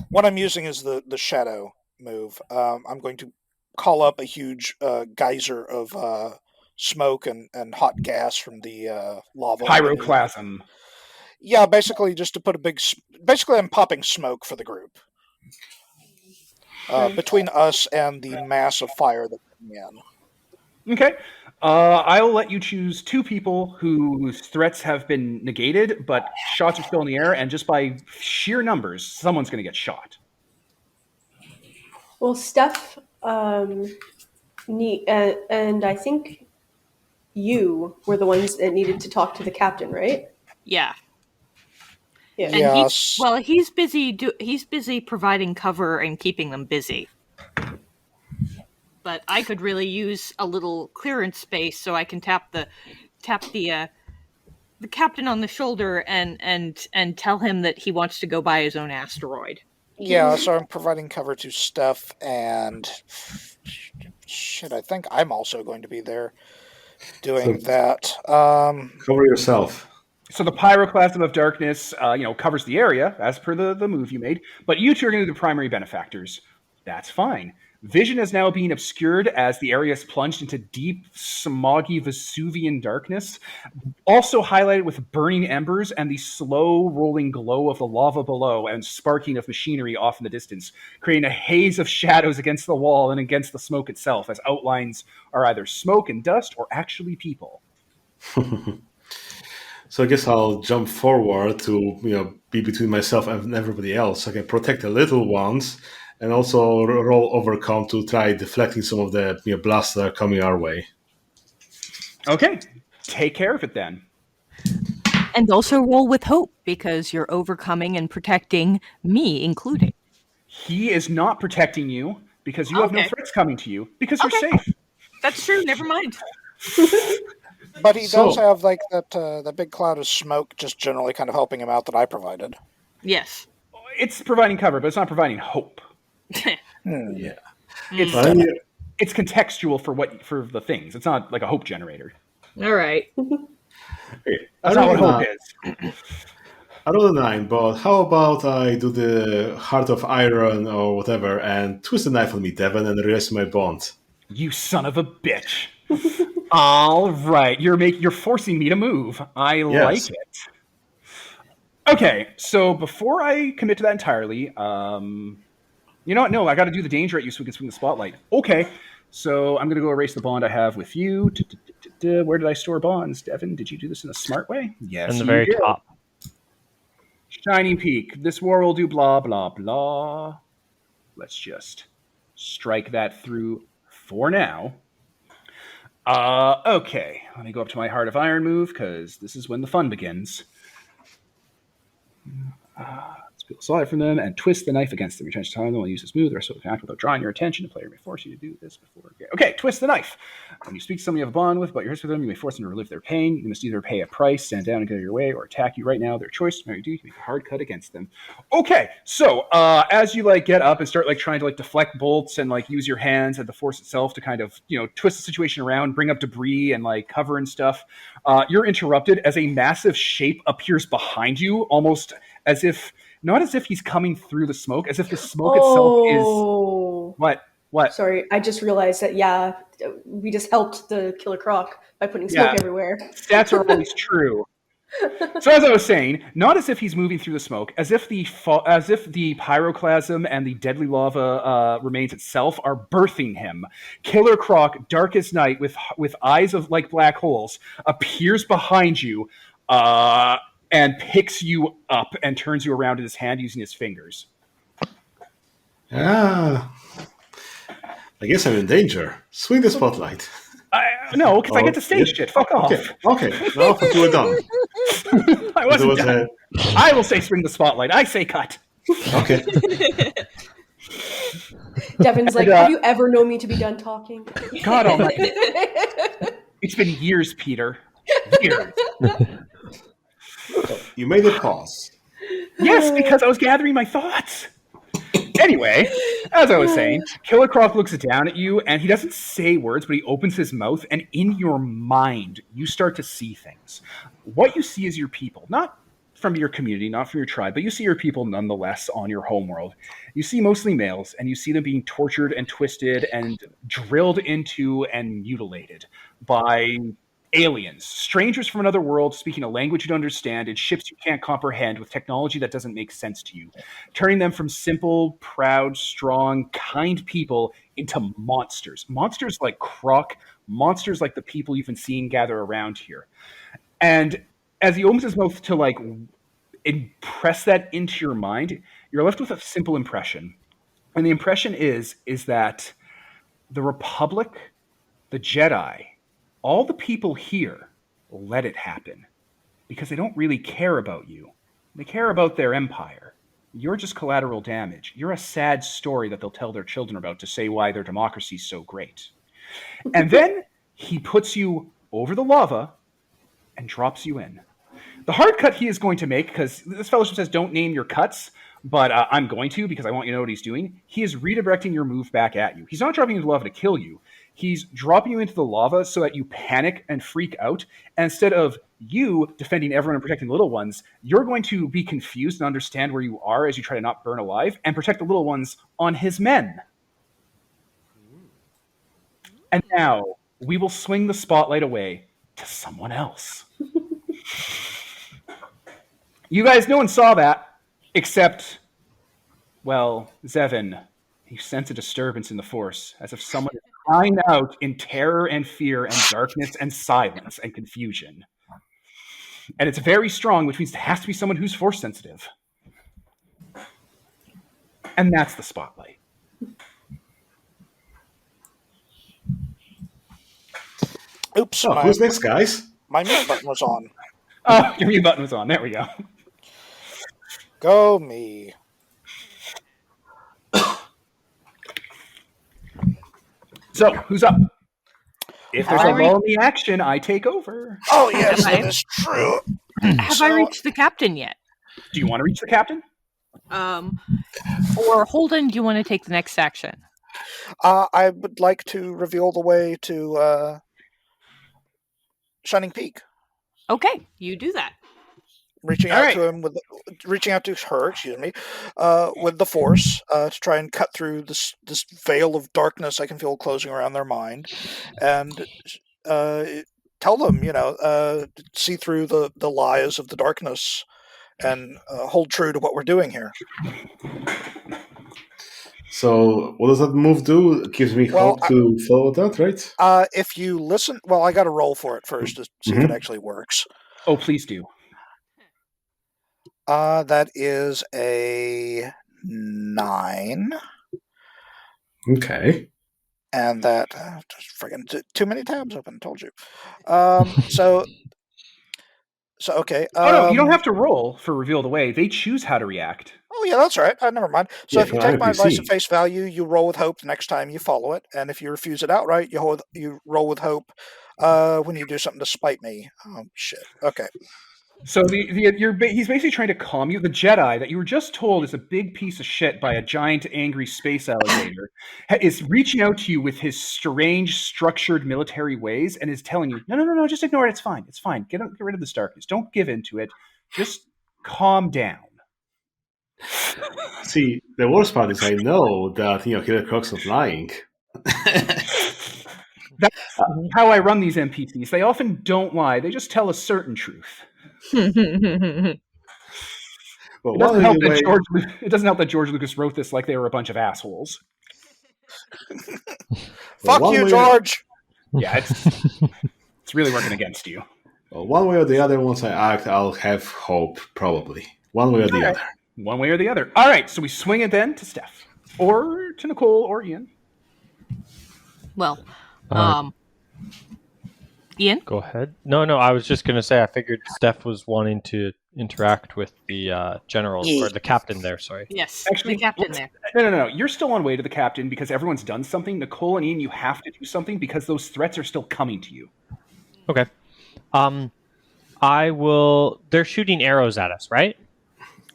what I'm using is the shadow move. I'm going to call up a huge geyser of smoke and hot gas from the lava. Pyroclasm. Yeah, basically just to put a big... Basically, I'm popping smoke for the group. Between us and the mass of fire that's coming in. Okay. I'll let you choose two people whose threats have been negated, but shots are still in the air, and just by sheer numbers, someone's going to get shot. Well, Steph, and I think you were the ones that needed to talk to the captain, right? Yeah. Yeah. And Yes. he's busy providing cover and keeping them busy. But I could really use a little clearance space so I can tap the captain on the shoulder and tell him that he wants to go buy his own asteroid. Yeah, so I'm providing cover to Steph, and shit, I think I'm also going to be there doing that. Cover yourself. So the pyroclasm of darkness, covers the area as per the move you made, but you two are going to be the primary benefactors. That's fine. Vision is now being obscured as the area is plunged into deep, smoggy Vesuvian darkness, also highlighted with burning embers and the slow rolling glow of the lava below and sparking of machinery off in the distance, creating a haze of shadows against the wall and against the smoke itself, as outlines are either smoke and dust or actually people. So I guess I'll jump forward to be between myself and everybody else, so I can protect the little ones, and also roll overcome to try deflecting some of the blasts that are coming our way. Okay, take care of it then. And also roll with hope, because you're overcoming and protecting me, including. He is not protecting you because you have no threats coming to you because you're safe. That's true. Never mind. But he does have like that big cloud of smoke just generally kind of helping him out that I provided. Yes. It's providing cover, but it's not providing hope. Yeah. It's contextual for the things. It's not like a hope generator. All right. That's not what hope is. I rolled a 9, but how about I do the Heart of Iron or whatever and twist the knife on me, Devon, and release my bond? You son of a bitch. All right, you're forcing me to move. I like it. Okay, so before I commit to that entirely, you know what? No, I got to do the danger at you so we can swing the spotlight. Okay, so I'm going to go erase the bond I have with you. Where did I store bonds, Devin? Did you do this in a smart way? Yes, in the very top. Shining Peak. This war will do blah, blah, blah. Let's just strike that through for now. Okay, let me go up to my Heart of Iron move, because this is when the fun begins. Let's Peel the spotlight from them and twist the knife against them. Your intention to them will use this move. The rest will act without drawing your attention. The player may force you to do this before. Okay, twist the knife. When you speak to someone you have a bond with, but you're with them, you may force them to relieve their pain. You must either pay a price, stand down and get out of your way, or attack you right now. Their choice. No, you do. You make a hard cut against them. Okay, so as you get up and start trying to deflect bolts and use your hands and the force itself to kind of twist the situation around, bring up debris and cover and stuff, you're interrupted as a massive shape appears behind you, almost as if. Not as if he's coming through the smoke, as if the smoke itself is... What? Sorry, I just realized that, we just helped the Killer Croc by putting smoke everywhere. Stats are always true. So as I was saying, not as if he's moving through the smoke, as if the pyroclasm and the deadly lava remains itself are birthing him. Killer Croc, dark as night, with eyes like black holes, appears behind you, and picks you up and turns you around in his hand using his fingers. I guess I'm in danger. Swing the spotlight. No, because I get to say shit. Fuck off. Okay. Now I thought you were done. I wasn't done. I will say swing the spotlight. I say cut. Okay. Devin's have you ever known me to be done talking? God almighty. It's been years, Peter. Years. You made a pause. Yes, because I was gathering my thoughts. Anyway, as I was saying, Killer Croc looks down at you, and he doesn't say words, but he opens his mouth, and in your mind, you start to see things. What you see is your people, not from your community, not from your tribe, but you see your people nonetheless on your homeworld. You see mostly males, and you see them being tortured and twisted and drilled into and mutilated by aliens, strangers from another world, speaking a language you don't understand, in ships you can't comprehend, with technology that doesn't make sense to you, turning them from simple, proud, strong, kind people into monsters. Monsters like Croc, monsters like the people you've been seeing gather around here. And as he opens his mouth to impress that into your mind, you're left with a simple impression. And the impression is that the Republic, the Jedi, all the people here let it happen because they don't really care about you. They care about their empire. You're just collateral damage. You're a sad story that they'll tell their children about to say why their democracy's so great. And then he puts you over the lava and drops you in. The hard cut he is going to make, because this fellowship says don't name your cuts, but I'm going to because I want you to know what he's doing. He is redirecting your move back at you. He's not dropping you into the lava to kill you. He's dropping you into the lava so that you panic and freak out. And instead of you defending everyone and protecting the little ones, you're going to be confused and understand where you are as you try to not burn alive and protect the little ones on his men. And now we will swing the spotlight away to someone else. You guys, no one saw that except, Zevin. You sense a disturbance in the Force, as if someone is crying out in terror and fear and darkness and silence and confusion. And it's very strong, which means it has to be someone who's Force sensitive. And that's the spotlight. Oops. Who's next, guys? My mute button was on. Oh, your mute button was on. There we go. Go me. So, who's up? If there's a lull in the action, I take over. Oh, yes, that is true. Have I reached the captain yet? Do you want to reach the captain? Or Holden, do you want to take the next action? I would like to reveal the way to Shining Peak. Okay, you do that. Reaching out to him reaching out to her, with the Force to try and cut through this veil of darkness I can feel closing around their mind, and tell them, see through the lies of the darkness and hold true to what we're doing here. So, what does that move do? It gives me hope to follow that, right? If you listen, I got to roll for it first to see if it actually works. Oh, please do. That is a 9. Okay. And that just friggin' too many tabs open. Told you. So okay. No, you don't have to roll for reveal the way. They choose how to react. Oh yeah, that's right. Never mind. So Yeah, if you from take my advice at NPC. face value, you roll with hope the next time you follow it, and if you refuse it outright, you roll with hope when you do something to spite me. Oh shit. Okay. So he's basically trying to calm you. The Jedi that you were just told is a big piece of shit by a giant angry space alligator is reaching out to you with his strange structured military ways and is telling you, no, just ignore it. It's fine. It's fine. Get rid of this darkness. Don't give in to it. Just calm down. See, the worst part is I know that Killer Croc's not lying. That's how I run these NPCs. They often don't lie. They just tell a certain truth. Well, It doesn't help that George Lucas wrote this like they were a bunch of assholes. Fuck you, George. Yeah, it's really working against you. Well, one way or the other, once I act, I'll have hope, probably. One way or the other. One way or the other. All right, so we swing it then to Steph. Or to Nicole or Ian. Well, Ian? Go ahead. No, I was just going to say I figured Steph was wanting to interact with the general, or the captain there, sorry. Yes, Actually, the captain there. No. You're still on way to the captain because everyone's done something. Nicole and Ian, you have to do something because those threats are still coming to you. Okay. They're shooting arrows at us, right?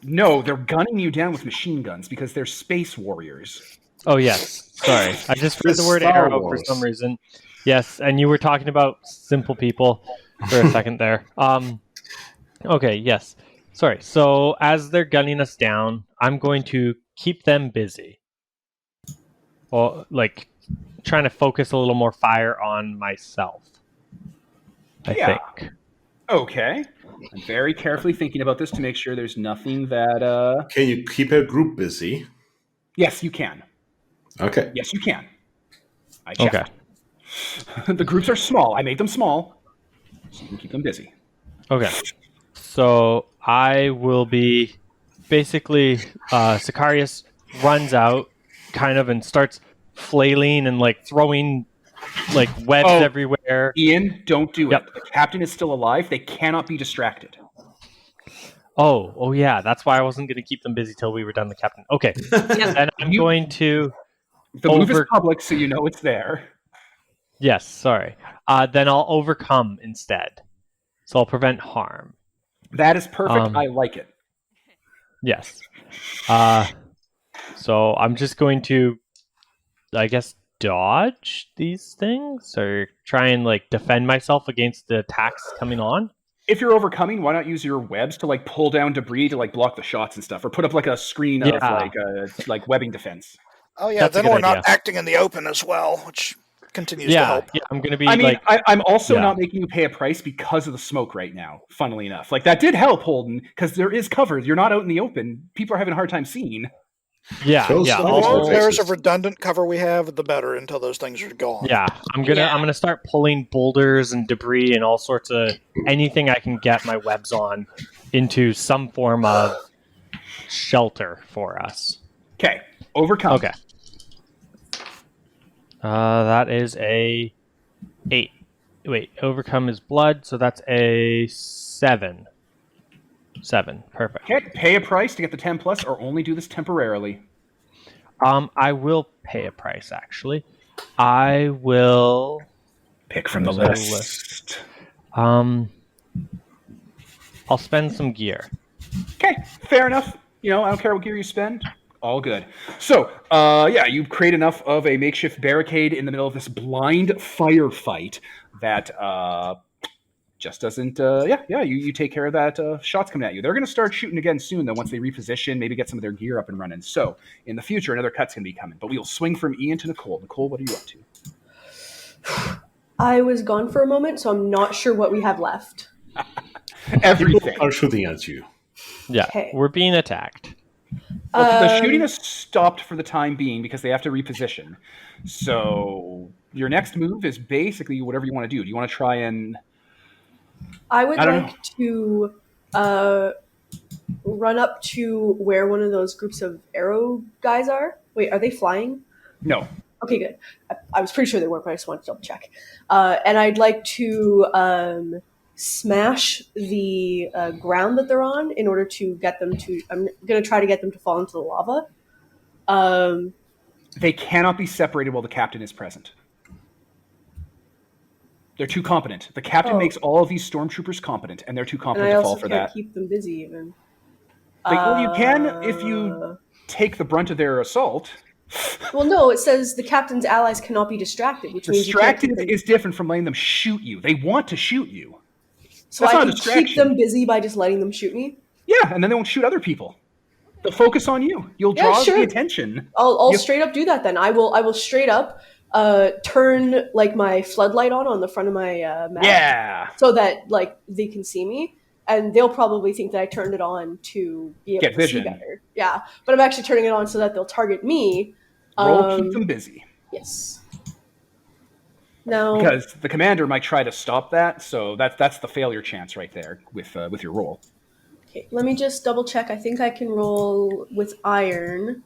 No, they're gunning you down with machine guns because they're space warriors. Oh, yes. Sorry. I just read the word Star arrow Wars. for some reason. Yes, and you were talking about simple people for a second there. Okay, yes. Sorry. So as they're gunning us down, I'm going to keep them busy. Well, like trying to focus a little more fire on myself. I think. Okay. I'm very carefully thinking about this to make sure there's nothing that... Can you keep a group busy? Yes, you can. Okay. Yes, you can. I checked. Okay. The groups are small. I made them small, so you can keep them busy. Okay. So I will be basically Sicarius runs out kind of and starts flailing and like throwing like webs everywhere. Ian, don't do Yep. it. The captain is still alive. They cannot be distracted. Oh yeah, that's why I wasn't going to keep them busy till we were done the captain. Okay. And I'm going to The move is public, so you know it's there. Yes, sorry. Then I'll overcome instead. So I'll prevent harm. That is perfect. I like it. Yes. So I'm just going to, I guess, dodge these things or try and like defend myself against the attacks coming on. If you're overcoming, why not use your webs to like pull down debris to like block the shots and stuff, or put up like a screen of like webbing defense. Oh yeah, That's then a good we're not idea. acting in the open as well, which continues to help. Yeah, I'm going to be I'm also not making you pay a price because of the smoke right now, funnily enough. Like, that did help, Holden, because there is cover. You're not out in the open. People are having a hard time seeing. Yeah. The more Also, layers of redundant cover we have, the better until those things are gone. yeah, I'm gonna start pulling boulders and debris and all sorts of anything I can get my webs on into some form of shelter for us. Okay, overcome. Okay. That is a 8. Wait, overcome is blood, so that's a 7. 7, perfect. Okay, pay a price to get the 10 plus, or only do this temporarily. I will pay a price, actually. I will pick from the list. I'll spend some gear. Okay, fair enough. I don't care what gear you spend. All good. So, you create enough of a makeshift barricade in the middle of this blind firefight that just doesn't. You take care of that. Shots coming at you. They're going to start shooting again soon, though. Once they reposition, maybe get some of their gear up and running. So, in the future, another cut's going to be coming. But we will swing from Ian to Nicole. Nicole, what are you up to? I was gone for a moment, so I'm not sure what we have left. Everything. People are shooting at you. Yeah, Okay. we're being attacked. Well, the shooting has stopped for the time being because they have to reposition. So your next move is basically whatever you want to do. Do you want to try and... I would like to run up to where one of those groups of arrow guys are. Wait, are they flying? No. Okay, good. I was pretty sure they weren't, but I just wanted to double check. And I'd like to smash the ground that they're on in order to get them to. I'm going to try to get them to fall into the lava. They cannot be separated while the captain is present. They're too competent. The captain makes all of these stormtroopers competent, and they're too competent to fall for that. And I also can't keep them busy even. Well, you can if you take the brunt of their assault. Well, no, it says the captain's allies cannot be distracted, which means distracted is different from letting them shoot you. They want to shoot you. So I can keep them busy by just letting them shoot me? Yeah, and then they won't shoot other people. They'll focus on you. You'll draw the attention. I'll straight up do that then. I will straight up turn like my floodlight on the front of my map. Yeah. So that like they can see me. And they'll probably think that I turned it on to be able to see better. Yeah, but I'm actually turning it on so that they'll target me. Keep them busy. Yes. Now, because the commander might try to stop that, so that's the failure chance right there with your roll. Okay, let me just double check. I think I can roll with iron.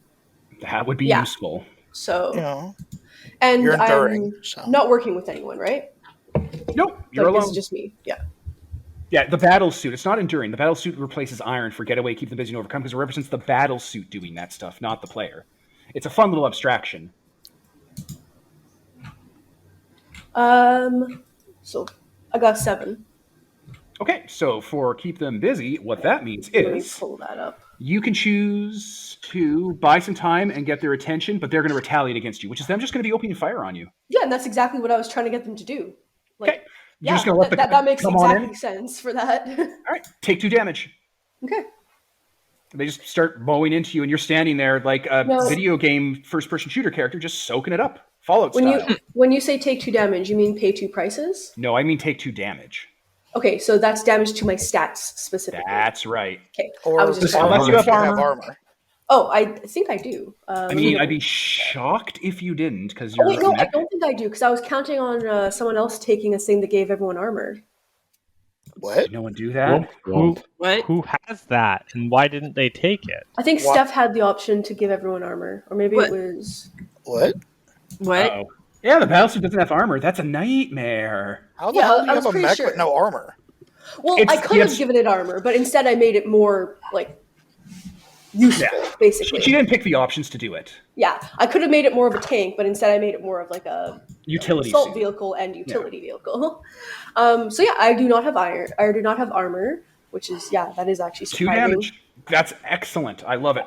That would be useful. So, yeah. And you're enduring, I'm not working with anyone, right? Nope, you're alone. This is just me. Yeah. Yeah, the battle suit. It's not enduring. The battle suit replaces iron for getaway, keep them busy, and overcome because it represents the battle suit doing that stuff, not the player. It's a fun little abstraction. So I got 7. Okay, so for keep them busy, what that means is let me pull that up. You can choose to buy some time and get their attention, but they're going to retaliate against you, which is them just going to be opening fire on you. Yeah, and that's exactly what I was trying to get them to do. Okay. You're just gonna let that makes exactly sense for that. All right, take 2 damage. Okay. They just start mowing into you, and you're standing there like a video game first-person shooter character, just soaking it up, Fallout style. When you say take 2 damage, you mean pay 2 prices? No, I mean take 2 damage. Okay, so that's damage to my stats specifically. That's right. Okay. Or I was just unless you have armor. Oh, I think I do. I mean, I'd be shocked if you didn't, because you're. Oh wait, no, I don't think I do, because I was counting on someone else taking a thing that gave everyone armor. What? Did no one do that? Who has that, and why didn't they take it? I think Steph had the option to give everyone armor, or maybe it was. What? Uh-oh. Yeah, the battlesuit doesn't have armor. That's a nightmare. How the hell do you have a mech with no armor? Well, I could have given it armor, but instead I made it more like useful, basically. She didn't pick the options to do it. Yeah, I could have made it more of a tank, but instead I made it more of like a utility assault vehicle and utility vehicle. So yeah, I do not have iron. I do not have armor, which is that is actually surprising. 2 damage. That's excellent. I love it.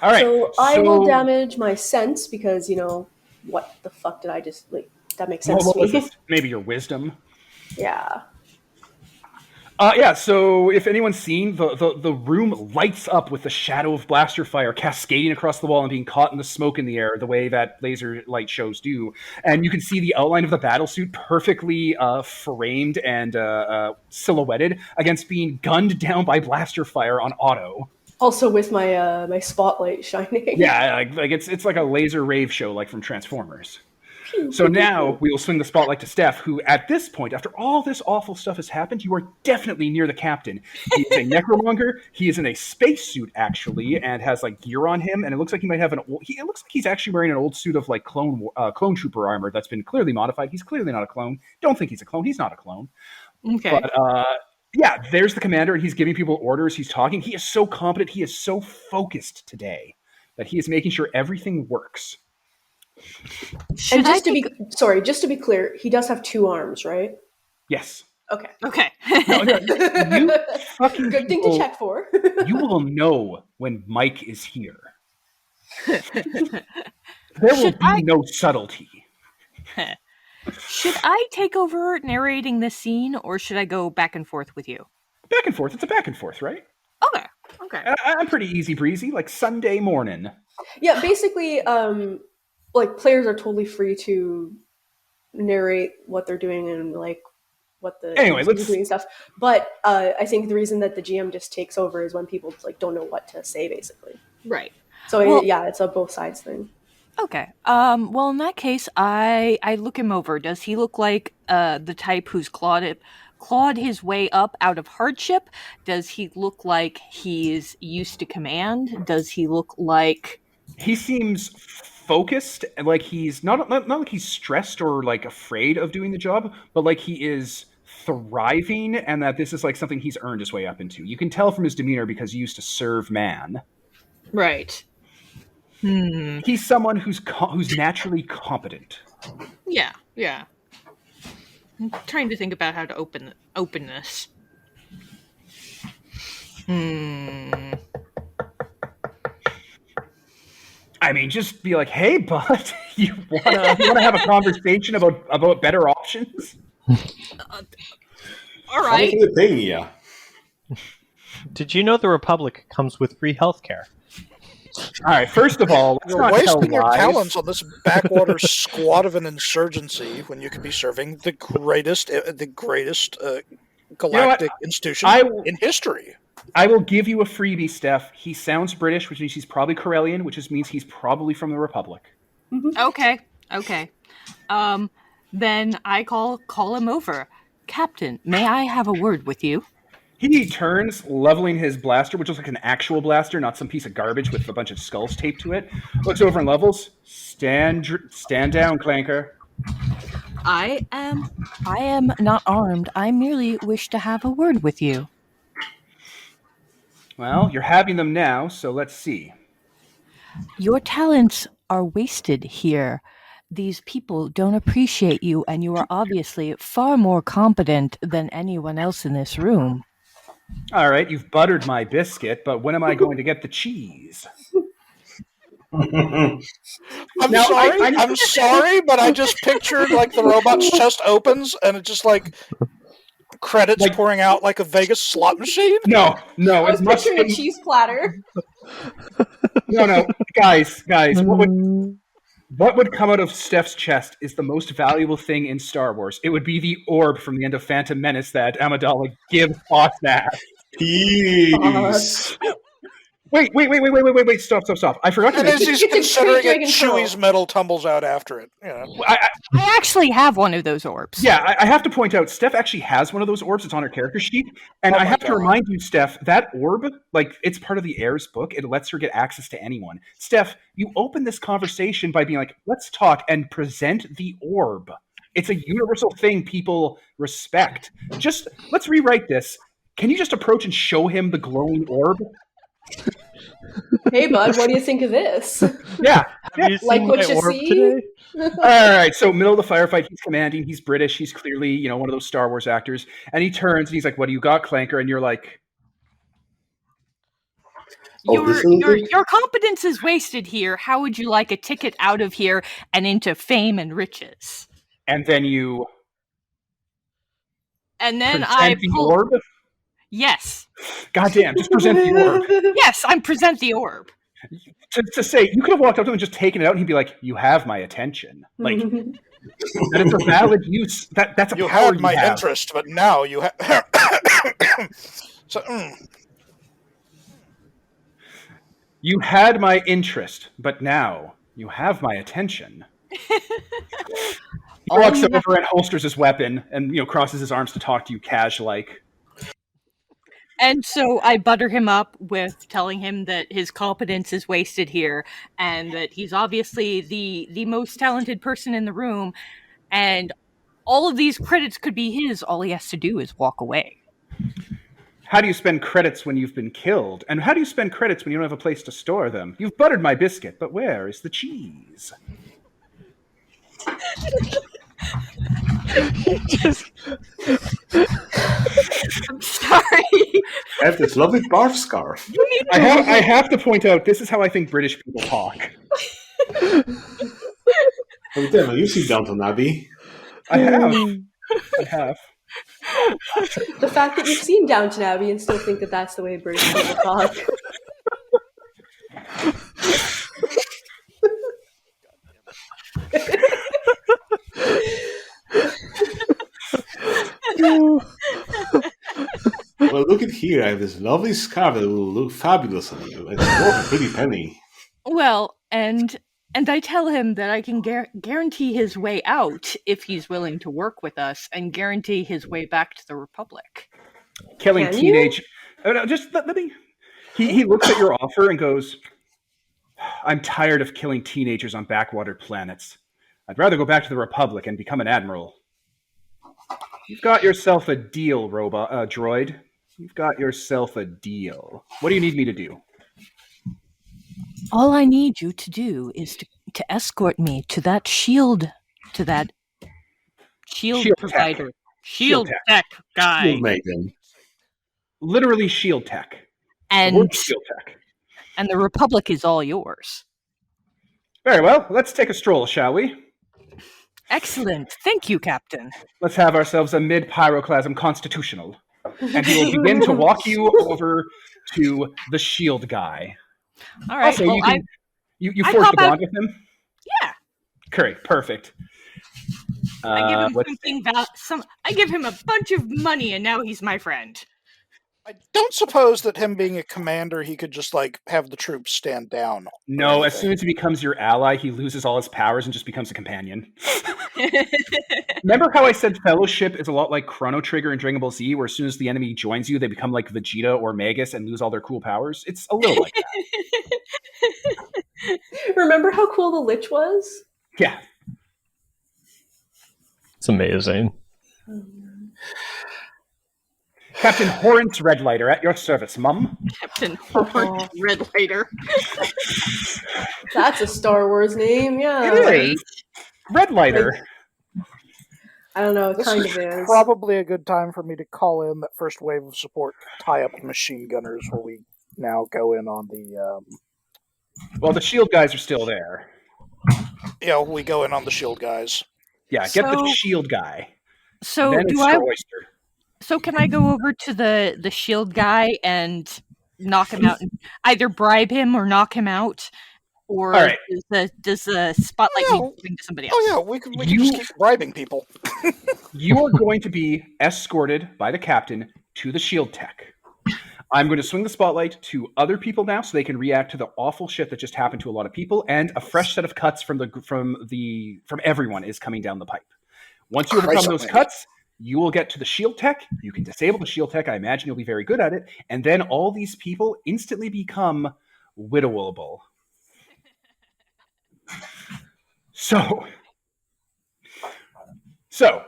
All right. So I will damage my sense because what the fuck did I just like? That makes sense to me. Maybe your wisdom. Yeah. So if anyone's seen, the room lights up with the shadow of blaster fire cascading across the wall and being caught in the smoke in the air, the way that laser light shows do. And you can see the outline of the battlesuit perfectly framed and silhouetted against being gunned down by blaster fire on auto. Also with my my spotlight shining. Yeah, like it's like a laser rave show, like from Transformers. So now we will swing the spotlight to Steph, who at this point, after all this awful stuff has happened, you are definitely near the captain. He is a necromonger. He is in a spacesuit, actually, and has like gear on him. And it looks like he might have it looks like he's actually wearing an old suit of like clone trooper armor that's been clearly modified. He's clearly not a clone. Don't think he's a clone. He's not a clone. Okay. But there's the commander, and he's giving people orders. He's talking. He is so competent. He is so focused today that he is making sure everything works. And just to be clear, he does have 2 arms, right? Yes. Okay. No, you fucking good thing to check for. You will know when Mike is here. There will be no subtlety. Should I take over narrating this scene, or should I go back and forth with you? Back and forth. It's a back and forth, right? Okay. I'm pretty easy breezy, like Sunday morning. Yeah, basically, like players are totally free to narrate what they're doing and like what the let's doing stuff. But I think the reason that the GM just takes over is when people like don't know what to say, basically. Right. So it's a both sides thing. Okay. Well, in that case, I look him over. Does he look like the type who's clawed his way up out of hardship? Does he look like he's used to command? Does he look like he seems focused, like he's not like he's stressed or like afraid of doing the job, but like he is thriving, and that this is like something he's earned his way up into. You can tell from his demeanor because he used to serve man. Right. He's someone who's naturally competent. Yeah. I'm trying to think about how to open this. I mean, just be like, "Hey, bud, you wanna have a conversation about better options?" All right. Yeah. Did you know the Republic comes with free healthcare? All right. First of all, let's You're not tell wasting your lies. talents on this backwater squad of an insurgency when you could be serving the greatest galactic institution in history. I will give you a freebie, Steph. He sounds British, which means he's probably Corellian, which just means he's probably from the Republic. Okay. Then I call him over. Captain, may I have a word with you? He turns, leveling his blaster, which looks like an actual blaster, not some piece of garbage with a bunch of skulls taped to it. Looks over and levels. Stand down, Clanker. I am not armed. I merely wish to have a word with you. Well, you're having them now, so let's see. Your talents are wasted here. These people don't appreciate you, and you are obviously far more competent than anyone else in this room. All right, you've buttered my biscuit, but when am I going to get the cheese? I'm sorry, but I just pictured like the robot's chest opens and it just like credits pouring out like a Vegas slot machine. No, I was picturing a cheese platter. No, guys, what would come out of Steph's chest is the most valuable thing in Star Wars. It would be the orb from the end of Phantom Menace that Amidala gives Osnath. Peace. Wait, stop. I forgot to And as mention... he's considering it, Chewie's medal tumbles out after it. You know. I actually have one of those orbs. Yeah, I have to point out, Steph actually has one of those orbs. It's on her character sheet. And I have to remind you, Steph, that orb, like, it's part of the Heir's book. It lets her get access to anyone. Steph, you open this conversation by being like, let's talk and present the orb. It's a universal thing people respect. Just, let's rewrite this. Can you just approach and show him the glowing orb? Hey, bud, what do you think of this? Yeah. Have you Like seen what my you orb see? today? All right, so middle of the firefight, he's commanding, he's British, he's clearly, one of those Star Wars actors, and he turns and he's like, "What do you got, Clanker?" And you're like, Your competence is wasted here. How would you like a ticket out of here and into fame and riches? and then you And then present the orb? Yes. Goddamn, just present the orb. Yes, I'm present the orb. To say, you could have walked up to him and just taken it out, and he'd be like, "You have my attention." Like, that is a valid use. That's a You power had my interest, but now you have. You had my interest, but now you have my attention. He walks over and holsters his weapon and crosses his arms to talk to you cash-like. And so I butter him up with telling him that his competence is wasted here and that he's obviously the most talented person in the room and all of these credits could be his. All he has to do is walk away. How do you spend credits when you've been killed? And how do you spend credits when you don't have a place to store them? You've buttered my biscuit, but where is the cheese? I'm sorry. I have this lovely barf scarf. I have to point out, this is how I think British people talk. Oh, damn, you've seen Downton Abbey. I have. The fact that you've seen Downton Abbey and still think that that's the way British people talk. Well, look at here. I have this lovely scarf that will look fabulous on you. It's worth a pretty penny. Well, and I tell him that I can guarantee his way out if he's willing to work with us and guarantee his way back to the Republic. Killing Can teenage... Oh, no, just let me... He looks at your offer and goes, "I'm tired of killing teenagers on backwater planets. I'd rather go back to the Republic and become an admiral." You've got yourself a deal, droid. You've got yourself a deal. What do you need me to do? All I need you to do is to escort me to that shield Shield provider. tech. Shield Shield tech guy. Shield Maiden. Literally shield tech. The And word shield tech. and the Republic is all yours. Very well. Let's take a stroll, shall we? Excellent. Thank you, Captain. Let's have ourselves a mid-pyroclasm constitutional. And he will begin to walk you over to the shield guy. All right. Also, well, you I forged pop a bond out- with him? Yeah. Great, perfect. I give him let's- I give him a bunch of money, and now he's my friend. I don't suppose that him being a commander, he could just have the troops stand down. No, as soon as he becomes your ally, he loses all his powers and just becomes a companion. Remember how I said Fellowship is a lot like Chrono Trigger and Dragon Ball Z, where as soon as the enemy joins you, they become like Vegeta or Magus and lose all their cool powers? It's a little like that. Remember how cool the Lich was? Yeah. It's amazing. Captain Horrence Redlighter at your service, mum. Captain Horn Redlighter. That's a Star Wars name, yeah. It is. Redlighter. I don't know, it This kind is of is. probably a good time for me to call in that first wave of support, tie up the machine gunners, where we now go in on the. Well, the shield guys are still there. We go in on the shield guys. Yeah, get the So- shield guy. So Then it's Sir Oyster. So can I go over to the shield guy and knock him out, and either bribe him or knock him out, or All right. does the spotlight Yeah. need to bring to somebody else? Oh yeah, we can just keep bribing people. You are going to be escorted by the captain to the shield tech. I'm going to swing the spotlight to other people now so they can react to the awful shit that just happened to a lot of people, and a fresh set of cuts from everyone is coming down the pipe. Once you overcome those cuts, you will get to the shield tech. You can disable the shield tech. I imagine you'll be very good at it. And then all these people instantly become widowable. So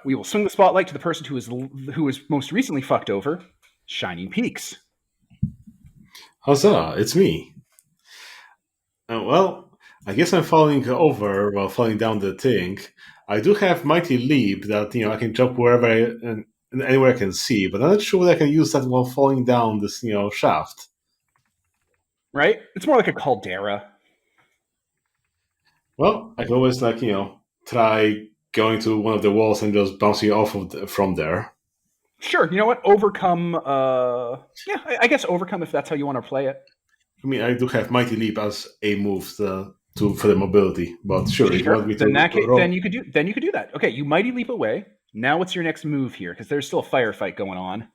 we will swing the spotlight to the person who was most recently fucked over, Shining Peaks. Huzzah, it's me. Well, I guess I'm falling over while falling down the thing. I do have Mighty Leap that, I can jump wherever and anywhere I can see, but I'm not sure whether I can use that while falling down this, shaft. Right? It's more like a caldera. Well, I can always, try going to one of the walls and just bouncing off from there. Sure, you know what? Overcome, I guess overcome if that's how you want to play it. I mean, I do have Mighty Leap as a move for the mobility, but sure, if you want me to then you could do that. Okay, you Mighty Leap away. Now what's your next move here? Because there's still a firefight going on.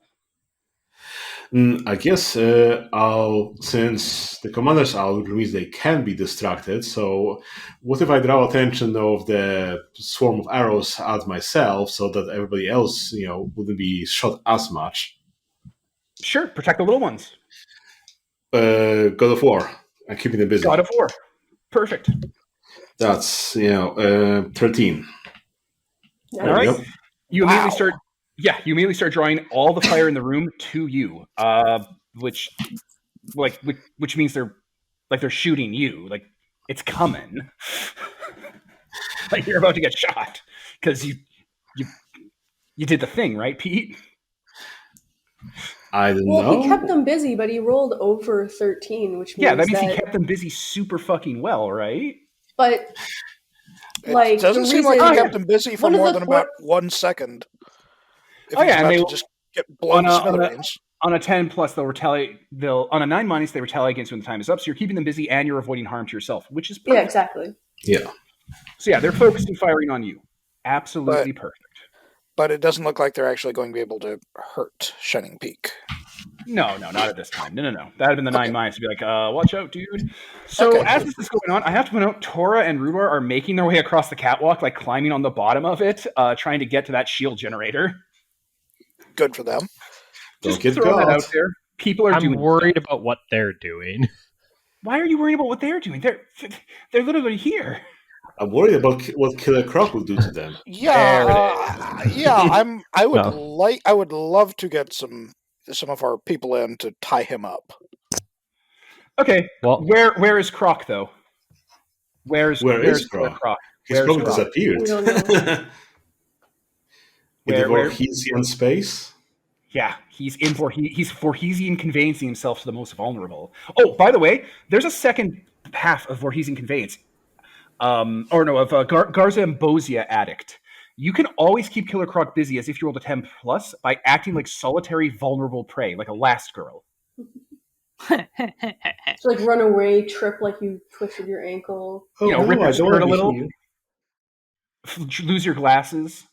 I guess since the commander's out, which means they can be distracted. So, what if I draw attention of the swarm of arrows at myself, so that everybody else, wouldn't be shot as much? Sure, protect the little ones. God of War. I'm keeping them busy. God of War. Perfect. That's 13. Nice. All right. Yep. You immediately start drawing all the fire in the room to you, which means they're shooting you. Like, it's coming. Like, you're about to get shot because you did the thing, right, Pete? I don't Well, know. he kept them busy, but he rolled over 13, which means Yeah, that means he kept them busy super fucking well, right? But It doesn't seem like he kept them busy for one of more the than about 1 second. If Oh, he's yeah, and about they- to just get blown to smithereens. On a 10 plus, they'll retaliate. On a 9 minus, they retaliate against you when the time is up. So you're keeping them busy and you're avoiding harm to yourself, which is perfect. yeah, exactly. Yeah. So yeah, they're focused and firing on you. Absolutely perfect. But it doesn't look like they're actually going to be able to hurt Shining Peak. No, not at this time. No. That'd have been the 9 minus to be like, watch out, dude. So as this is going on, I have to point out, Tora and Rudor are making their way across the catwalk, like climbing on the bottom of it, trying to get to that shield generator. Good for them. Don't Just get throw that caught. out there. People are doing I'm worried stuff. about what they're doing. Why are you worried about what they're doing? They're literally here. I'm worried about what Killer Croc will do to them. Yeah, I would No. I would love to get some of our people in to tie him up. Okay, Well, where is Croc though? Where is Killer Croc? Croc? He's Where's probably Croc? disappeared. We don't know. In the Where? Vorhesian space? Yeah, he's Vorhesian conveyancing himself to the most vulnerable. Oh, by the way, there's a second half of Vorhesian conveyance. Garza Ambrosia Addict. You can always keep Killer Croc busy as if you rolled a 10 plus by acting like solitary, vulnerable prey, like a last girl. So, like, run away, trip like you twisted your ankle. Oh, You know, rip no, your I don't skirt want a to be little. here. Lose your glasses.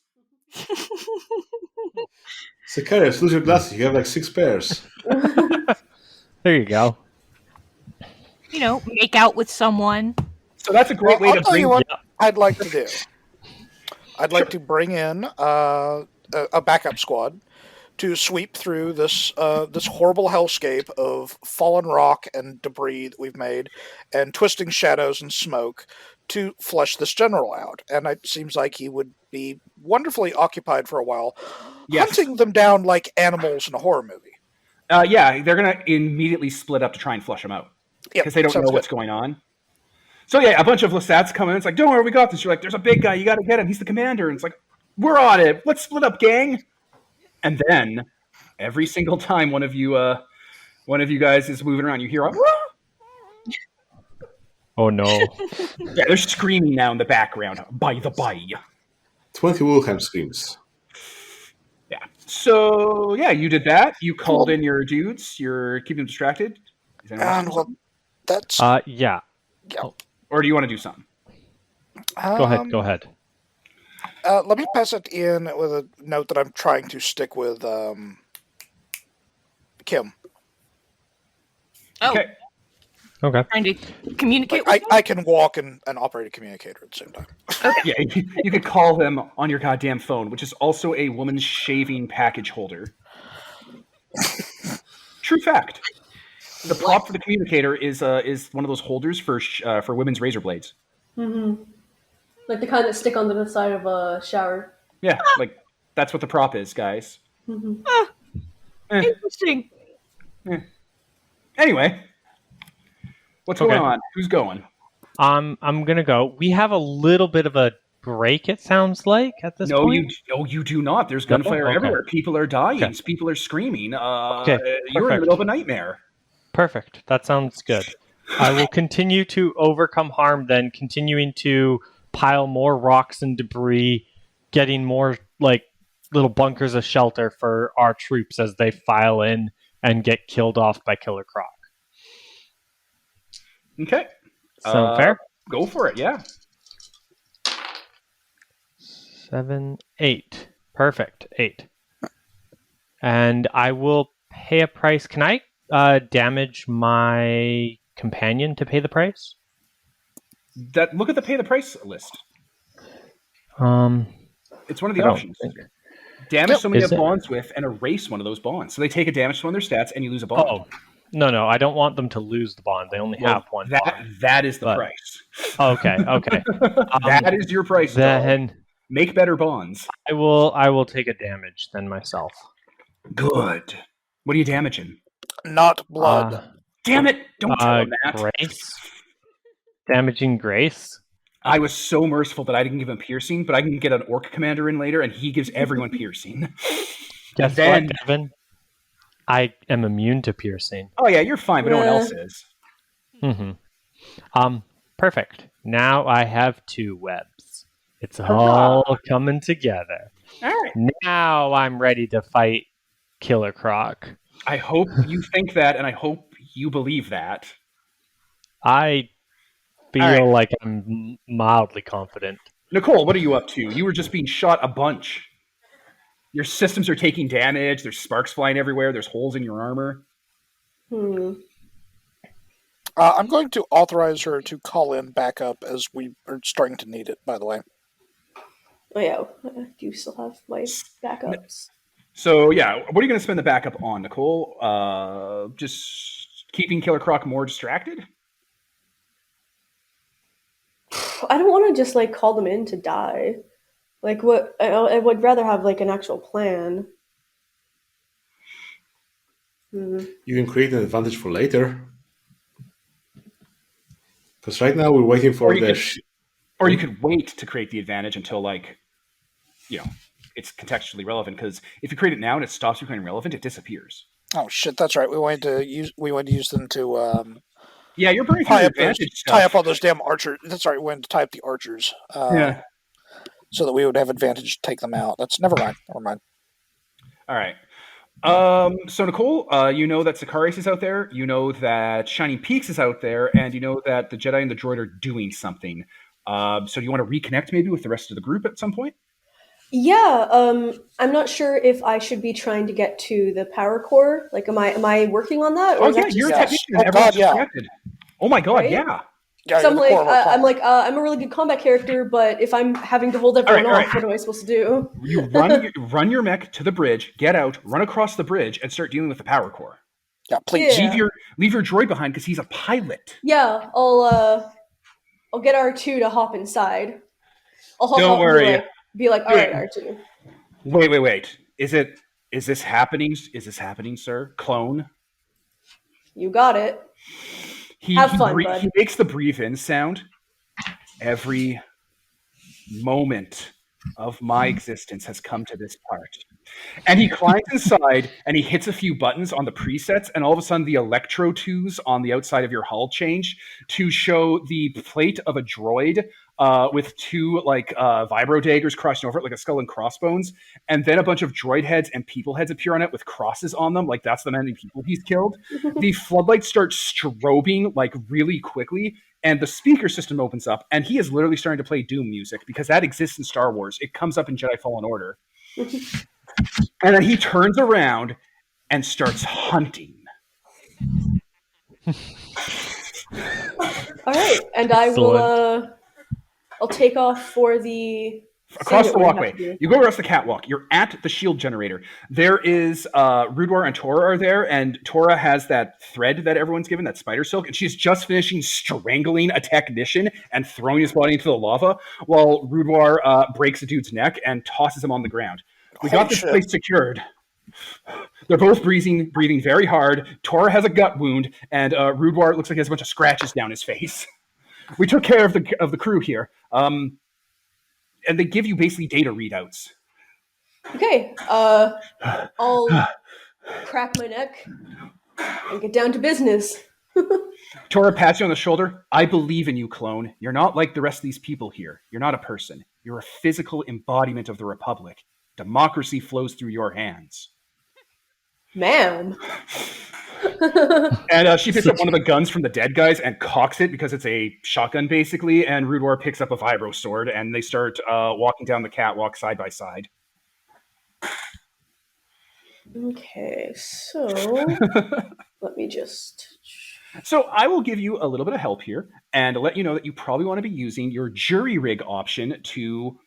Sicarius, lose your glasses. You have like 6 pairs. there you go. Make out with someone. So that's a great way I'll to tell bring. you what I'd like to do. I'd like to bring in a backup squad to sweep through this horrible hellscape of fallen rock and debris that we've made, and twisting shadows and smoke to flush this general out. And it seems like he would be wonderfully occupied for a while, Yes. hunting them down like animals in a horror movie. Yeah, they're gonna immediately split up to try and flush him out because they don't know sounds what's good. going on. So yeah, a bunch of Lesats come in. It's like, don't worry, we got this. You're like, there's a big guy. You got to get him. He's the commander. And it's like, we're on it. Let's split up, gang. And then every single time one of you guys is moving around, you hear a Oh no. yeah, they're screaming now in the background. By the by. 20 Wilhelm screams. Yeah. So yeah, you did that. You called in your dudes. You're keeping them distracted. Is anyone else And doing well, something? that's Yeah. Or do you want to do something? Go ahead. Let me pass it in with a note that I'm trying to stick with Kim. Oh, Okay. Okay. trying to communicate Like, with I can walk and operate a communicator at the same time. Yeah, you could call them on your goddamn phone, which is also a woman's shaving package holder. True fact. The prop for the communicator is one of those holders for women's razor blades. Mm-hmm. Like the kind that stick onto the side of a shower. Yeah, like that's what the prop is, guys. Mm-hmm. Interesting. Anyway, what's Okay. going on? Who's going? I'm gonna go. We have a little bit of a break. It sounds like at this point. You do not. There's gunfire Okay. everywhere. People are dying. Okay. People are screaming. Okay, You're in the perfect. middle of a nightmare. Perfect. That sounds good. I will continue to overcome harm, then continuing to pile more rocks and debris, getting more like little bunkers of shelter for our troops as they file in and get killed off by Killer Croc. Okay. Sound fair? Go for it. Yeah. 7, 8. Perfect. 8. And I will pay a price. Can I damage my companion to pay the price? Look at the pay the price list. It's one of the I don't options. think- Damage somebody you Is have it? bonds with and erase one of those bonds. So they take a damage to one of their stats and you lose a bond. Oh, no, I don't want them to lose the bond. They only Well, have one bond. that is the But- price. Okay. That is your price. doll. Then Make better bonds. I will take a damage then myself. Good. What are you damaging? Not blood. Damn it! Don't tell him that. Grace. Damaging Grace. I was so merciful that I didn't give him piercing, but I can get an orc commander in later, and he gives everyone piercing. Guess then- what, Devin? I am immune to piercing. Oh yeah, you're fine, but no one Yeah. else is. Perfect. Now I have 2 webs. It's all coming together. All right. Now I'm ready to fight Killer Croc. I hope you think that, and I hope you believe that. I feel All right. like I'm mildly confident. Nicole, what are you up to? You were just being shot a bunch. Your systems are taking damage. There's sparks flying everywhere. There's holes in your armor. I'm going to authorize her to call in backup as we are starting to need it, by the way. Oh yeah, do you still have my backups? So yeah, what are you going to spend the backup on, Nicole? Just keeping Killer Croc more distracted? I don't want to just like call them in to die. Like what? I would rather have like an actual plan. Hmm. You can create an advantage for later. Because right now we're waiting for Or you could wait to create the advantage until it's contextually relevant. Because if you create it now and it stops becoming relevant, it disappears. Oh shit, that's right. We wanted to use them to Yeah, you're burning through tie your up advantage stuff. tie up all those damn archers. That's right. We wanted to tie up the archers. Yeah. So that we would have advantage to take them out. That's never mind. Never mind. All right. So Nicole, you know that Sicarius is out there. You know that Shining Peaks is out there, and you know that the Jedi and the droid are doing something. So do you want to reconnect maybe with the rest of the group at some point? Yeah, I'm not sure if I should be trying to get to the power core. Like, am I working on that? Oh is yeah, that you're a just- technician. Oh, And everyone's God, yeah. distracted. Oh my god, Right? yeah. Yeah, So you're the core of our plan. I'm a really good combat character, but if I'm having to hold everyone All right. off, what am I supposed to do? You run your mech to the bridge, get out, run across the bridge, and start dealing with the power core. Yeah, please. Yeah. Leave your droid behind because he's a pilot. Yeah, I'll get R2 to hop inside. I'll hop Don't up worry. and be like, all right, R2. Wait. Is this happening? Is this happening, sir? Clone? You got it. Have fun, bud. He makes the breathe in sound. Every moment of my existence has come to this part. And he climbs inside and he hits a few buttons on the presets, and all of a sudden the electro twos on the outside of your hull change to show the plate of a droid with two vibro daggers crossing over it like a skull and crossbones, and then a bunch of droid heads and people heads appear on it with crosses on them, like that's the many people he's killed. The floodlights start strobing like really quickly, and the speaker system opens up, and he is literally starting to play Doom music because that exists in Star Wars. It comes up in Jedi Fallen Order. And then he turns around and starts hunting. All right, and I will. I'll take off for the Across the walkway. You go across the catwalk. You're at the shield generator. There is Rudwar and Tora are there, and Tora has that thread that everyone's given, that spider silk, and she's just finishing strangling a technician and throwing his body into the lava, while Rudwar breaks a dude's neck and tosses him on the ground. We got this place secured. They're both breathing very hard. Tora has a gut wound, and Rudwar looks like he has a bunch of scratches down his face. We took care of the crew here. And they give you basically data readouts. Okay, I'll crack my neck and get down to business. Tora pats you on the shoulder. I believe in you, clone. You're not like the rest of these people here. You're not a person. You're a physical embodiment of the Republic. Democracy flows through your hands. Man. And she picks up one of the guns from the dead guys and cocks it because it's a shotgun, basically. And Rudwar picks up a vibro sword, and they start walking down the catwalk side by side. Okay, so let me just... So I will give you a little bit of help here and let you know that you probably want to be using your jury rig option to...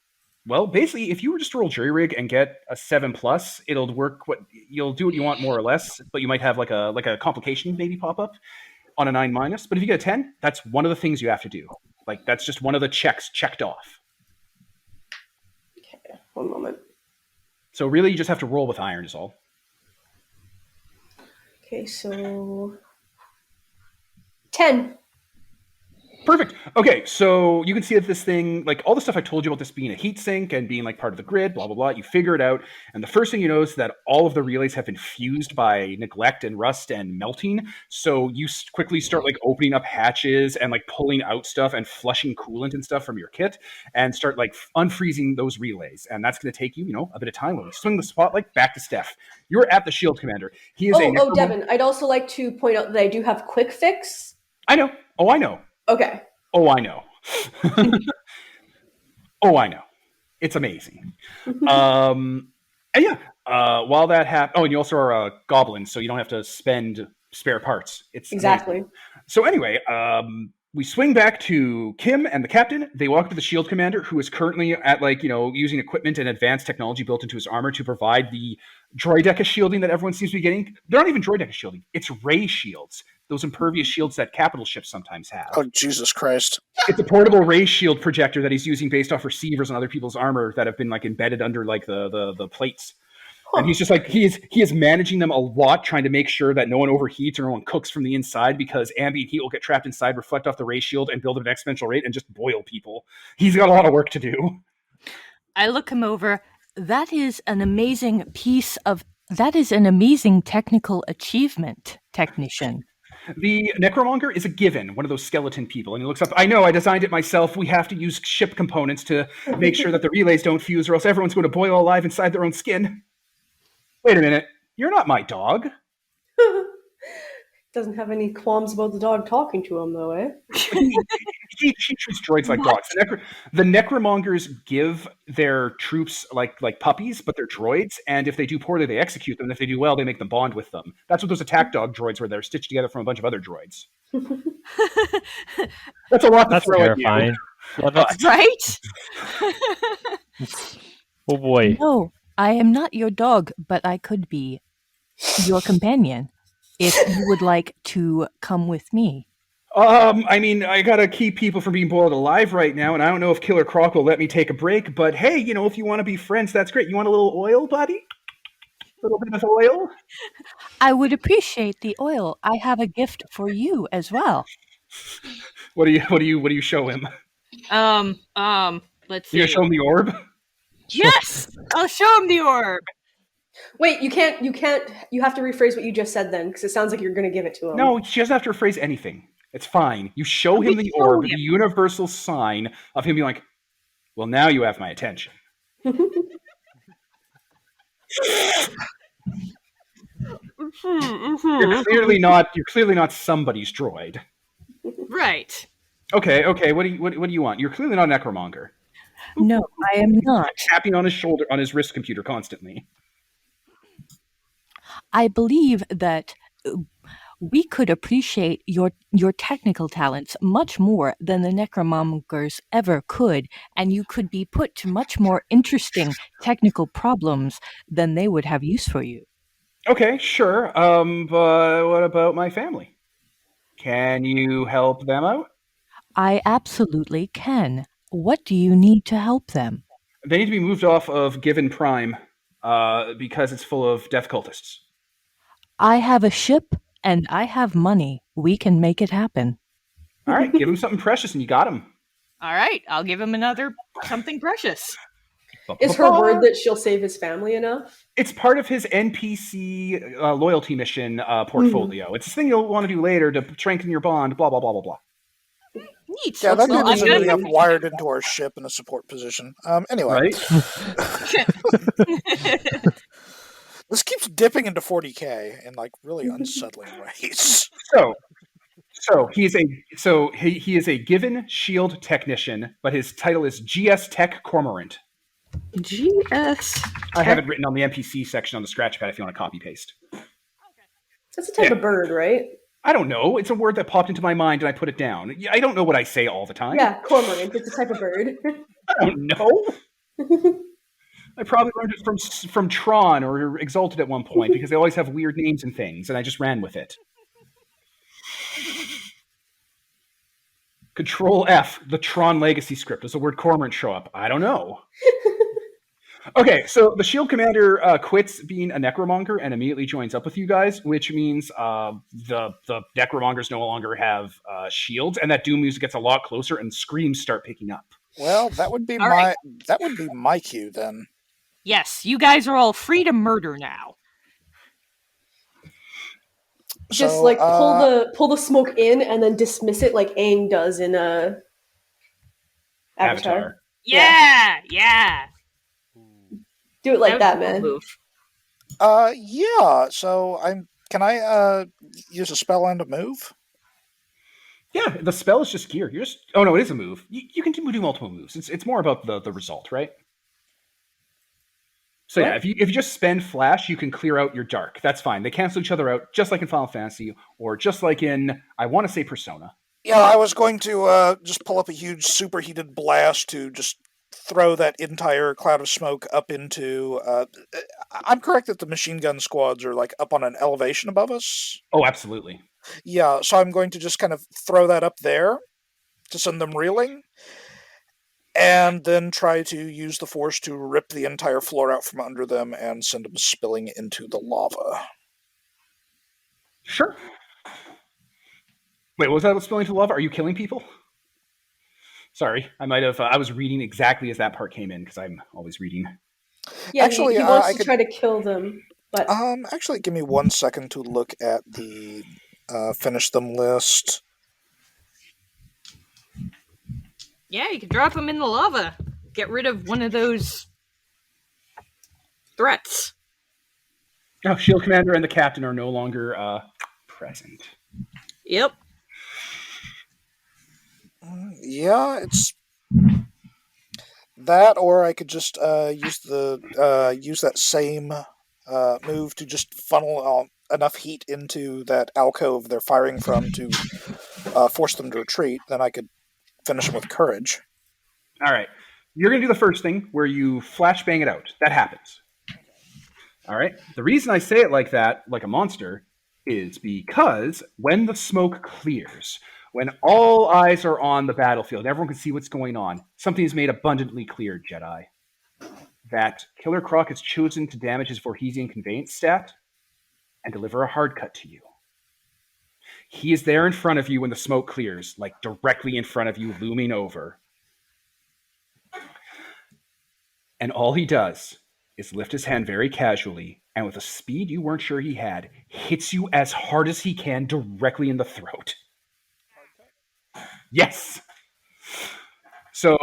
Well, basically, if you were just to roll jury rig and get a 7+, it'll work. You'll do what you want more or less, but you might have like a complication maybe pop up on a 9-. But if you get a 10, that's one of the things you have to do. Like that's just one of the checks checked off. Okay, one moment. So really, you just have to roll with iron is all. Okay, so 10. Perfect. Okay, so you can see that this thing, like all the stuff I told you about this being a heat sink and being like part of the grid, blah, blah, blah, you figure it out. And the first thing you notice is that all of the relays have been fused by neglect and rust and melting. So you quickly start like opening up hatches and like pulling out stuff and flushing coolant and stuff from your kit and start like unfreezing those relays. And that's going to take you, a bit of time. When you swing the spotlight back to Steph. You're at the shield commander. He is Devin, I'd also like to point out that I do have quick fix. I know. Oh, I know. Okay. Oh, I know. Oh, I know. It's amazing. And yeah, while that happens... Oh, and you also are a goblin, so you don't have to spend spare parts. It's exactly. Amazing. So anyway, we swing back to Kim and the captain. They walk to the shield commander, who is currently at using equipment and advanced technology built into his armor to provide the droideca shielding that everyone seems to be getting. They're not even droideca shielding. It's ray shields. those impervious shields that capital ships sometimes have. Oh, Jesus Christ. It's a portable ray shield projector that he's using based off receivers on other people's armor that have been like embedded under like the plates. And he's just like he is managing them a lot, trying to make sure that no one overheats or no one cooks from the inside, because ambient heat will get trapped inside, reflect off the ray shield, and build at an exponential rate and just boil people. He's got a lot of work to do. I look him over. That is an amazing technical achievement, technician. The Necromonger is a given, one of those skeleton people. And he looks up, I know, I designed it myself. We have to use ship components to make sure that the relays don't fuse, or else everyone's going to boil alive inside their own skin. Wait a minute. You're not my dog. Doesn't have any qualms about the dog talking to him, though, eh? He treats droids like dogs. The Necromongers give their troops like puppies, but they're droids, and if they do poorly, they execute them, and if they do well, they make them bond with them. That's what those attack dog droids were. They're stitched together from a bunch of other droids. That's a lot to throw terrifying. at you. Well, that's, Right? oh boy. No, I am not your dog, but I could be your companion if you would like to come with me. I mean, I gotta keep people from being boiled alive right now, and I don't know if Killer Croc will let me take a break, but hey, if you want to be friends, that's great. You want a little oil, buddy? A little bit of oil? I would appreciate the oil. I have a gift for you as well. What do you show him? Let's see. You gonna show him the orb? Yes! I'll show him the orb. Wait, you have to rephrase what you just said then, because it sounds like you're going to give it to him. No, she doesn't have to rephrase anything. It's fine. You show him the orb, the universal sign of him being like, well, now you have my attention. You're clearly not somebody's droid. Right. Okay. What do you want? You're clearly not a Necromonger. No, I am not. Tapping on his shoulder, on his wrist computer constantly. I believe that we could appreciate your technical talents much more than the Necromongers ever could, and you could be put to much more interesting technical problems than they would have use for you. Okay, sure. But what about my family? Can you help them out? I absolutely can. What do you need to help them? They need to be moved off of Given Prime, because it's full of death cultists. I have a ship and I have money. We can make it happen. All right, give him something precious and you got him. All right, I'll give him another something precious. Is her word that she'll save his family enough? It's part of his NPC loyalty mission portfolio. It's a thing you'll want to do later to strengthen your bond, blah, blah, blah, blah, blah. Neat. Yeah, that Well, dude isn't I'm really gonna- have wired into our ship in a support position. Anyway. Right? This keeps dipping into 40k in like really unsettling ways. So he is a Given shield technician, but his title is GS Tech Cormorant. GS. I have it written on the NPC section on the scratch pad if you want to copy paste. That's a type of bird, right? I don't know. It's a word that popped into my mind and I put it down. I don't know what I say all the time. Yeah, cormorant. It's a type of bird. I don't know. I probably learned it from Tron or Exalted at one point because they always have weird names and things, and I just ran with it. Control F, the Tron Legacy script. Does the word cormorant show up? I don't know. Okay, so the Shield Commander quits being a Necromonger and immediately joins up with you guys, which means the Necromongers no longer have shields, and that Doom music gets a lot closer and screams start picking up. Well, that would be my cue then. Yes, you guys are all free to murder now. Just So, like pull the smoke in and then dismiss it like Aang does in Avatar. Yeah. Do it like that, was a man. move. Yeah. So can I use a spell and a move? Yeah, the spell is just gear. It is a move. You can do multiple moves. It's more about the result, right? So yeah, if you just spend flash, you can clear out your dark. That's fine. They cancel each other out, just like in Final Fantasy, or just like in, I want to say, Persona. Yeah, I was going to just pull up a huge superheated blast to just throw that entire cloud of smoke up into... I'm correct that the machine gun squads are like up on an elevation above us? Oh, absolutely. Yeah, so I'm going to just kind of throw that up there to send them reeling, and then try to use the force to rip the entire floor out from under them and send them spilling into the lava. Sure. Wait, what was that? What's spilling into the lava? Are you killing people? Sorry, I might have. I was reading exactly as that part came in because I'm always reading. Yeah, Actually, he wants I to could- try to kill them, but Actually, give me 1 second to look at the finish them list. Yeah, you can drop him in the lava. Get rid of one of those threats. Oh, Shield Commander and the Captain are no longer present. Yep. Yeah, it's that, or I could just use that same move to just funnel enough heat into that alcove they're firing from to force them to retreat. Then I could finish them with courage. All right. You're going to do the first thing where you flashbang it out. That happens. All right. The reason I say it like that, like a monster, is because when the smoke clears, when all eyes are on the battlefield, everyone can see what's going on, something is made abundantly clear, Jedi. That Killer Croc has chosen to damage his Vorhesian conveyance stat and deliver a hard cut to you. He is there in front of you when the smoke clears, like directly in front of you, looming over. And all he does is lift his hand very casually, and with a speed you weren't sure he had, hits you as hard as he can directly in the throat. Yes! So,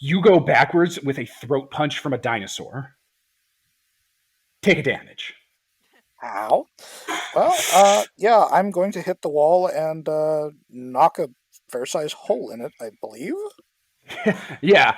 you go backwards with a throat punch from a dinosaur. Take a damage. How? Well, yeah, I'm going to hit the wall and knock a fair-sized hole in it, I believe. Yeah.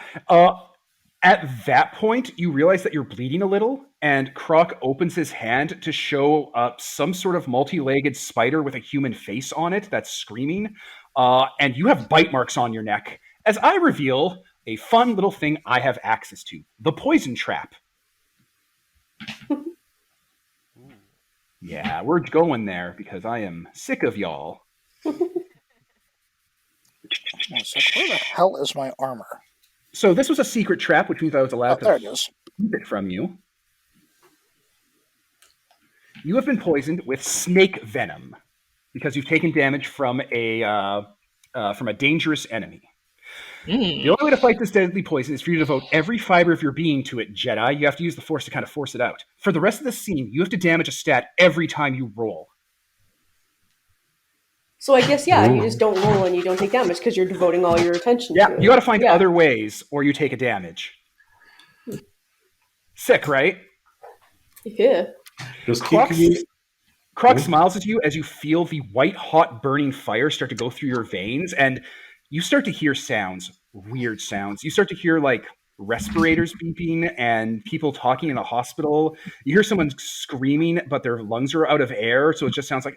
At that point, you realize that you're bleeding a little, and Croc opens his hand to show some sort of multi-legged spider with a human face on it that's screaming, and you have bite marks on your neck, as I reveal a fun little thing I have access to, the poison trap. Yeah, we're going there because I am sick of y'all. So where the hell is my armor? So this was a secret trap, which means I was allowed there it to is. keep it from you. You have been poisoned with snake venom because you've taken damage from a dangerous enemy. The only way to fight this deadly poison is for you to devote every fiber of your being to it, Jedi. You have to use the force to kind of force it out. For the rest of the scene, you have to damage a stat every time you roll. so I guess you just don't roll and you don't take damage because you're devoting all your attention to it. You got to find other ways, or you take a damage. Sick, right? Yeah. Just Croc, keep me. Croc smiles at you as you feel the white hot burning fire start to go through your veins, and you start to hear sounds, weird sounds. You start to hear like respirators beeping and people talking in a hospital. You hear someone screaming, but their lungs are out of air, so it just sounds like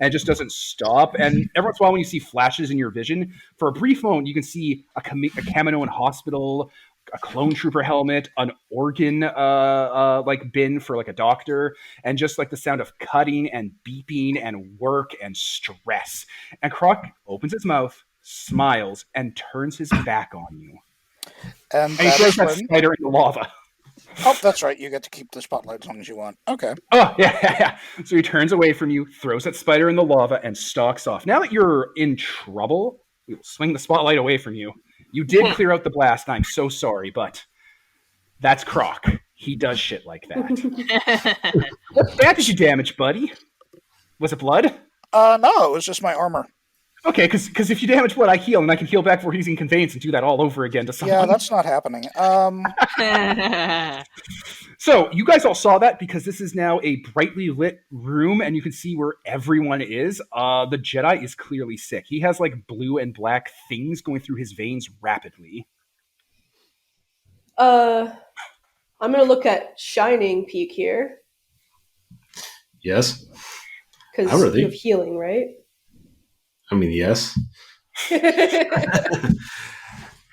and it just doesn't stop. And every once in a while, when you see flashes in your vision, for a brief moment, you can see a Kaminoan hospital, a clone trooper helmet, an organ like bin for like a doctor, and just like the sound of cutting and beeping and work and stress. And Croc opens his mouth, smiles, and turns his back on you. And he throws that spider in the lava. Oh, that's right. You get to keep the spotlight as long as you want. Okay. Oh, yeah. So he turns away from you, throws that spider in the lava, and stalks off. Now that you're in trouble, we will swing the spotlight away from you. You did clear out the blast, and I'm so sorry, but that's Croc. He does shit like that. What stat did you damage, buddy? Was it blood? No, it was just my armor. Okay, because if you damage blood, I heal, and I can heal back before using conveyance and do that all over again to someone. Yeah, that's not happening. So, you guys all saw that because this is now a brightly lit room, and you can see where everyone is. The Jedi is clearly sick. He has, like, blue and black things going through his veins rapidly. I'm going to look at Shining Peak here. Yes. Because you have healing, right? I mean, yes.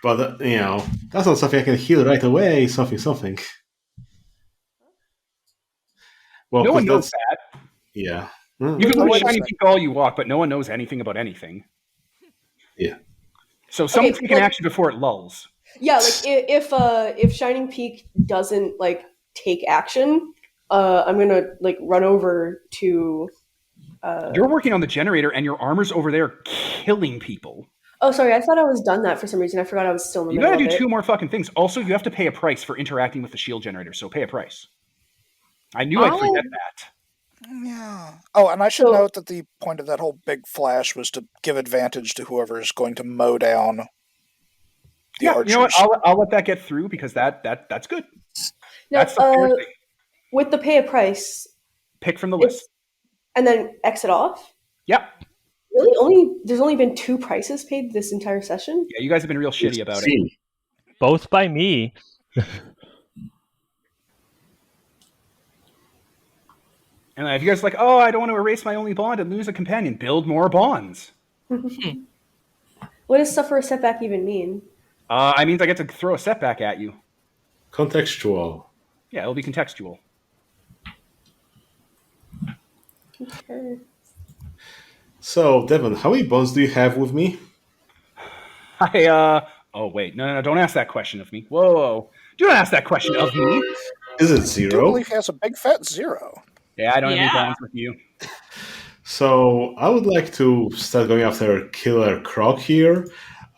But, that's not something I can heal right away. Something. Well, no one knows that. Yeah. You can Oh, look wait at a Shining second. Peak all you want, but no one knows anything about anything. Yeah. So someone Okay, take an like- action before it lulls. Yeah, like if Shining Peak doesn't like take action, I'm gonna like run over to. You're working on the generator, and your armor's over there killing people. Oh, sorry, I thought I was done that for some reason. I forgot I was still in the You middle gotta of do it. 2 more fucking things. Also, you have to pay a price for interacting with the shield generator, so pay a price. I knew I'd forget that. Yeah. Oh, and I should So- note that the point of that whole big flash was to give advantage to whoever is going to mow down the Yeah, archers. you know what? I'll let that get through because that's good. No, That's the fair thing. with the pay a price, Pick from the it's- list. and then exit off. Yep. Really, there's only been 2 prices paid this entire session. Yeah, you guys have been real shitty about it. See. Both by me. And if you guys are like, oh, I don't want to erase my only bond and lose a companion, build more bonds. What does suffer a setback even mean? I means I get to throw a setback at you. Contextual. Yeah, it'll be contextual. Okay. So, Devon, how many bonds do you have with me? Oh, wait. No, don't ask that question of me. Whoa. Do not ask that question of me. Is it I do 0? believe he has a big fat 0. Yeah, I don't have any Yeah. bonds with you. So, I would like to start going after Killer Croc here.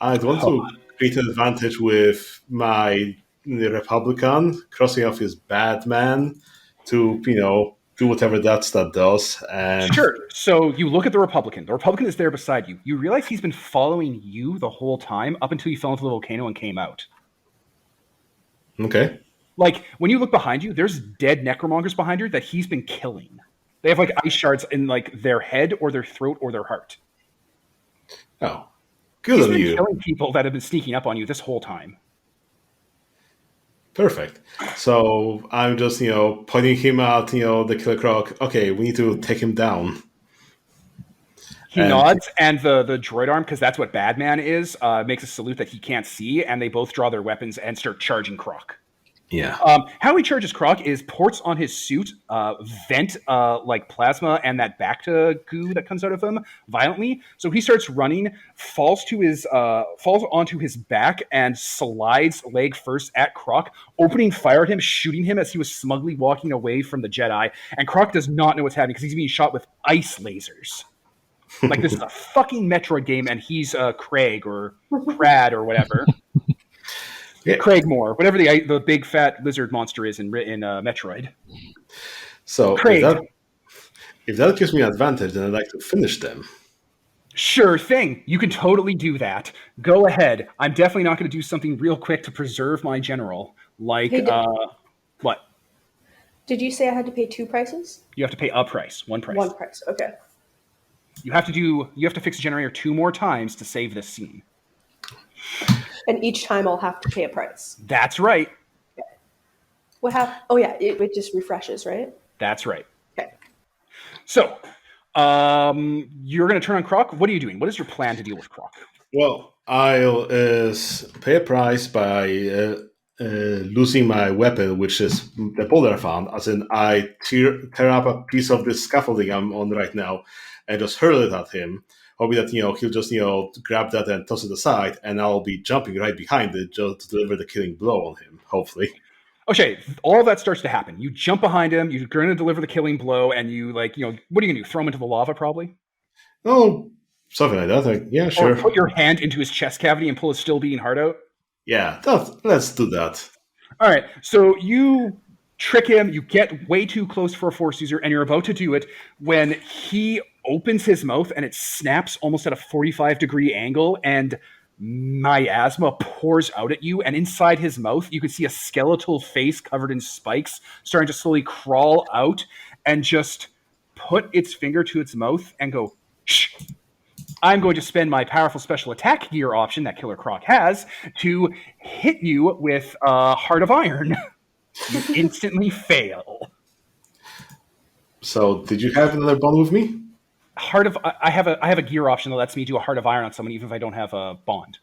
I'd want to create an advantage with my Republican, crossing off his Batman to, do whatever that stat does. And Sure. So you look at the Republican. The Republican is there beside you. You realize he's been following you the whole time up until you fell into the volcano and came out. Okay. Like, when you look behind you, there's dead Necromongers behind you that he's been killing. They have, like, ice shards in, like, their head or their throat or their heart. Oh, good He's of been you. killing people that have been sneaking up on you this whole time. Perfect. So I'm just, pointing him out, the Killer Croc. Okay, we need to take him down. He And- nods, and the droid arm, because that's what Badman is, makes a salute that he can't see, and they both draw their weapons and start charging Croc. Yeah. How he charges Croc is ports on his suit, vent like plasma and that Bacta goo that comes out of him violently. So he starts running, falls onto his back, and slides leg first at Croc, opening fire at him, shooting him as he was smugly walking away from the Jedi. And Croc does not know what's happening because he's being shot with ice lasers. Like, this is a fucking Metroid game, and he's Craig or Crad or whatever. Yeah. Craig Moore, whatever the big fat lizard monster is in Metroid. So Craig. if that gives me an advantage, then I'd like to finish them. Sure thing. You can totally do that. Go ahead. I'm definitely not going to do something real quick to preserve my general. Like, Hey, what? Did you say I had to pay 2 prices? You have to pay a price, one price. 1 price. Okay. You have to fix the generator 2 more times to save this scene. And each time I'll have to pay a price. That's right. What happened? Oh yeah, it just refreshes, right? That's right. Okay. So, you're going to turn on Croc. What are you doing? What is your plan to deal with Croc? Well, I'll pay a price by losing my weapon, which is the boulder I found. As in, I tear up a piece of this scaffolding I'm on right now and just hurl it at him. Hoping that, he'll just, grab that and toss it aside, and I'll be jumping right behind it just to deliver the killing blow on him, hopefully. Okay, all of that starts to happen. You jump behind him, you're going to deliver the killing blow, and you, what are you going to do? Throw him into the lava, probably? Oh, something like that. Yeah, sure. Or put your hand into his chest cavity and pull his still beating heart out? Yeah, let's do that. All right, so you trick him, you get way too close for a Force user, and you're about to do it when he opens his mouth and it snaps almost at a 45-degree angle, and miasma pours out at you, and inside his mouth you can see a skeletal face covered in spikes starting to slowly crawl out and just put its finger to its mouth and go, shh. I'm going to spend my powerful special attack gear option that Killer Croc has to hit you with Heart of Iron. You instantly fail. So, did you have another bond with me? I have a gear option that lets me do a Heart of Iron on someone even if I don't have a bond.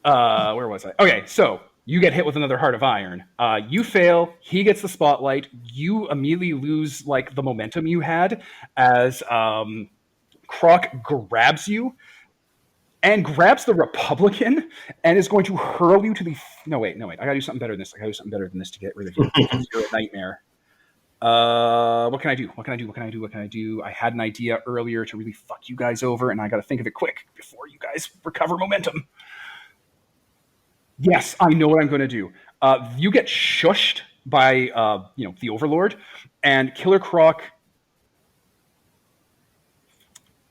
Where was I? Okay, so You get hit with another Heart of Iron. You fail. He gets the spotlight. You immediately lose like the momentum you had as Croc grabs you and grabs the Republican and is going to hurl you to the. No wait. I gotta do something better than this. To get rid of you because you're a nightmare. What can I do? I had an idea earlier to really fuck you guys over, and I gotta think of it quick before you guys recover momentum. Yes, I know what I'm going to do. You get shushed by the Overlord, and Killer Croc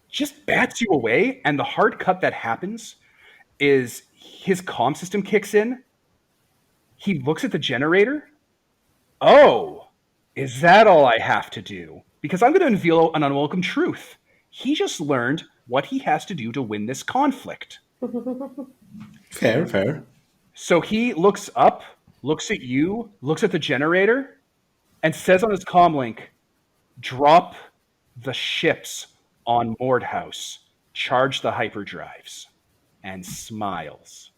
just bats you away. And the hard cut that happens is his comm system kicks in. He looks at the generator. Oh, is that all I have to do? Because I'm going to unveil an unwelcome truth. He just learned what he has to do to win this conflict. Fair. So he looks up, looks at you, looks at the generator, and says on his comm link, drop the ships on Mordhouse, charge the hyperdrives, and smiles.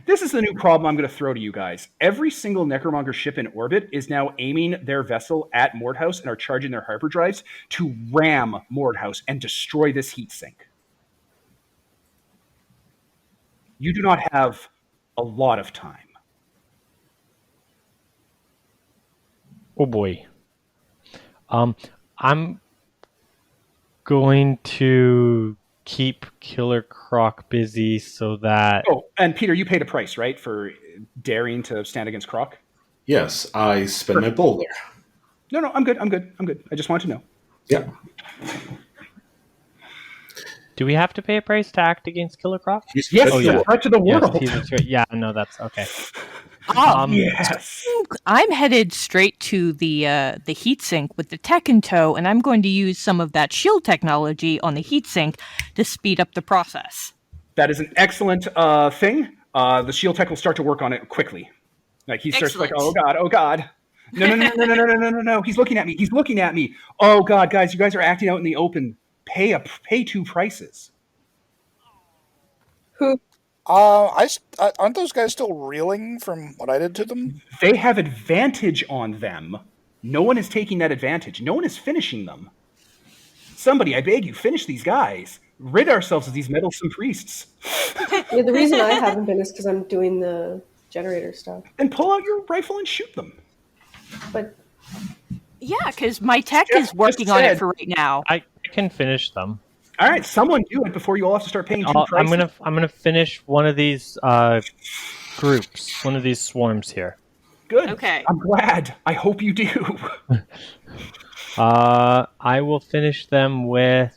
This is the new problem I'm going to throw to you guys. Every single Necromonger ship in orbit is now aiming their vessel at Mordhouse and are charging their hyperdrives to ram Mordhouse and destroy this heat sink. You do not have a lot of time. Oh boy. I'm going to keep Killer Croc busy so that. Oh, and Peter, you paid a price, right, for daring to stand against Croc? Yes, I spent my boulder. No, I'm good. I just wanted to know. Yeah. Do we have to pay a price to act against Killer Croc? Yes, Oh, yeah. threat to the world. Yeah, no, that's okay. Yes. I'm headed straight to the heatsink with the tech in tow, and I'm going to use some of that shield technology on the heatsink to speed up the process. That is an excellent thing. The shield tech will start to work on it quickly. Like he starts like, oh god. No. He's looking at me. Oh god, guys, you guys are acting out in the open. Pay 2 prices. Who? Aren't those guys still reeling from what I did to them? They have advantage on them. No one is taking that advantage. No one is finishing them. Somebody, I beg you, finish these guys. Rid ourselves of these meddlesome priests. Yeah, the reason I haven't been is because I'm doing the generator stuff. And pull out your rifle and shoot them. But Yeah, because my tech is working on it for right now. I can finish them. All right, someone do it before you all have to start paying 2 prices. I'm gonna finish one of these groups, one of these swarms here. Good. Okay. I'm glad. I hope you do. I will finish them with,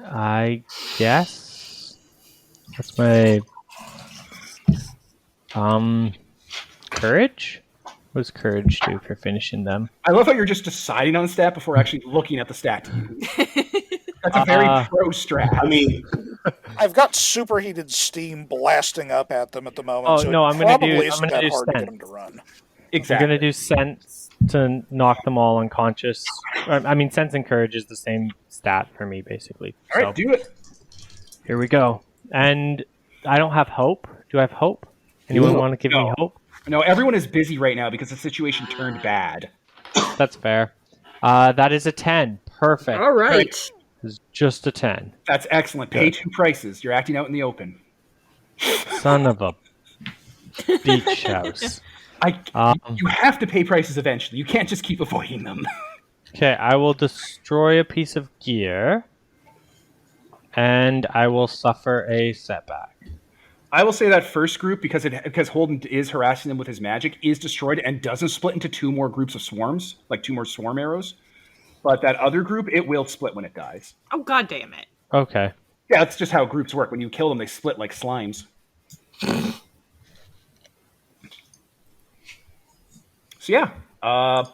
I guess, what's my courage? What does courage do for finishing them? I love how you're just deciding on the stat before actually looking at the stat to use. That's a very pro strat. I mean, I've got superheated steam blasting up at them at the moment. Oh, so no, it I'm gonna probably do isn't that hard to get sense. them to run. Exactly. I'm gonna do sense to knock them all unconscious. I mean, sense and courage is the same stat for me, basically. All right, do it. Here we go. And I don't have hope. Do I have hope? Anyone want to give me hope? No, everyone is busy right now because the situation turned bad. That's fair. That is a 10. Perfect. All right. It's just a 10. That's excellent. Pay 2 prices. You're acting out in the open. Son of a beach house. You have to pay prices eventually. You can't just keep avoiding them. Okay, I will destroy a piece of gear, and I will suffer a setback. I will say that first group, because Holden is harassing them with his magic, is destroyed and doesn't split into 2 more groups of swarms, like 2 more swarm arrows. But that other group, it will split when it dies. Oh, god damn it. Okay. Yeah, that's just how groups work. When you kill them, they split like slimes. So yeah,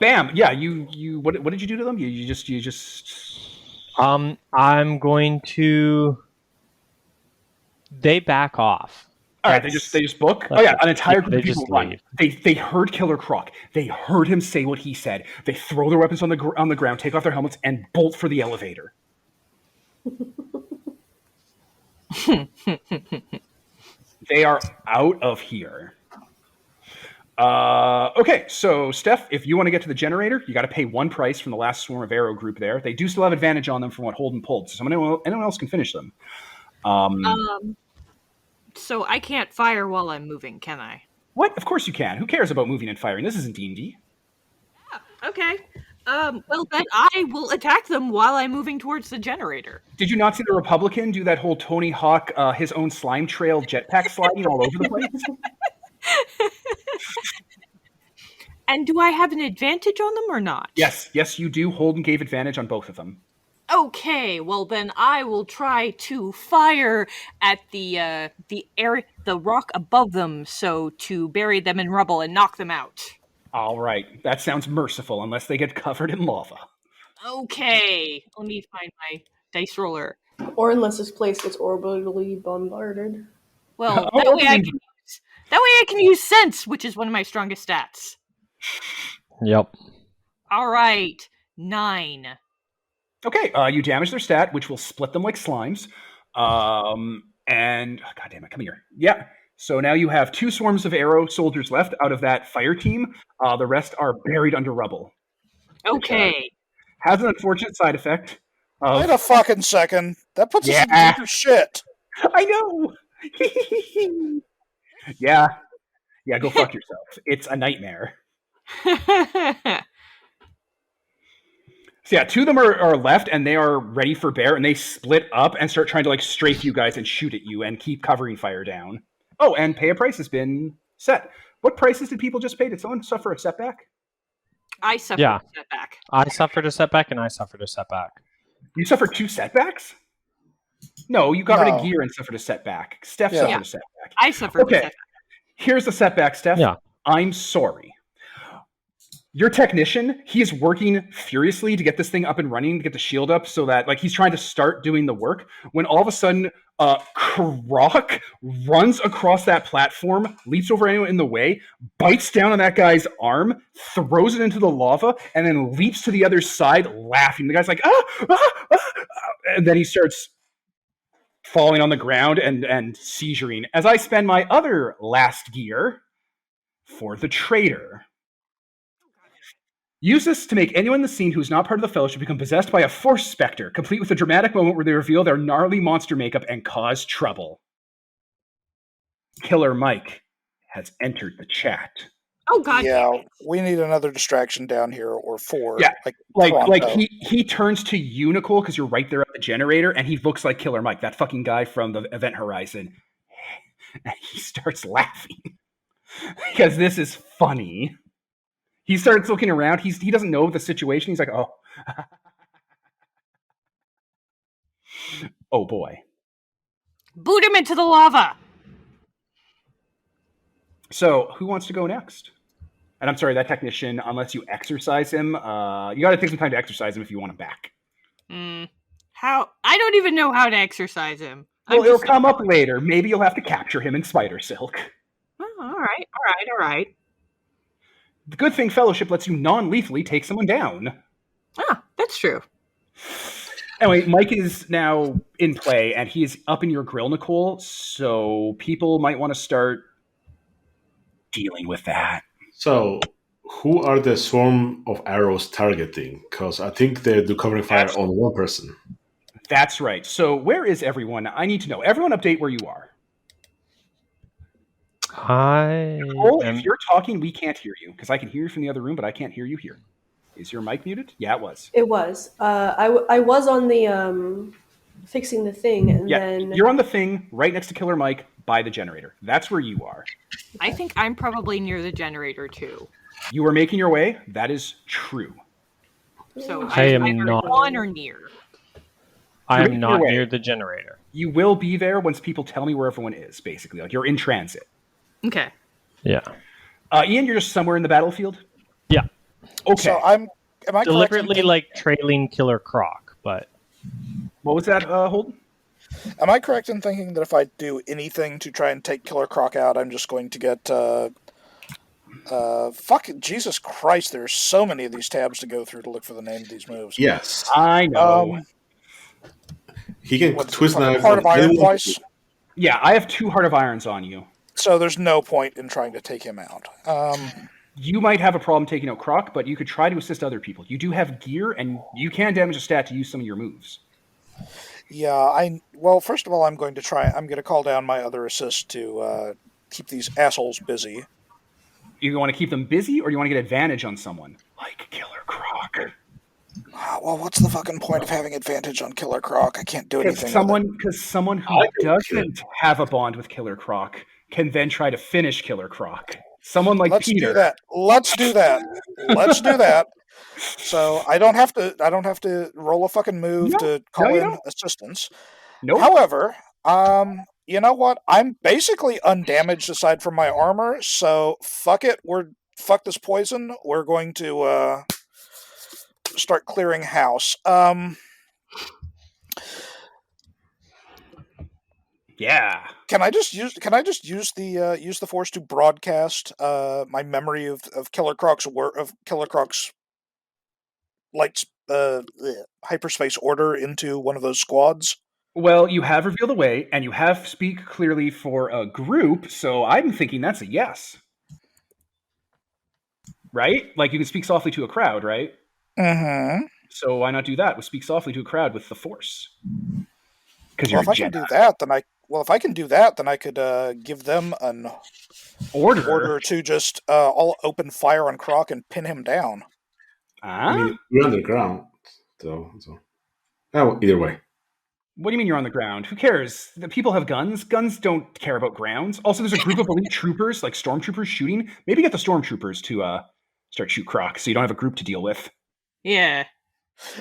bam. Yeah, you. What did you do to them? You just. I'm going to. They back off. All right, they just book. Oh yeah, an entire group of people run. leave. They heard Killer Croc. They heard him say what he said. They throw their weapons on the ground, take off their helmets, and bolt for the elevator. They are out of here. Okay, so Steph, if you want to get to the generator, you got to pay 1 price from the last swarm of arrow group there. They do still have advantage on them from what Holden pulled, so anyone else can finish them. So I can't fire while I'm moving, can I? What? Of course you can. Who cares about moving and firing? This isn't D&D. Okay. Well, then I will attack them while I'm moving towards the generator. Did you not see the Republican do that whole Tony Hawk, his own slime trail jetpack sliding all over the place? And do I have an advantage on them or not? Yes, you do. Holden gave advantage on both of them. Okay, well then I will try to fire at the rock above them, so to bury them in rubble and knock them out. All right, that sounds merciful, unless they get covered in lava. Okay, let me find my dice roller. Or unless this place gets orbitally bombarded. Well, that way I can use sense, which is one of my strongest stats. Yep. All right, 9. Okay, you damage their stat, which will split them like slimes. And God damn it, come here. Yeah. So now you have 2 swarms of arrow soldiers left out of that fire team. The rest are buried under rubble. Okay. Has an unfortunate side effect. Wait a fucking second. That puts us in deeper shit. I know. Yeah, go fuck yourself. It's a nightmare. So yeah, 2 of them are left, and they are ready for bear, and they split up and start trying to strafe you guys and shoot at you and keep covering fire down. Oh, and pay a price has been set. What prices did people just pay? Did someone suffer a setback? I suffered a setback. I suffered a setback, and I suffered a setback. You suffered 2 setbacks? No, you got rid of gear and suffered a setback. Steph suffered a setback. I suffered a setback. Here's the setback, Steph. Yeah. I'm sorry. Your technician, he is working furiously to get this thing up and running, to get the shield up so that he's trying to start doing the work, when all of a sudden Croc runs across that platform, leaps over anyone in the way, bites down on that guy's arm, throws it into the lava, and then leaps to the other side laughing. The guy's like, and then he starts falling on the ground and seizuring. As I spend my other last gear for the traitor. Use this to make anyone in the scene who is not part of the Fellowship become possessed by a Force Spectre, complete with a dramatic moment where they reveal their gnarly monster makeup and cause trouble. Killer Mike has entered the chat. Oh God! Yeah, we need another distraction down here, or 4. Yeah, he turns to you, Nicole, because you're right there at the generator, and he looks like Killer Mike, that fucking guy from the Event Horizon. And he starts laughing because this is funny. He starts looking around. He doesn't know the situation. He's like, oh. Oh, boy. Boot him into the lava! So, who wants to go next? And I'm sorry, that technician, unless you exercise him, you got to take some time to exercise him if you want him back. How? I don't even know how to exercise him. Well, it'll come up later. Maybe you'll have to capture him in Spider Silk. Oh, all right. The good thing Fellowship lets you non-lethally take someone down. Ah, that's true. Anyway, Mike is now in play, and he is up in your grill, Nicole, so people might want to start dealing with that. So, who are the swarm of arrows targeting? Because I think they do covering fire on one person. That's right. So, where is everyone? I need to know. Everyone update where you are. Nicole, if you're talking, we can't hear you, because I can hear you from the other room, but I can't hear you here. Is your mic muted? Yeah, it was. It was. I was on the fixing the thing, and then you're on the thing right next to Killer Mike by the generator. That's where you are. I think I'm probably near the generator too. You are making your way. That is true. So I am not on or near. I am not near the generator. You will be there once people tell me where everyone is. Basically, you're in transit. Okay. Yeah. Ian, you're just somewhere in the battlefield? Yeah. Okay. So am I deliberately trailing Killer Croc, but what was that, Holden? Am I correct in thinking that if I do anything to try and take Killer Croc out, I'm just going to get fucking Jesus Christ, there's so many of these tabs to go through to look for the name of these moves. Yes. I know. He can twist knife part of Iron Twice. Yeah, I have 2 Heart of Irons on you. So there's no point in trying to take him out. You might have a problem taking out Croc, but you could try to assist other people. You do have gear, and you can damage a stat to use some of your moves. Yeah, well, first of all, I'm going to call down my other assist to keep these assholes busy. You want to keep them busy, or you want to get advantage on someone? Like Killer Croc. Well, what's the fucking point of having advantage on Killer Croc? I can't do anything Because someone who doesn't have a bond with Killer Croc can then try to finish Killer Croc. Someone like Peter. Let's do that. So I don't have to roll a fucking move to call in assistance. Nope. However, you know what? I'm basically undamaged aside from my armor, so fuck it. Fuck this poison. We're going to start clearing house. Yeah. Can I just use the force to broadcast my memory of Killer Croc's lights hyperspace order into one of those squads? Well, you have revealed the way, and you have speak clearly for a group, so I'm thinking that's a yes. Right? Like, you can speak softly to a crowd, right? Mm-hmm. So why not do that? We'll speak softly to a crowd with the Force. Because if I can do that, then I could give them an order to just all open fire on Croc and pin him down. I mean, we're underground, so. Oh, either way. What do you mean you're on the ground? Who cares? The people have guns. Guns don't care about grounds. Also, there's a group of elite troopers, like stormtroopers, shooting. Maybe get the stormtroopers to start shoot Croc, so you don't have a group to deal with. Yeah.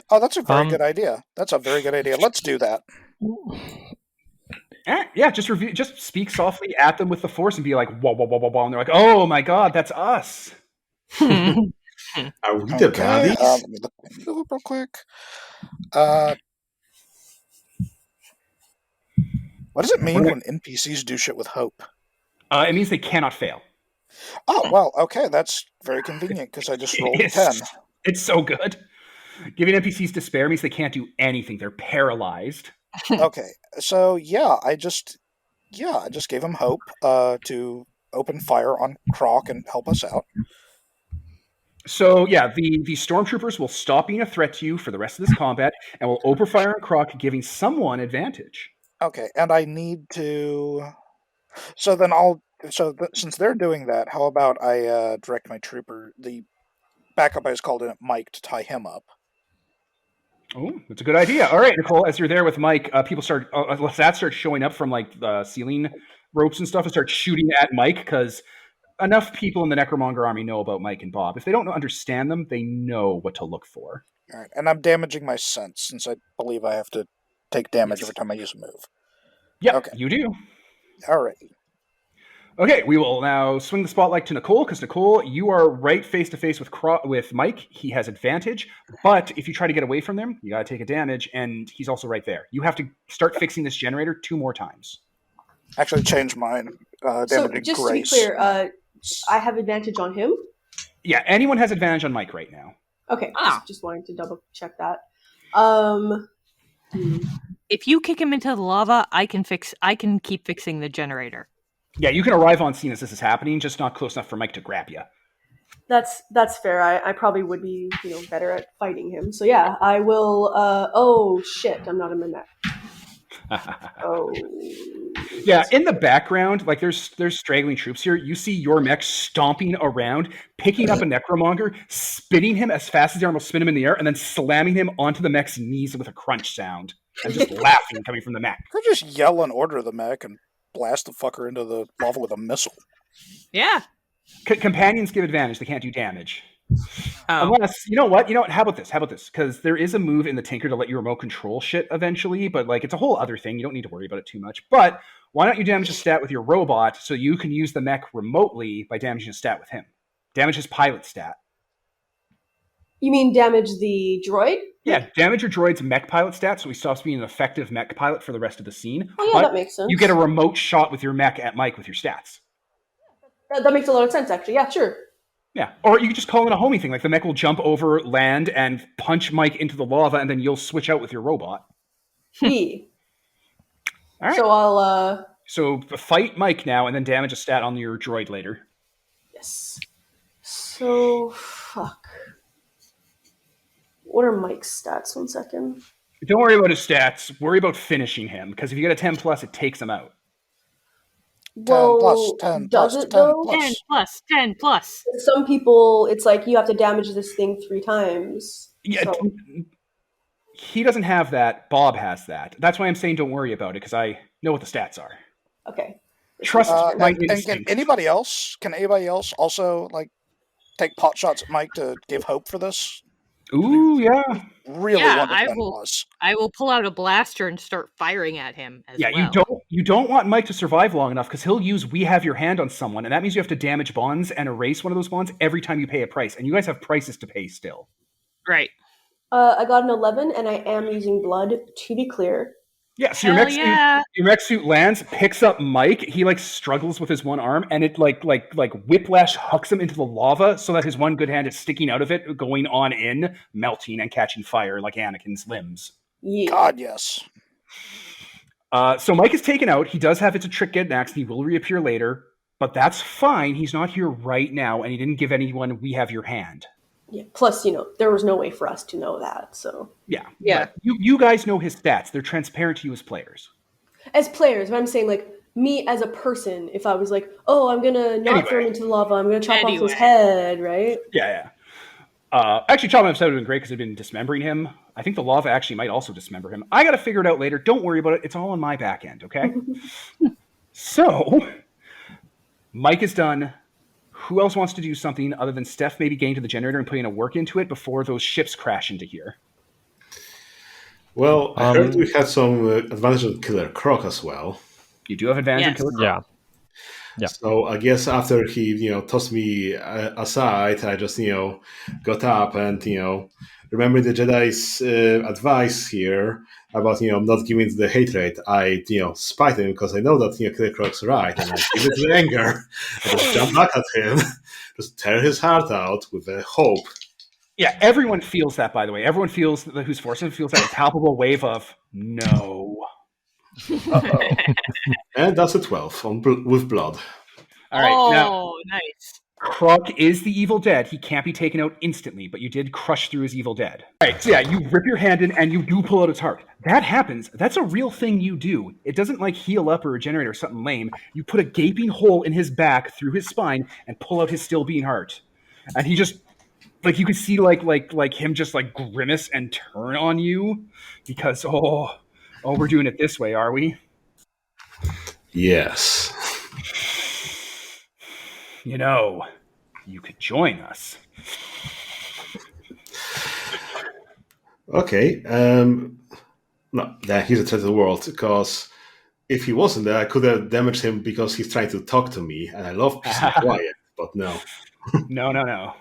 Oh, that's a very good idea. Let's do that. Yeah, just speak softly at them with the Force and be like, wah, wah, wah, wah, wah, and they're like, oh my god, that's us. Are we the baddies? Let me look real quick. What does it mean when NPCs do shit with hope? It means they cannot fail. Oh, well, okay, that's very convenient because I just rolled a 10. It's so good. Giving NPCs despair means they can't do anything. They're paralyzed. Okay, so I just gave them hope to open fire on Croc and help us out. So yeah, the stormtroopers will stop being a threat to you for the rest of this combat, and will open fire on Croc, giving someone advantage. Okay, and I need to. So then since they're doing that, how about I direct my trooper, the backup I just called in at Mike, to tie him up. Oh, that's a good idea. All right, Nicole, as you're there with Mike, people start Lesat starts showing up from like the ceiling ropes and stuff and start shooting at Mike because enough people in the Necromonger army know about Mike and Bob. If they don't understand them, they know what to look for. All right, and I'm damaging my sense since I believe I have to take damage every time I use a move. Yeah, okay. You do. All right. Okay, we will now swing the spotlight to Nicole, because Nicole, you are right face-to-face with Mike. He has advantage, but if you try to get away from him, you got to take a damage, and he's also right there. You have to start fixing this generator 2 more times. Actually, change mine. So, just to be clear, I have advantage on him? Yeah, anyone has advantage on Mike right now. Okay, just wanting to double-check that. If you kick him into the lava, I can keep fixing the generator. Yeah, you can arrive on scene as this is happening, just not close enough for Mike to grab you. That's fair. I probably would be better at fighting him. So yeah, I will. Oh shit! I'm not in my mech. Oh. Yeah, in the background, like there's straggling troops here. You see your mech stomping around, picking up a Necromonger, spinning him as fast as the arm will spin him in the air, and then slamming him onto the mech's knees with a crunch sound, and just laughing coming from the mech. Could just yell an order of the mech and blast the fucker into the lava with a missile. Yeah. Companions give advantage. They can't do damage. Unless, you know what? How about this? Because there is a move in the Tinker to let you remote control shit eventually, but like it's a whole other thing. You don't need to worry about it too much. But why don't you damage a stat with your robot so you can use the mech remotely by damaging a stat with him? Damage his pilot stat. You mean damage the droid? Yeah, damage your droid's mech pilot stat so he stops being an effective mech pilot for the rest of the scene. Oh yeah, that makes sense. You get a remote shot with your mech at Mike with your stats. That makes a lot of sense, actually. Yeah, sure. Yeah, or you could just call it a homing thing. Like the mech will jump over land and punch Mike into the lava, and then you'll switch out with your robot. All right. So I'll So fight Mike now, and then damage a stat on your droid later. Yes. So, fuck. What are Mike's stats? 1 second. Don't worry about his stats. Worry about finishing him, because if you get a 10 plus, it takes him out. 10 Well, plus, 10 does plus, it 10 though? plus. 10 plus, 10 plus. Some people, it's like you have to damage this thing 3 times. Yeah, So, he doesn't have that. Bob has that. That's why I'm saying don't worry about it, because I know what the stats are. okay. Trust my And can instinct. anybody else also like take pot shots at Mike to give hope for this? Ooh, yeah. Really Yeah, want a I 10 will- plus. I will pull out a blaster and start firing at him as Yeah, well. you don't want Mike to survive long enough, because he'll use "We Have Your Hand" on someone, and that means you have to damage bonds and erase one of those bonds every time you pay a price, and you guys have prices to pay still. Right. I got an 11, and I am using blood, to be clear. Yeah, so Hell yeah. your mech suit lands, picks up Mike. He like struggles with his one arm, and it like whiplash hucks him into the lava, so that his one good hand is sticking out of it, going on in, melting and catching fire like Anakin's limbs. Yeah. God, yes. So Mike is taken out. He does have It's a Trick, Get an Axe, and he will reappear later, but that's fine. He's not here right now, and he didn't give anyone "We Have Your Hand." Yeah. Plus, there was no way for us to know that. So, Yeah. Yeah. But you guys know his stats. They're transparent to you as players. as players, but I'm saying like me as a person, if I was like, oh, I'm gonna not throw him into the lava, I'm gonna chop off his head, right? Yeah. Actually, chopping off his head would have been great because it'd been dismembering him. I think the lava actually might also dismember him. I got to figure it out later. Don't worry about it. It's all on my back end, okay? So, Mike is done. Who else wants to do something other than Steph maybe getting to the generator and putting a work into it before those ships crash into here? Well, I heard we had some advantage on Killer Croc as well. You do have advantage on Killer Croc. Yeah. So I guess after he, tossed me aside, I just, got up and, remembering the Jedi's advice here about, not giving to the hate rate, I, spite him because I know that, Killer Croc's right, and I give it to anger. I just jump back at him, just tear his heart out with a hope. Yeah, everyone feels that, by the way. Everyone feels who's forcing feels that palpable wave of no. Uh-oh. And that's a 12 with blood. All right, now nice. Croc is the evil dead. He can't be taken out instantly, but you did crush through his evil dead. All right, so yeah, you rip your hand in and you do pull out its heart. That happens. That's a real thing you do. It doesn't like heal up or regenerate or something lame. You put a gaping hole in his back through his spine and pull out his still beating heart. And he just, like, you can see like him just like grimace and turn on you because, oh, we're doing it this way, are we? Yes. You could join us. Okay. No, he's a threat to the world, because if he wasn't there, I could have damaged him because he's trying to talk to me, and I love peace and quiet, but no. No.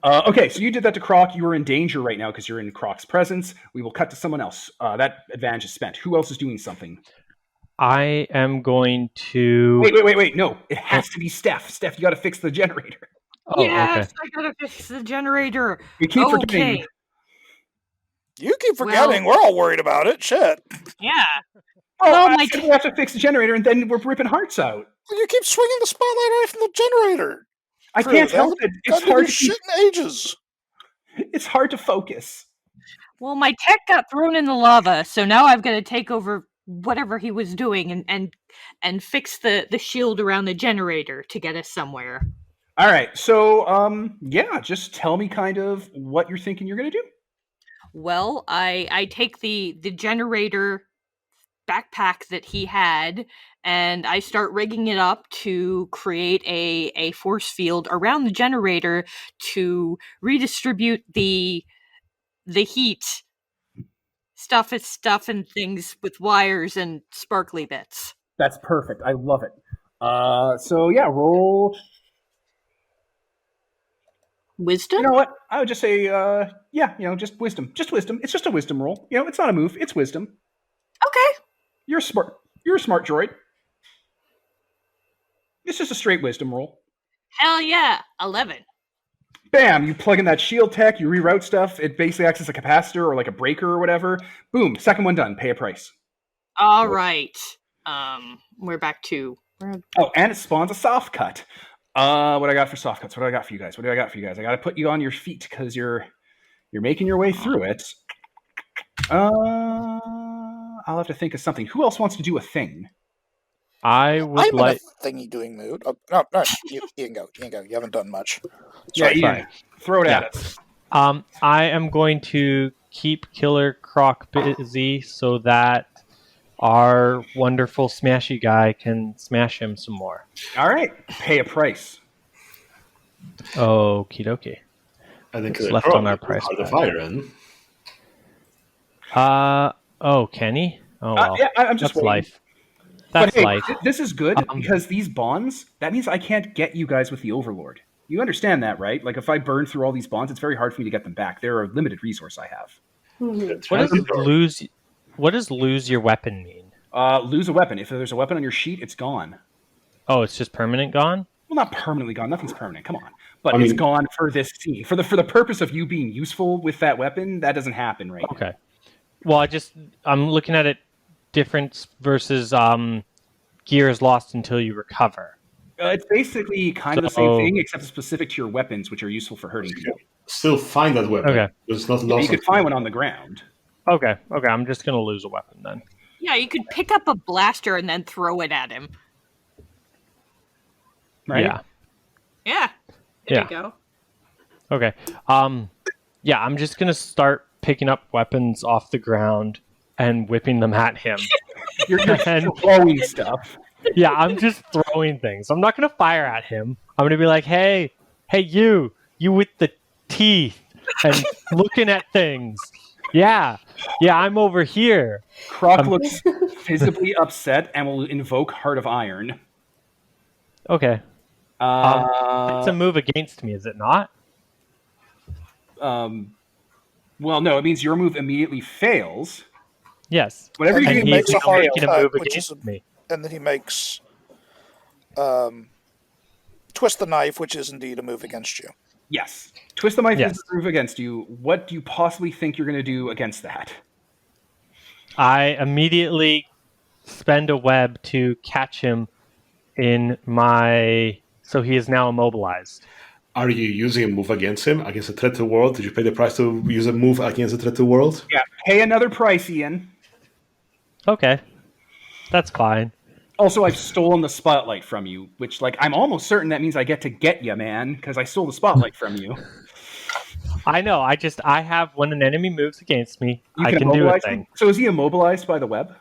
Okay, so you did that to Croc. You are in danger right now because you're in Croc's presence. We will cut to someone else. That advantage is spent. Who else is doing something? I am going to... Wait. No, it has to be Steph. Steph, you got to fix the generator. Oh, yes, okay. I gotta fix the generator. You keep forgetting. Okay. You keep forgetting. We're all worried about it. Shit. Yeah. Oh, I said we have to fix the generator, and then we're ripping hearts out. Well, you keep swinging the spotlight away from the generator. I can't help it. It's hard to shit in ages. It's hard to focus. Well, my tech got thrown in the lava, so now I've got to take over whatever he was doing and fix the shield around the generator to get us somewhere. All right, so just tell me kind of what you're thinking you're gonna do. Well, I take the generator backpack that he had, and I start rigging it up to create a force field around the generator to redistribute the heat stuff and things with wires and sparkly bits. That's perfect. I love it. So yeah, roll. Wisdom? You know what? I would just say, just wisdom. Just wisdom. It's just a wisdom roll. It's not a move. It's wisdom. Okay. You're smart. You're a smart droid. It's just a straight wisdom roll. Hell yeah. 11. Bam! You plug in that shield tech, you reroute stuff, it basically acts as a capacitor or like a breaker or whatever. Boom, second one done, pay a price. All right. We're back to. Oh, and it spawns a soft cut. What do I got for soft cuts? What do I got for you guys? I got to put you on your feet because you're making your way through it. I'll have to think of something. Who else wants to do a thing? I'm in a thingy doing mood. Oh, no, you can go. You haven't done much. Sorry, Ian, throw it at us. I am going to keep Killer Croc busy so that our wonderful smashy guy can smash him some more. All right, pay a price. Okie dokie. I think it's left on our price. Hard to fire in. Oh, can he? Oh well. Yeah, I'm just That's waiting. life. That's life. This is good because these bonds, that means I can't get you guys with the Overlord. You understand that, right? Like, if I burn through all these bonds, it's very hard for me to get them back. They're a limited resource I have. What does lose your weapon mean? Lose a weapon. If there's a weapon on your sheet, it's gone. Oh, it's just permanent gone? Well, not permanently gone. Nothing's permanent. Come on. But it's gone for this scene. For the purpose of you being useful with that weapon, that doesn't happen right now. Okay. Well, I'm looking at it difference versus gears lost until you recover. It's basically kind of the same thing, except it's specific to your weapons, which are useful for hurting people. Still find that weapon. Okay. It's not lost. You could find one on the ground. Okay. I'm just going to lose a weapon then. Yeah, you could pick up a blaster and then throw it at him. Right? Yeah. There you go. Okay. Yeah, I'm just going to start picking up weapons off the ground and whipping them at him. You're throwing stuff. Yeah, I'm just throwing things. I'm not going to fire at him. I'm going to be like, hey, you with the teeth and looking at things. Yeah, I'm over here. Croc looks visibly upset and will invoke Heart of Iron. Okay. It's a move against me, is it not? Well, no, it means your move immediately fails. Yes. Whatever you do makes a hard cut, which is me. And then he makes twist the knife, which is indeed a move against you. Yes. Twist the knife is a move against you. What do you possibly think you're going to do against that? I immediately spend a web to catch him in my... So he is now immobilized. Are you using a move against him, against a threat to the world? Did you pay the price to use a move against a threat to the world? Yeah, pay another price, Ian. Okay. That's fine. Also, I've stolen the spotlight from you, which, I'm almost certain that means I get to get you, man, because I stole the spotlight from you. I know. I have when an enemy moves against me, I can do a thing. So is he immobilized by the web?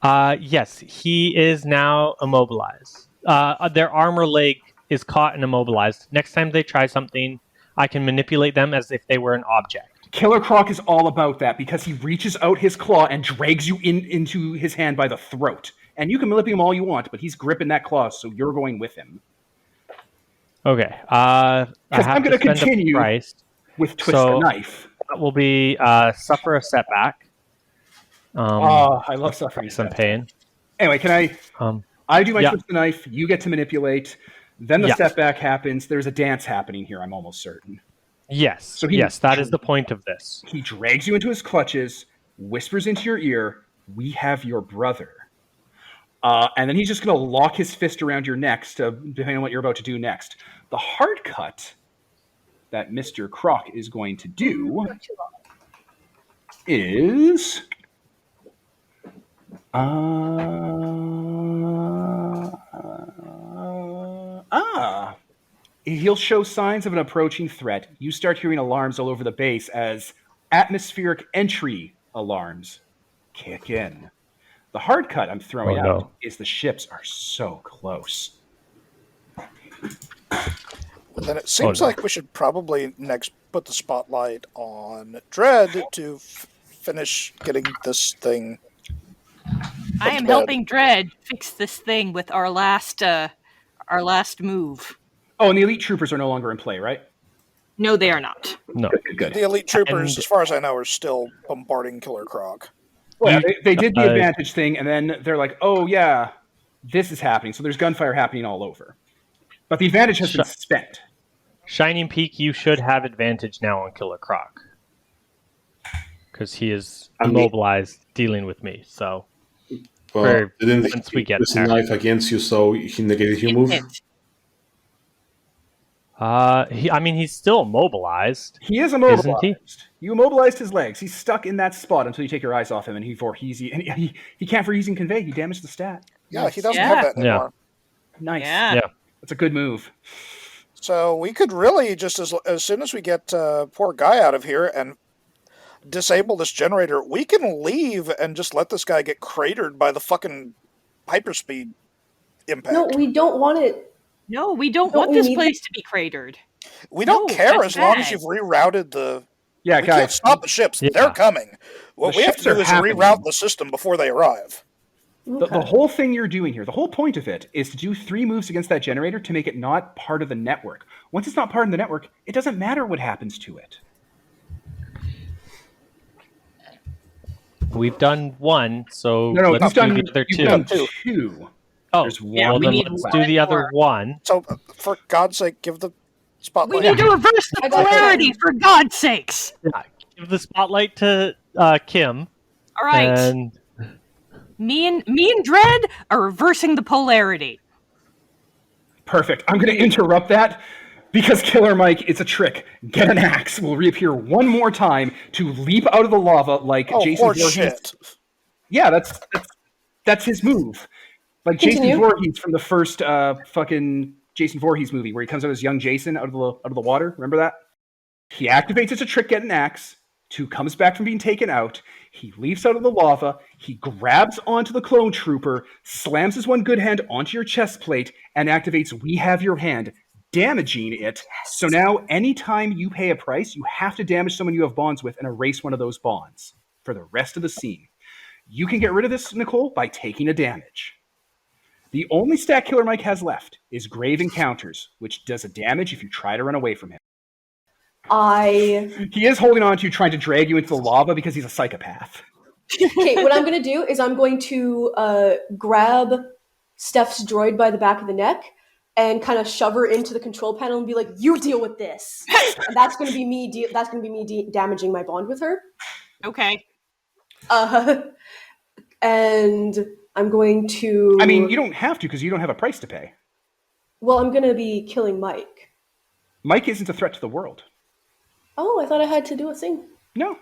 Yes, he is now immobilized. Their armor leg is caught and immobilized. Next time they try something, I can manipulate them as if they were an object. Killer Croc is all about that because he reaches out his claw and drags you into his hand by the throat. And you can manipulate him all you want, but he's gripping that claw, so you're going with him. Okay. Because I'm going to continue with Twist the Knife. That will be suffer a setback. I love suffering some pain. Anyway, can I do my Twist the Knife, you get to manipulate, then the setback happens. There's a dance happening here, I'm almost certain. Yes. So that is the point of this. He drags you into his clutches, whispers into your ear, "We have your brother." And then he's just going to lock his fist around your neck, depending on what you're about to do next. The hard cut that Mr. Croc is going to do is... He'll show signs of an approaching threat. You start hearing alarms all over the base as atmospheric entry alarms kick in. The hard cut I'm throwing out is the ships are so close. Well, then it seems like we should probably next put the spotlight on Dread to finish getting this thing. I am helping Dread fix this thing with our last move. Oh, and the elite troopers are no longer in play, right? No, they are not. No. Good. The elite troopers, as far as I know, are still bombarding Killer Croc. Well, they did the advantage thing, and then they're like, oh, yeah, this is happening. So there's gunfire happening all over. But the advantage has been spent. Shining Peak, you should have advantage now on Killer Croc. Because he is immobilized dealing with me, so... But didn't once he we get use a there. knife against you, so he negated your move? He's still immobilized. He is Isn't immobilized. he? You immobilized his legs. He's stuck in that spot until you take your eyes off him, and he can't for easy and convey. He damaged the stat. Yeah, Nice. he doesn't Yeah. have that anymore. Nice. Yeah. That's a good move. So we could really just as soon as we get poor guy out of here and disable this generator, we can leave and just let this guy get cratered by the fucking hyperspeed impact. No, we don't want it. No, we don't Don't want we this need place to be cratered. We don't No, care that's as long as bad. you've rerouted the. Yeah, We can't guys. stop the ships. Yeah. They're coming. What The we have to ships are do is happening. reroute the system before they arrive. The whole thing you're doing here, the whole point of it, is to do 3 moves against that generator to make it not part of the network. Once it's not part of the network, it doesn't matter what happens to it. We've done 1, so No, let's do the other you've 2. done Two. 2. Oh, There's Yeah, well one we then need let's left. do the other more. 1. So, for God's sake, give the We spotlight. need to reverse the I got polarity, for God's sakes. Yeah, give the spotlight to Kim. All right. And Me and Dredd are reversing the polarity. Perfect. I'm going to interrupt that because Killer Mike, it's a trick. Get an axe will reappear one more time to leap out of the lava like Oh, Jason horse Voorhees. shit. Yeah, that's his move. Like Continue. Jason Voorhees from the first fucking Jason Voorhees movie where he comes out as young Jason out of the water. Remember that? He activates as a trick, get an axe. 2 comes back from being taken out. He leaps out of the lava. He grabs onto the clone trooper, slams his one good hand onto your chest plate, and activates We Have Your Hand, damaging it. So now, anytime you pay a price, you have to damage someone you have bonds with and erase one of those bonds for the rest of the scene. You can get rid of this, Nicole, by taking a damage. The only stat Killer Mike has left is Grave Encounters, which does a damage if you try to run away from him. He is holding on to you, trying to drag you into the lava because he's a psychopath. Okay, what I'm going to do is I'm going to grab Steph's droid by the back of the neck and kind of shove her into the control panel and be like, "You deal with this." And that's going to be me. That's going to be me damaging my bond with her. Okay. And I'm going to. I mean, you don't have to because you don't have a price to pay. Well, I'm going to be killing Mike. Mike isn't a threat to the world. Oh, I thought I had to do a thing. No.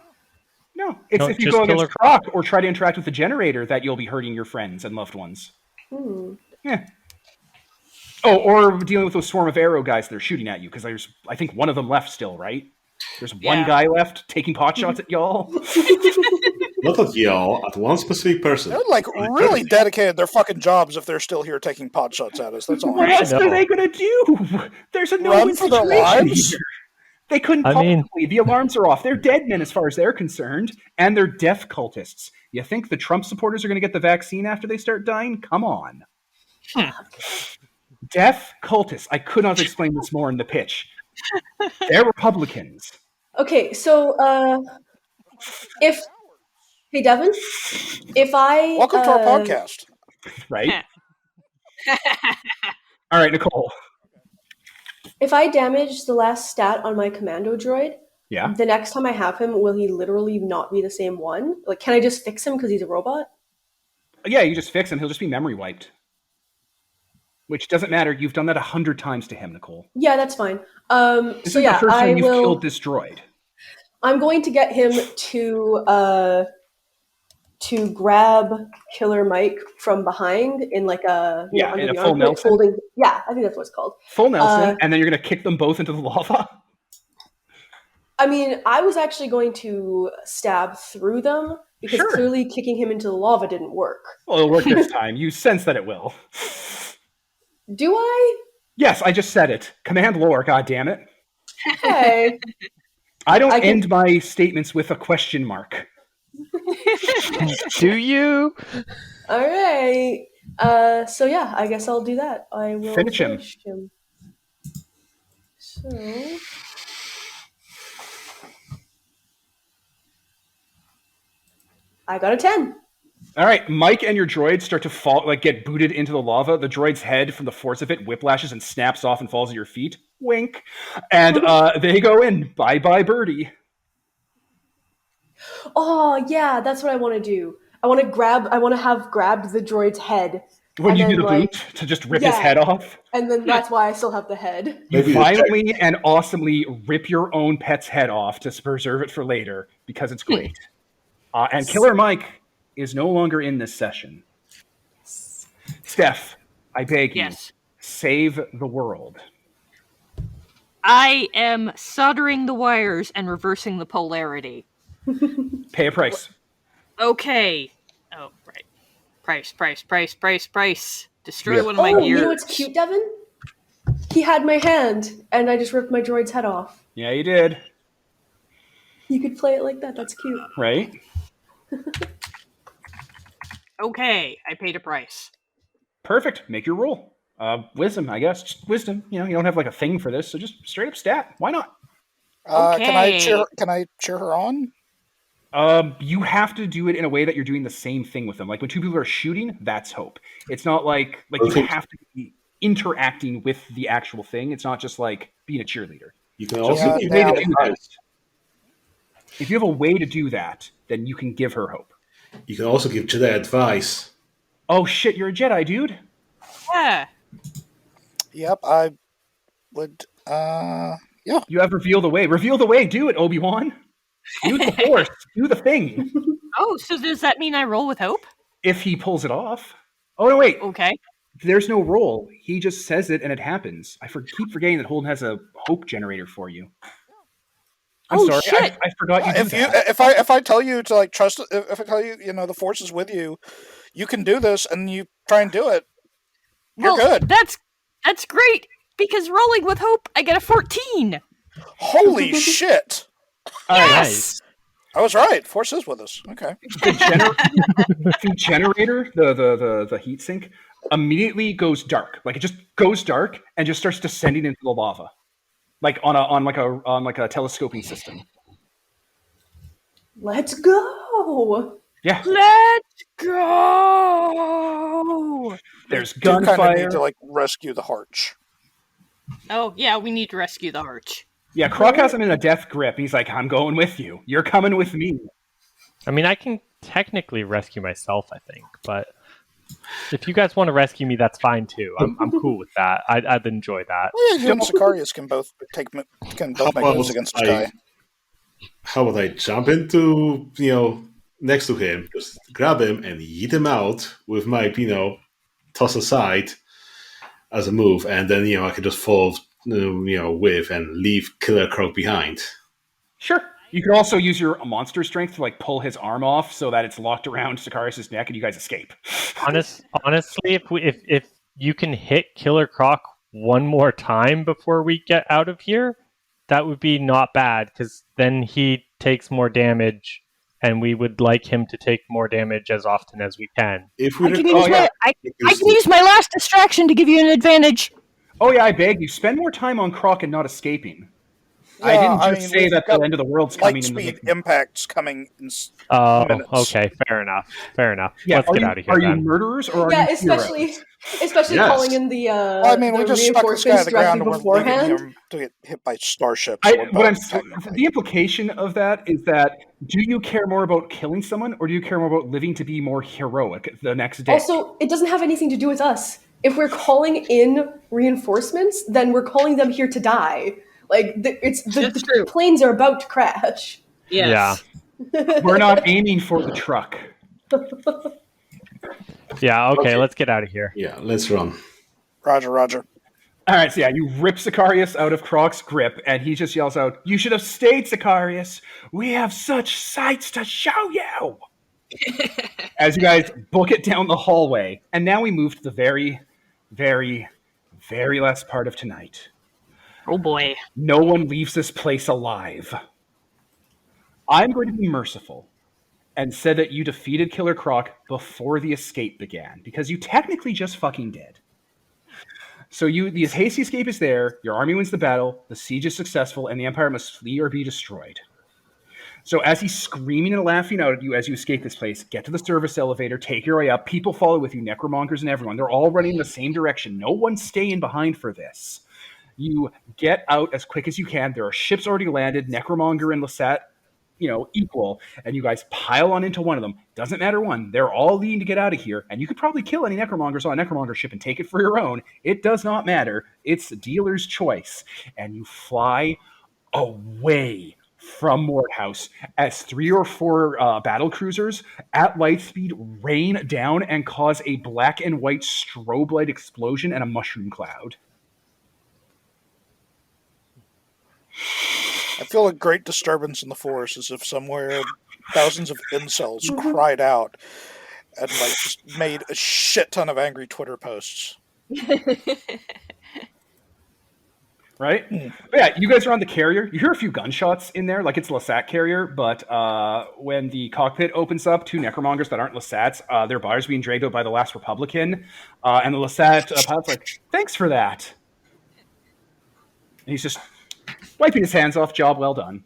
It's No, if you just go kill against her. Croc or try to interact with the generator that you'll be hurting your friends and loved ones. Yeah. Oh, or dealing with those swarm of arrow guys that are shooting at you because there's, I think, one of them left still, right? There's one Yeah. guy left taking pot shots at y'all. Not at y'all, at one specific person. They're like really dedicated their fucking jobs if they're still here taking pot shots at us. That's all. What I'm else saying. are they going to do? There's a no-win Run for their situation lives? here. They couldn't I mean- possibly. The alarms are off. They're dead men as far as they're concerned, and they're death cultists. You think the Trump supporters are going to get the vaccine after they start dying? Come on. Death cultists. I could not have explained this more in the pitch. They're Republicans. Okay, so if hey Devin, if I Welcome to our podcast. Right? All right, Nicole. if I damage the last stat on my commando droid, Yeah. the next time I have him, will he literally not be the same one? Like, can I just fix him because he's a robot? Yeah, you just fix him. He'll just be memory wiped. Which doesn't matter. You've done that 100 times to him, Nicole. Yeah, that's fine. This So is yeah, the first I time you've will. killed this droid. I'm going to get him to grab Killer Mike from behind in like a Yeah, under in a the full armpit, Nelson? holding. Yeah, I think that's what it's called. Full Nelson, and then you're going to kick them both into the lava? I mean, I was actually going to stab through them because Sure. clearly kicking him into the lava didn't work. Well, it'll work this time. You sense that it will. Do I? Yes, I just said it. Command lore, goddammit. Okay. I don't I can- end my statements with a question mark. Do you? All right. So yeah, I guess I'll do that. I will Finish him. him. So I got a 10. All right, Mike and your droid start to fall, like get booted into the lava. The droid's head, from the force of it, whiplashes and snaps off and falls at your feet. Wink. And they go in. Bye-bye, birdie. Oh yeah, that's what I want to do. I want to have grabbed the droid's head. When and you then, do the like, boot to just rip his head off, and then that's why I still have the head. you Maybe the violently and awesomely rip your own pet's head off to preserve it for later because it's great. And Killer Mike is no longer in this session. Steph, I beg you, Yes. save the world. I am soldering the wires and reversing the polarity. Pay a price. Okay. Oh, right. Price. Destroy one of my Oh, gears. you know what's cute, Devin? He had my hand, and I just ripped my droid's head off. Yeah, you did. You could play it like that. That's cute. Right? Okay, I paid a price. Perfect. Make your roll. Wisdom, I guess. Just wisdom. You know, you don't have like a thing for this, so just straight up stat. Why not? Can I cheer? Okay. Can I cheer her on? You have to do it in a way that you're doing the same thing with them. Like when two people are shooting, that's hope. It's not like you have to be interacting with the actual thing. It's not just like being a cheerleader. You can So also if you give have a way to do advice. that, if you have a way to do that, then you can give her hope. You can also give Jedi advice. Oh shit, you're a Jedi, dude. Yeah. Yep, I would. Yeah. You have reveal the way. Reveal the way. Do it, Obi-Wan. Use the Force. Do the thing. Oh, so does that mean I roll with hope? If he pulls it off. Oh no, wait. Okay. There's no roll. He just says it and it happens. I keep forgetting that Holden has a hope generator for you. I'm Oh, sorry. shit. I forgot you do that. If I tell you to like trust, if I tell you, the Force is with you, you can do this, and you try and do it. You're good. That's great because rolling with hope, I get a 14. Holy shit! All right. Yes. I was right. Force is with us. Okay. The generator, the heat sink, immediately goes dark. Like it just goes dark and just starts descending into the lava, like on a telescoping system. Let's go. Yeah. Let's go. There's We do kind of gunfire. need to like rescue the Harch. Oh yeah, we need to rescue the Harch. Yeah, Croc has him in a death grip. He's like, I'm going with you. You're coming with me. I mean, I can technically rescue myself, I think, but if you guys want to rescue me, that's fine too. I'm cool with that. I'd enjoy that. Well, yeah, you and Sicarius can both make moves against this guy. How would I jump into, next to him, just grab him and yeet him out with my, toss aside as a move, and then, I could just fall, with and leave Killer Croc behind. Sure. You could also use your monster strength to like pull his arm off so that it's locked around Sicarius' neck and you guys escape. Honestly, if you can hit Killer Croc one more time before we get out of here, that would be not bad, because then he takes more damage, and we would like him to take more damage as often as we can. If we I can, recall- I can use my last distraction to give you an advantage. Oh yeah, I beg you, spend more time on Croc and not escaping. I didn't just say we've that got the end of the world's coming. Lightspeed impacts coming in Oh, minutes. okay, fair enough. Yeah, Let's get out of here Are then. you murderers or are Yeah, you especially heroes? Yes. calling in the Well, I mean, we the just stuck this guy reinforcements to the ground directly and we're leaving beforehand. him to get hit by starships. The implication of that is that do you care more about killing someone or do you care more about living to be more heroic the next day? Also, it doesn't have anything to do with us. If we're calling in reinforcements, then we're calling them here to die. Like the planes are about to crash. Yes. We're not aiming for the truck. Yeah, okay, let's get out of here. Yeah, let's run. Roger. All right, so yeah, you rip Sicarius out of Croc's grip, and he just yells out, "You should have stayed, Sicarius. We have such sights to show you." As you guys book it down the hallway, and now we move to the very, very, very last part of tonight. Oh boy. No one leaves this place alive. I'm going to be merciful and said that you defeated Killer Croc before the escape began, because you technically just fucking did. So the hasty escape is there, your army wins the battle, the siege is successful, and the Empire must flee or be destroyed. So as he's screaming and laughing out at you as you escape this place, get to the service elevator, take your way up, people follow with you, Necromongers and everyone. They're all running in the same direction. No one's staying behind for this. You get out as quick as you can. There are ships already landed. Necromonger and Lesat equal, and you guys pile on into one of them. Doesn't matter one. They're all needing to get out of here, and you could probably kill any Necromongers on a Necromonger ship and take it for your own. It does not matter. It's the dealer's choice. And you fly away from Mordhouse as 3 or 4 battle cruisers at light speed rain down and cause a black and white strobe light explosion and a mushroom cloud. I feel a great disturbance in the force, as if somewhere thousands of incels cried out and just made a shit ton of angry Twitter posts. Right? But yeah, you guys are on the carrier. You hear a few gunshots in there, like it's Lesat carrier, but when the cockpit opens up, 2 Necromongers that aren't Lesats, their bars being dragged out by the last Republican, and the Lesat pilot's like, thanks for that. And he's just wiping his hands off. Job well done.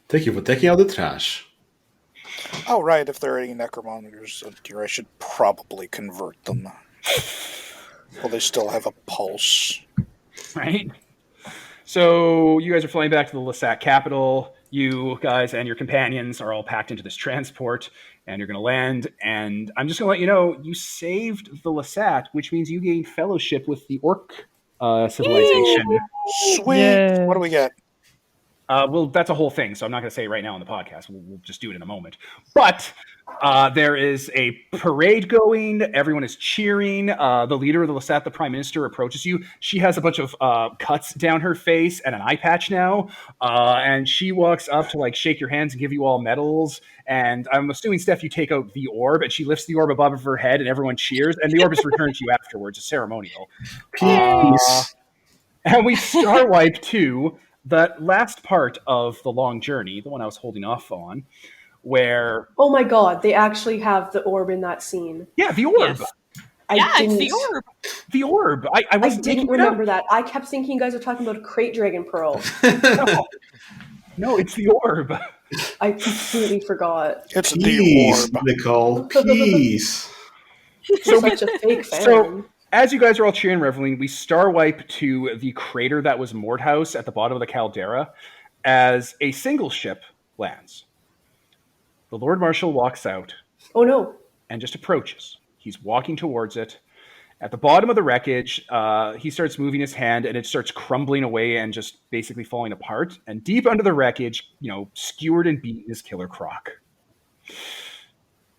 Thank you for taking out the trash. Oh, right, if there are any Necromongers here, I should probably convert them. Well, they still have a pulse. Right? So you guys are flying back to the Lesat capital. You guys and your companions are all packed into this transport, and you're going to land. And I'm just going to let you know, you saved the Lesat, which means you gained fellowship with the Orc civilization. Sweet! Yay. What do we get? Well, that's a whole thing, so I'm not going to say it right now on the podcast. We'll just do it in a moment. But there is a parade going. Everyone is cheering. The leader of the Lesat, the prime minister, approaches you. She has a bunch of cuts down her face and an eye patch now. And she walks up to shake your hands and give you all medals. And I'm assuming, Steph, you take out the orb, and she lifts the orb above her head, and everyone cheers. And the orb is returned to you afterwards. It's ceremonial. Peace. And we star wipe to that last part of the long journey, the one I was holding off on, where... Oh my god, they actually have the orb in that scene. Yeah, the orb. Yes. I It's the orb. The orb. I didn't remember that. I kept thinking you guys were talking about a crate dragon pearl. No, it's the orb. I completely forgot. It's the Peace, orb. Nicole. Peace. So, Such a fake fan. so as you guys are all cheering, reveling, we star wipe to the crater that was Mordhouse at the bottom of the caldera as a single ship lands. The Lord Marshal walks out Oh no. and just approaches. He's walking towards it. At the bottom of the wreckage, he starts moving his hand, and it starts crumbling away and just basically falling apart. And deep under the wreckage, skewered and beaten is Killer Croc.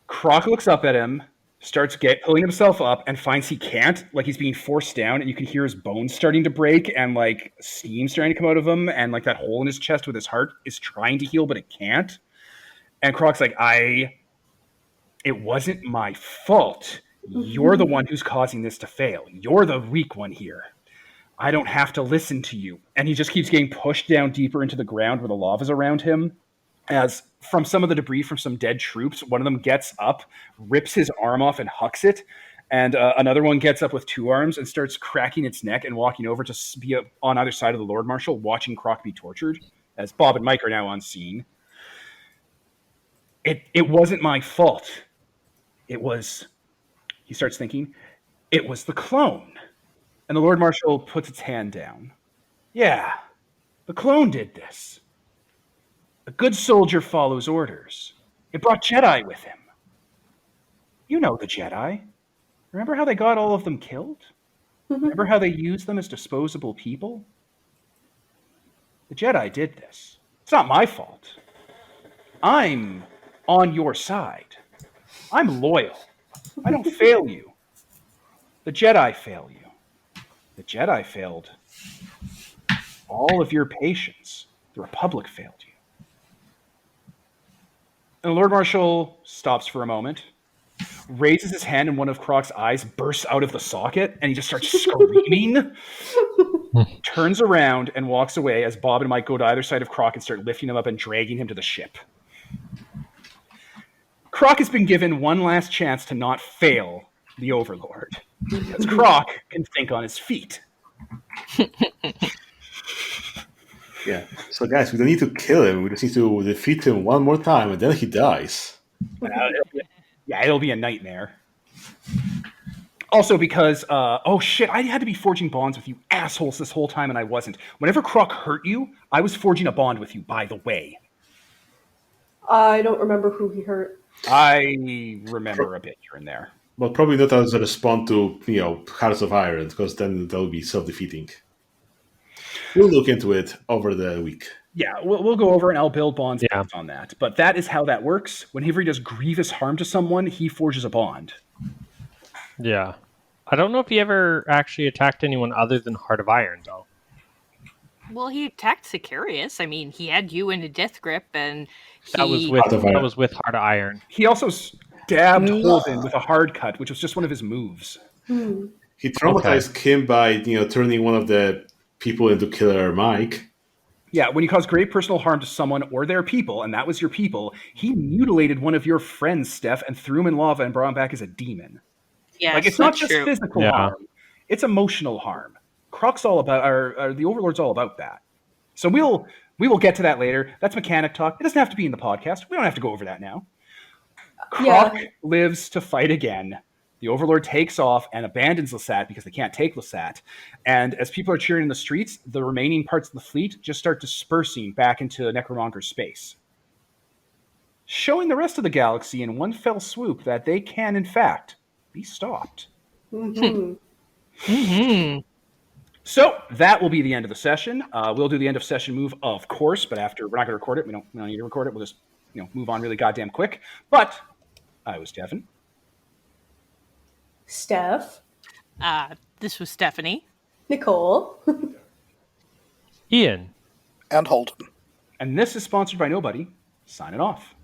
Croc looks up at him, starts pulling himself up, and finds he can't. He's being forced down, and you can hear his bones starting to break, and steam starting to come out of him, and that hole in his chest with his heart is trying to heal, but it can't. And Croc's like, it wasn't my fault. You're the one who's causing this to fail. You're the weak one here. I don't have to listen to you. And he just keeps getting pushed down deeper into the ground where the lava's around him. As from some of the debris from some dead troops, one of them gets up, rips his arm off and hucks it. And another one gets up with 2 arms and starts cracking its neck and walking over to be on either side of the Lord Marshal, watching Croc be tortured, as Bob and Mike are now on scene. It wasn't my fault. It was... He starts thinking, it was the clone. And the Lord Marshal puts its hand down. Yeah, the clone did this. A good soldier follows orders. It brought Jedi with him. You know the Jedi. Remember how they got all of them killed? Remember how they used them as disposable people? The Jedi did this. It's not my fault. I'm on your side. I'm loyal. I don't fail you. The Jedi fail you. The Jedi failed all of your patience. The Republic failed you. And the Lord Marshal stops for a moment, raises his hand, and one of Croc's eyes bursts out of the socket, and he just starts screaming, turns around, and walks away as Bob and Mike go to either side of Croc and start lifting him up and dragging him to the ship. Croc has been given one last chance to not fail the Overlord, because Croc can think on his feet. Yeah. So, guys, we don't need to kill him. We just need to defeat him one more time, and then he dies. It'll be a nightmare. Also because, I had to be forging bonds with you assholes this whole time, and I wasn't. Whenever Croc hurt you, I was forging a bond with you, by the way. I don't remember who he hurt. I remember a bit here and there. But probably not as a response to, Hearts of Iron, because then that would be self-defeating. We'll look into it over the week. Yeah, we'll go over and I'll build bonds Yeah. based on that. But that is how that works. Whenever he does grievous harm to someone, he forges a bond. Yeah. I don't know if he ever actually attacked anyone other than Heart of Iron, though. Well, he attacked Sicarius. I mean, he had you in a death grip, and That was he... with Heart of Iron. He also stabbed Holden with a hard cut, which was just one of his moves. He traumatized Kim by, turning one of the people into Killer Mike. Yeah, when you cause grave personal harm to someone or their people, and that was your people, he mutilated one of your friends, Steph, and threw him in lava and brought him back as a demon. Yes, Like, it's not that's just true. physical harm; it's emotional harm. Croc's all about, or the Overlord's all about that. So we will get to that later. That's mechanic talk. It doesn't have to be in the podcast. We don't have to go over that now. Croc lives to fight again. The Overlord takes off and abandons Lesat because they can't take Lesat. And as people are cheering in the streets, the remaining parts of the fleet just start dispersing back into Necromonger space, showing the rest of the galaxy in one fell swoop that they can, in fact, be stopped. So that will be the end of the session. We'll do the end of session move, of course, but after we're not going to record it. We don't need to record it. We'll just move on really goddamn quick. But I was Devin. Steph. This was Stephanie. Nicole. Ian. And Holden. And this is sponsored by Nobody. Signing off.